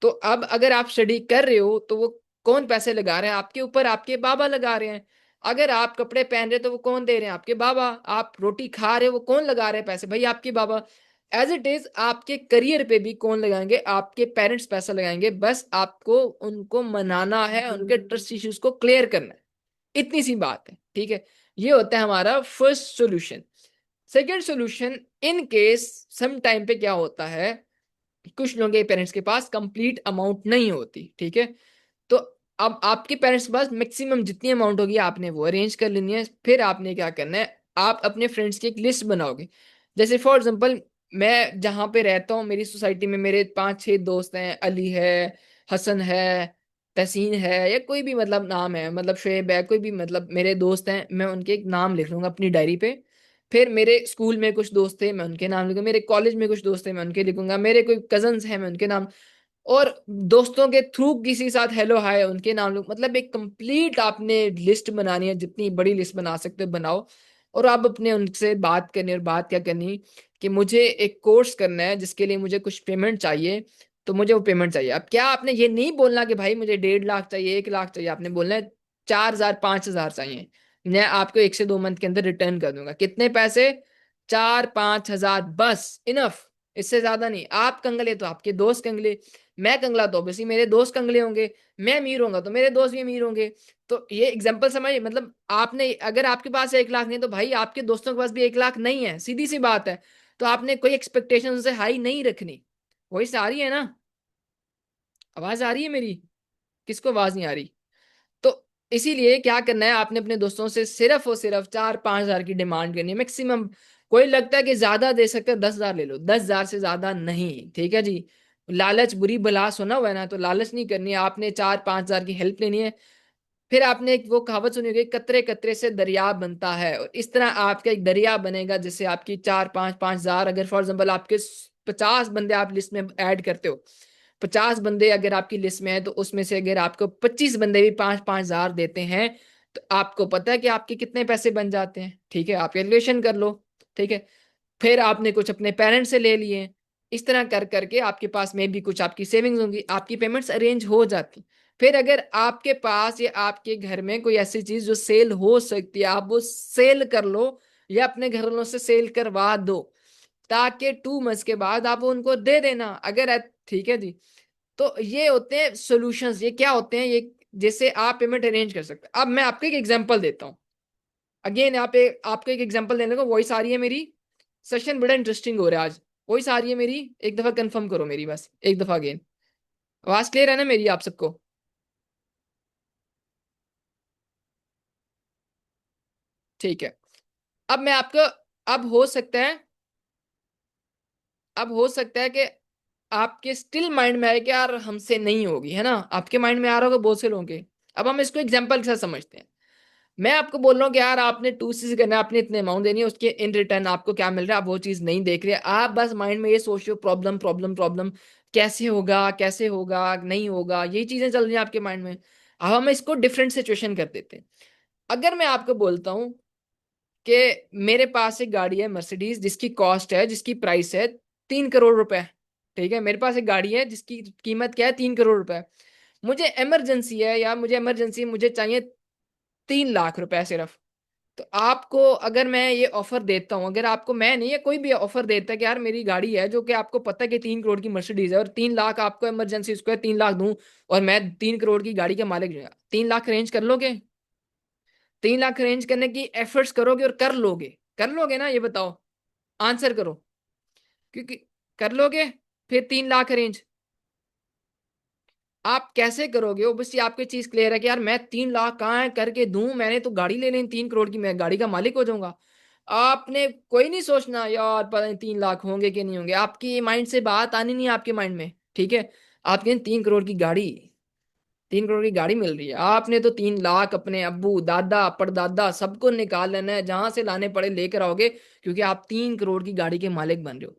तो अब अगर आप स्टडी कर रहे हो, तो वो कौन पैसे लगा रहे हैं आपके ऊपर? आपके बाबा लगा रहे हैं। अगर आप कपड़े पहन रहे तो वो कौन दे रहे हैं? आपके बाबा। आप रोटी खा रहे हो, वो कौन लगा रहे हैं पैसे? भाई आपके बाबा। एज इट इज आपके करियर पे भी कौन लगाएंगे? आपके पेरेंट्स पैसा लगाएंगे। बस आपको उनको मनाना है, उनके ट्रस्ट इश्यूज को क्लियर करना है, इतनी सी बात है, ठीक है। ये होता है हमारा first solution. Second solution, in case some time पे क्या होता है, कुछ लोगों के पेरेंट्स के पास कंप्लीट अमाउंट नहीं होती, ठीक है। तो अब आपके पेरेंट्स के पास मैक्सिमम जितनी अमाउंट होगी आपने वो अरेंज कर लेनी है। फिर आपने क्या करना है, आप अपने फ्रेंड्स की एक लिस्ट बनाओगे। जैसे फॉर एग्जांपल, मैं जहाँ पे रहता हूँ, मेरी सोसाइटी में मेरे 5-6 दोस्त हैं, अली है, हसन है, तहसीन है, या कोई भी मतलब नाम है, मतलब शुएब है, कोई भी मतलब मेरे दोस्त हैं, मैं उनके एक नाम लिख लूंगा अपनी डायरी पे। फिर मेरे स्कूल में कुछ दोस्त थे, मैं उनके नाम लिखूंगा। मेरे कॉलेज में कुछ दोस्त थे, मैं उनके लिखूंगा। मेरे कोई कजन्स हैं, मैं उनके नाम। और दोस्तों के थ्रू किसी के साथ हेलो हाय, उनके नाम लो। मतलब एक कंप्लीट आपने लिस्ट बनानी है, जितनी बड़ी लिस्ट बना सकते हो बनाओ। और आप अपने उनसे बात करनी, और बात क्या करनी कि मुझे एक कोर्स करना है जिसके लिए मुझे कुछ पेमेंट चाहिए, तो मुझे वो पेमेंट चाहिए। अब क्या आपने ये नहीं बोलना कि भाई मुझे 1.5 लाख चाहिए, 1 लाख चाहिए। आपने बोलना है 4,000 5,000 चाहिए, मैं आपको 1 से 2 मंथ के अंदर रिटर्न कर दूंगा। कितने पैसे? 4-5 हजार, बस इनफ। इससे ज्यादा नहीं। आप कंगले तो आपके दोस्त कंगले, मैं कंगला तो ऑब्वियसली मेरे दोस्त कंगले होंगे, मैं अमीर होऊंगा तो मेरे दोस्त भी अमीर होंगे। तो ये एग्जांपल समझिए, मतलब आपने, अगर आपके पास 1 लाख नहीं तो भाई आपके दोस्तों के पास भी 1 लाख नहीं है, सीधी सी बात है। तो आपने कोई एक्सपेक्टेशन उनसे हाई नहीं रखनी। वही से आ रही है ना? आवाज आ रही है मेरी? किसको आवाज नहीं आ रही? तो इसीलिए क्या करना है, आपने अपने दोस्तों से सिर्फ और सिर्फ 4-5 हजार की डिमांड करनी है मैक्सिमम। कोई लगता है कि ज्यादा दे सकते हैं, 10,000 ले लो, 10,000 से ज्यादा नहीं, ठीक है जी। लालच बुरी बला, सुना हुआ है ना? तो लालच नहीं करनी है आपने, 4-5 हजार की हेल्प लेनी है। फिर आपने एक वो कहावत सुनी होगी, कतरे कतरे से दरिया बनता है। और इस तरह आपका एक दरिया बनेगा, जिससे आपकी 4-5 5 हजार, अगर फॉर एग्जाम्पल आपके 50 बंदे आप लिस्ट में ऐड करते हो, 50 बंदे अगर आपकी लिस्ट में है, तो उसमें से अगर आपको 25 बंदे भी 5-5 हजार देते हैं, तो आपको पता है कि आपके कितने पैसे बन जाते हैं, ठीक है। आप कैलकुलेशन कर लो, ठीक है। फिर आपने कुछ अपने पेरेंट्स से ले लिए। इस तरह कर करके आपके पास में भी कुछ आपकी सेविंग्स होंगी, आपकी पेमेंट्स अरेंज हो जाती। फिर अगर आपके पास या आपके घर में कोई ऐसी चीज जो सेल हो सकती है, आप वो सेल कर लो, या अपने घर वालों से सेल करवा दो, ताकि 2 मंथ्स के बाद आप उनको दे देना, अगर ठीक है जी। तो ये होते हैं सॉल्यूशंस। ये क्या होते हैं? ये जैसे आप पेमेंट अरेंज कर सकते हैं। अब मैं आपको एक एग्जांपल देता हूँ। अगेन यहाँ पे आपको एक एग्जांपल देने को, वॉइस आ रही है मेरी? सेशन बड़ा इंटरेस्टिंग हो रहा है आज। वॉइस आ रही है मेरी? एक दफा कंफर्म करो मेरी, बस एक दफा अगेन। आवाज क्लियर है ना मेरी आप सबको? ठीक है। अब मैं आपको, अब हो सकता है, अब हो सकता है कि आपके स्टिल माइंड में आए कि यार हमसे नहीं होगी, है ना? आपके माइंड में आ रहा होगा बहुत से लोगों के। अब हम इसको एग्जांपल के साथ समझते हैं। मैं आपको बोल रहा हूँ कि यार आपने 2 CC करना है, आपने इतने अमाउंट देनी है, उसके इन रिटर्न आपको क्या मिल रहा है, आप वो चीज नहीं देख रहे। आप बस माइंड में ये सोच रहे हो, प्रॉब्लम प्रॉब्लम प्रॉब्लम, कैसे होगा, कैसे होगा, नहीं होगा, यही चीजें चल रही हैं आपके माइंड में। अब हम इसको डिफरेंट सिचुएशन कर देते हैं। अगर मैं आपको बोलता हूँ कि मेरे पास एक गाड़ी है मर्सिडीज, जिसकी कॉस्ट है, जिसकी प्राइस है 3 करोड़ रुपए, ठीक है। मेरे पास एक गाड़ी है जिसकी कीमत क्या है, 3 करोड़ रुपए। मुझे इमरजेंसी है, या मुझे इमरजेंसी मुझे चाहिए 3 लाख रुपए सिर्फ। तो आपको अगर मैं ये ऑफर देता हूँ, अगर आपको, मैं नहीं है कोई भी ऑफर देता है कि यार मेरी गाड़ी है जो कि आपको पता है कि 3 करोड़ की मर्सिडीज है, और 3 लाख आपको इमरजेंसी, उसको 3 लाख दूं, और मैं 3 करोड़ की गाड़ी का मालिक हूँ, 3 लाख अरेंज कर लोगे? 3 लाख अरेंज करने की एफर्ट्स करोगे और कर लोगे? कर लोगे ना? ये बताओ, आंसर करो। क्योंकि कर लोगे फिर 3 लाख अरेंज? आप कैसे करोगे? ओबियसली आपकी चीज क्लियर है कि यार मैं 3 लाख कहाँ है करके दूं, मैंने तो गाड़ी ले लेनी 3 करोड़ की, मैं गाड़ी का मालिक हो जाऊंगा। आपने कोई नहीं सोचना यार पता नहीं 3 लाख होंगे कि नहीं होंगे, आपकी माइंड से बात आनी नहीं है आपके माइंड में, ठीक है। आपके 3 करोड़ की गाड़ी, 3 करोड़ की गाड़ी मिल रही है, आपने तो 3 लाख अपने अब्बू दादा परदादा सबको निकाल लेना है, जहां से लाने पड़े लेकर आओगे, क्योंकि आप 3 करोड़ की गाड़ी के मालिक बन रहे हो।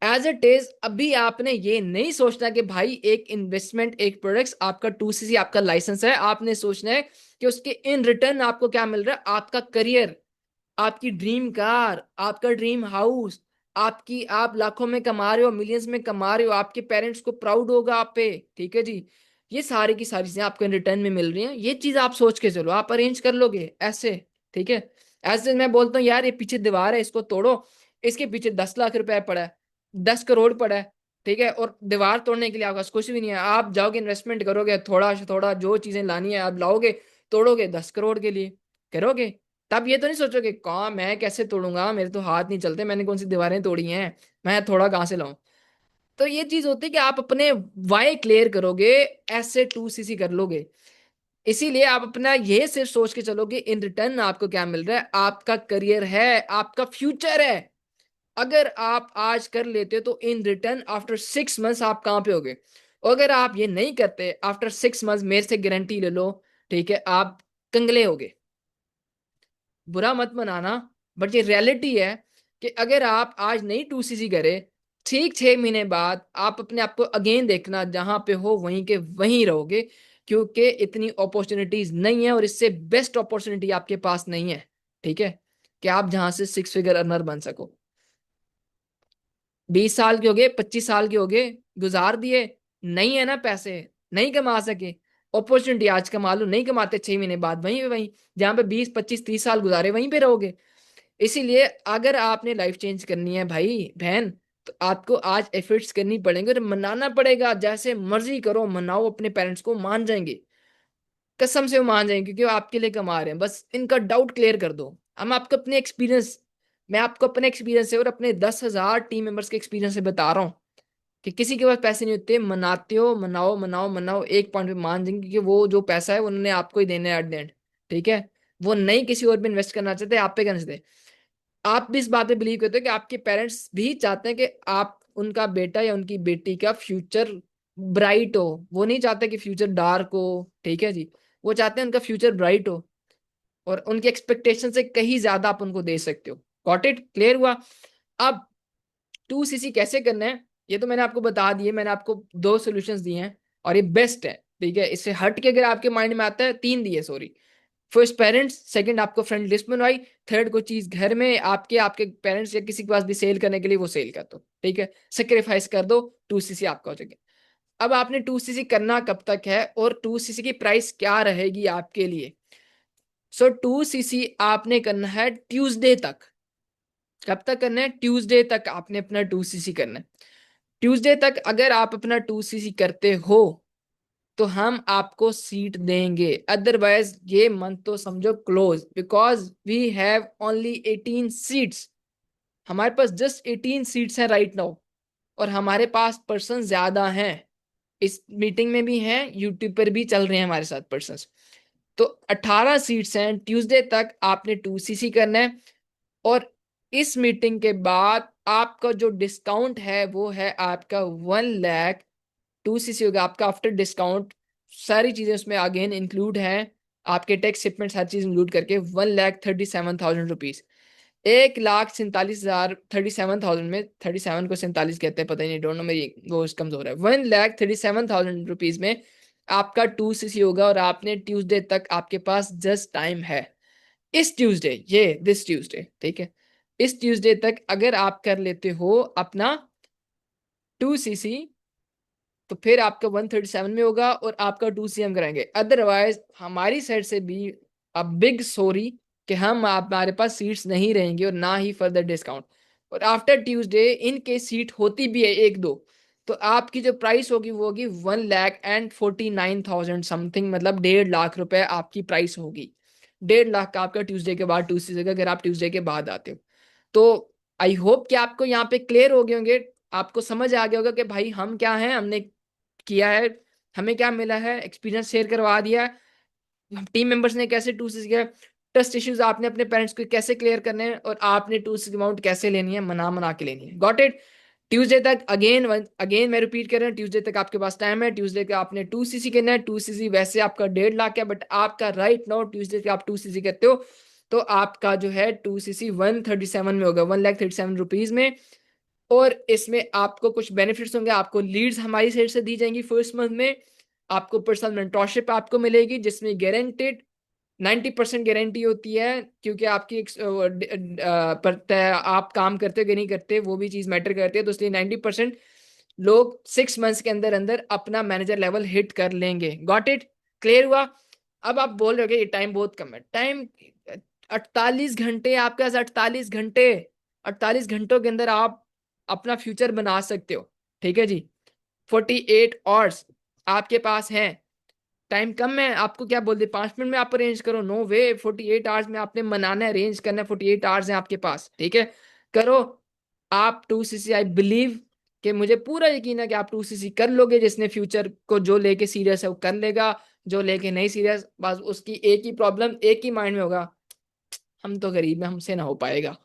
एज इट इज अभी आपने ये नहीं सोचना कि भाई एक इन्वेस्टमेंट, एक प्रोडक्ट्स, आपका 2 CC आपका लाइसेंस है, आपने सोचना है कि उसके इन रिटर्न आपको क्या मिल रहा है, आपका करियर, आपकी ड्रीम कार, आपका ड्रीम हाउस, आपकी, आप लाखों में कमा रहे हो, मिलियंस में कमा रहे हो, आपके पेरेंट्स को प्राउड होगा आप पे, ठीक है जी। ये सारी की सारी चीजें आपको रिटर्न में मिल रही हैं। ये चीज आप सोच के चलो, आप अरेंज कर लोगे ऐसे, ठीक है। ऐसे मैं बोलता हूँ यार ये पीछे दीवार है, इसको तोड़ो, इसके पीछे 10 लाख रुपए पड़ा है, 10 करोड़ पड़ा है, ठीक है, और दीवार तोड़ने के लिए आपके पास कुछ भी नहीं है। आप जाओगे इन्वेस्टमेंट करोगे, थोड़ा से थोड़ा जो चीजें लानी है आप लाओगे, तोड़ोगे 10 करोड़ के लिए, करोगे। तब ये तो नहीं सोचोगे कहाँ मैं कैसे तोड़ूंगा, मेरे तो हाथ नहीं चलते, मैंने कौन सी दीवारें तोड़ी हैं, मैं थोड़ा कहाँ से लाऊं। तो ये चीज होती है कि आप अपने वाई क्लियर करोगे, ऐसे 2cc कर लोगे। इसीलिए आप अपना ये सिर्फ सोच के चलोगे इन रिटर्न आपको क्या मिल रहा है, आपका करियर है, आपका फ्यूचर है। अगर आप आज कर लेते हो तो इन रिटर्न आफ्टर 6 मंथ्स आप कहाँ पे होगे। अगर आप ये नहीं करते आफ्टर 6 मंथ्स, मेरे से गारंटी ले लो, ठीक है, आप कंगले होगे। बुरा मत मनाना, बट ये रियलिटी है कि अगर आप आज नहीं 2cc करे, ठीक 6 महीने बाद आप अपने आप को अगेन देखना, जहां पे हो वहीं के वहीं रहोगे, क्योंकि इतनी अपॉर्चुनिटीज नहीं है और इससे बेस्ट अपॉर्चुनिटी आपके पास नहीं है, ठीक है, कि आप जहां से 6 फिगर अर्नर बन सको। 20 साल के हो गए, 25 साल के हो गए, गुजार दिए, नहीं है ना पैसे, नहीं कमा सके, अपॉर्चुनिटी आज कमा लो, नहीं कमाते 6 महीने बाद वहीं पे वहीं, जहां पे 20 25 30 साल गुजारे वहीं पे रहोगे। इसीलिए अगर आपने लाइफ चेंज करनी है भाई बहन, तो आपको आज एफर्ट्स करनी पड़ेंगे और मनाना पड़ेगा, जैसे मर्जी करो मनाओ, अपने पेरेंट्स को मान जाएंगे, कसम से वो मान जाएंगे, क्योंकि वो आपके लिए कमा रहे हैं। बस इनका डाउट क्लियर कर दो। हम आपको अपने एक्सपीरियंस, मैं आपको अपने एक्सपीरियंस से और अपने 10,000 टीम मेंबर्स के एक्सपीरियंस से बता रहा हूँ कि किसी के पास पैसे नहीं होते, मनाते हो मनाओ मनाओ मनाओ, एक पॉइंट पे मान जाएंगे, क्योंकि वो जो पैसा है उन्होंने आपको ही देना है एट द एंड, ठीक है। वो नहीं किसी और पे इन्वेस्ट करना चाहते, आप पे करना चाहते। आप भी इस बात पे बिलीव करते हो कि आपके पेरेंट्स भी चाहते हैं कि आप उनका बेटा या उनकी बेटी का फ्यूचर ब्राइट हो, वो नहीं चाहते कि फ्यूचर डार्क हो, ठीक है जी। वो चाहते हैं उनका फ्यूचर ब्राइट हो, और उनकी एक्सपेक्टेशन से कहीं ज्यादा आप उनको दे सकते हो। गॉट इट, क्लियर हुआ। अब 2cc कैसे करना है ये तो मैंने आपको बता दिए, मैंने आपको 2 सॉल्यूशंस दिए हैं और ये बेस्ट है, ठीक है। इससे हट के अगर आपके माइंड में आता है, 3 दिए सॉरी। फर्स्ट पेरेंट्स, सेकंड आपको फ्रेंड लिस्ट बनवाई, थर्ड को चीज घर में आपके आपके पेरेंट्स या किसी के पास भी सेल करने के लिए वो सेल कर दो, ठीक है, सेक्रीफाइस कर दो, 2cc आपका हो जाएगा। अब आपने 2cc करना कब तक है और 2cc की प्राइस क्या रहेगी आपके लिए। सो 2cc आपने करना है ट्यूसडे तक। कब तक करना है, ट्यूसडे तक आपने अपना 2cc करना है। ट्यूसडे तक अगर आप अपना 2cc करते हो तो हम आपको सीट देंगे, अदरवाइज ये मंथ तो समझो close, because we have only 18 seats. हमारे पास जस्ट 18 सीट्स हैं राइट नाउ, और हमारे पास पर्सन ज्यादा हैं, इस मीटिंग में भी हैं, यूट्यूब पर भी चल रहे हैं हमारे साथ पर्सन। तो 18 सीट्स हैं, ट्यूसडे तक आपने 2cc करना है। और इस मीटिंग के बाद आपका जो डिस्काउंट है वो है आपका 1 लाख। 2cc होगा आपका आफ्टर डिस्काउंट, सारी चीजें उसमें अगेन इंक्लूड है, आपके टैक्स शिपमेंट हर चीज इंक्लूड करके 1,37,000 रुपीज। 1,47,000, 37,000 में 37 को 47 कहते हैं, पता ही नहीं, डोंट नो, मेरी वो कमजोर है। 1,37,000 रुपीज में आपका 2cc होगा, और आपने ट्यूसडे तक आपके पास जस्ट टाइम है, इस ट्यूसडे, ये दिस ट्यूसडे, ठीक है, इस ट्यूसडे तक अगर आप कर लेते हो अपना 2cc, तो फिर आपका 137 में होगा और आपका 2cc हम कराएंगे। अदरवाइज हमारी साइड से भी अ बिग सॉरी कि हम हमारे पास सीट्स नहीं रहेंगी और ना ही फर्दर डिस्काउंट। और after Tuesday in case seat होती भी है एक दो, तो आपकी जो प्राइस होगी वो होगी 1,49,000 समथिंग, मतलब 1.5 लाख रुपए आपकी प्राइस होगी। 1.5 लाख का आपका ट्यूसडे के बाद 2cc का, अगर आप ट्यूसडे के बाद आते हो तो। आई होप कि आपको यहाँ पे क्लियर हो गए होंगे, आपको समझ आ गया होगा कि भाई हम क्या हैं, हमने किया है, हमें क्या मिला है, एक्सपीरियंस शेयर करवा दिया है, टीम मेंबर्स ने कैसे 2cc किया, ट्रस्ट इश्यूज आपने अपने पेरेंट्स को कैसे क्लियर करने हैं, और आपने 2cc अमाउंट कैसे लेनी है, मना मना के लेनी है। Got it. ट्यूसडे तक अगेन अगेन मैं रिपीट कर रहा हूँ, ट्यूसडे तक आपके पास टाइम है। ट्यूसडे का आपने 2cc करना है। 2cc वैसे आपका 1.5 लाख है, बट आपका राइट नाउ ट्यूसडे का आप 2cc करते हो तो आपका जो है 2cc 137 में होगा, 1,37,000 रुपीज में। और इसमें आपको कुछ बेनिफिट्स होंगे, आपको लीड्स हमारी साइड से दी जाएंगी फर्स्ट मंथ में, आपको पर्सनल मेंटोरशिप आपको मिलेगी जिसमें गारंटेड 90% गारंटी होती है, क्योंकि आपकी पर आप काम करते हो कि नहीं करते वो भी चीज़ मैटर करती है, तो इसलिए 90% लोग 6 मंथ्स के अंदर अंदर अपना मैनेजर लेवल हिट कर लेंगे। Got it? क्लियर हुआ? अब आप बोल रहे हो कि ये टाइम बहुत कम है। टाइम 48 घंटे आपके पास, 48 घंटे। 48 घंटों के अंदर आप अपना फ्यूचर बना सकते हो। ठीक है जी, 48 आवर्स आपके पास हैं। टाइम कम है, आपको क्या बोल दे 5 मिनट में आप अरेंज करो? नो वे, 48 आवर्स में आपने मनाना है, अरेंज करना है। 48 आवर्स हैं आपके पास, ठीक है, करो। आप 2cc, आई बिलीव कि मुझे पूरा यकीन है कि आप 2cc कर लोगे। जिसने फ्यूचर को जो लेके सीरियस है वो कर लेगा, जो लेके नहीं सीरियस, बस उसकी एक ही प्रॉब्लम, एक ही माइंड में होगा, हम तो गरीब हैं, हमसे ना हो पाएगा।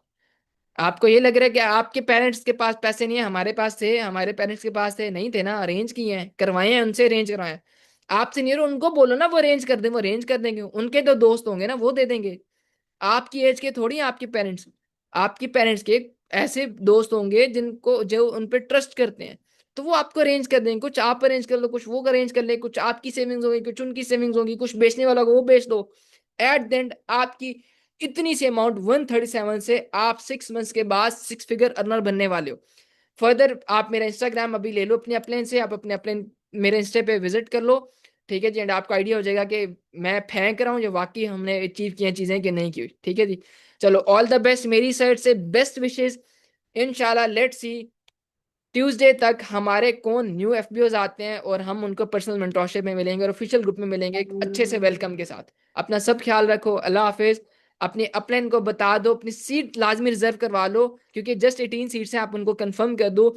आपको ये लग रहा है कि आपके पेरेंट्स के पास पैसे नहीं है, हमारे पास थे, हमारे पेरेंट्स के पास थे, नहीं थे ना, अरेंज किए हैं, करवाए हैं, उनसे अरेंज करवाए हैं। आपसे नहीं हो रहा, उनको बोलो ना वो अरेंज कर दें, वो अरेंज कर देंगे। उनके तो दोस्त होंगे ना, वो दे देंगे। आपकी एज के थोड़ी हैं आपके पेरेंट्स। आपके पेरेंट्स के ऐसे दोस्त होंगे जिनको, जो उन पे ट्रस्ट करते हैं, तो वो आपको अरेंज कर देंगे। कुछ आप अरेंज कर लो, कुछ वो अरेंज कर ले, कुछ आपकी सेविंग्स होगी, कुछ उनकी सेविंग्स होगी, कुछ बेचने वाला को वो बेच दो। एट द एंड आपकी इतनी सी अमाउंट 137 से आप 6 मंथ्स के बाद 6 फिगर अर्नर बनने वाले हो। फर्दर आप मेरा इंस्टाग्राम अभी ले लो अपने अपलेन से, आप अपने अपलेन मेरे इंस्टा पे विजिट कर लो। ठीक है जी, एंड आपको आइडिया हो जाएगा कि मैं फेंक रहा हूँ जो वाकई हमने अचीव किए हैं चीजें कि नहीं की हुई। ठीक है जी, चलो, ऑल द बेस्ट मेरी साइड से, बेस्ट विशेस। इंशाल्लाह लेट्स सी ट्यूसडे तक हमारे कौन न्यू एफबीओज आते हैं और हम उनको पर्सनल मेंटोरशिप में मिलेंगे और ऑफिशियल ग्रुप में मिलेंगे एक अच्छे से वेलकम के साथ। अपना सब ख्याल रखो, अल्लाह हाफिज। अपने अपलाइन को बता दो, अपनी सीट लाजमी रिजर्व करवा लो, क्योंकि जस्ट 18 सीट्स हैं, आप उनको कंफर्म कर दो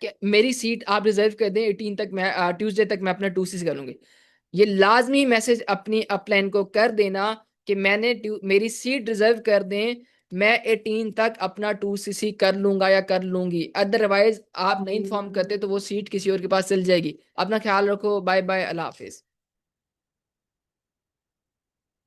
कि मेरी सीट आप रिजर्व कर दें 18 तक, मैं ट्यूसडे तक मैं अपना 2cc करूंगी। ये लाजमी मैसेज अपनी अपलाइन को कर देना कि मेरी सीट रिजर्व कर दें, मैं 18 तक अपना 2cc कर लूंगा या कर लूंगी। अदरवाइज आप नहीं इन्फॉर्म करते तो वो सीट किसी और के पास चल जाएगी। अपना ख्याल रखो, बाय बाय, अल्लाह हाफिज।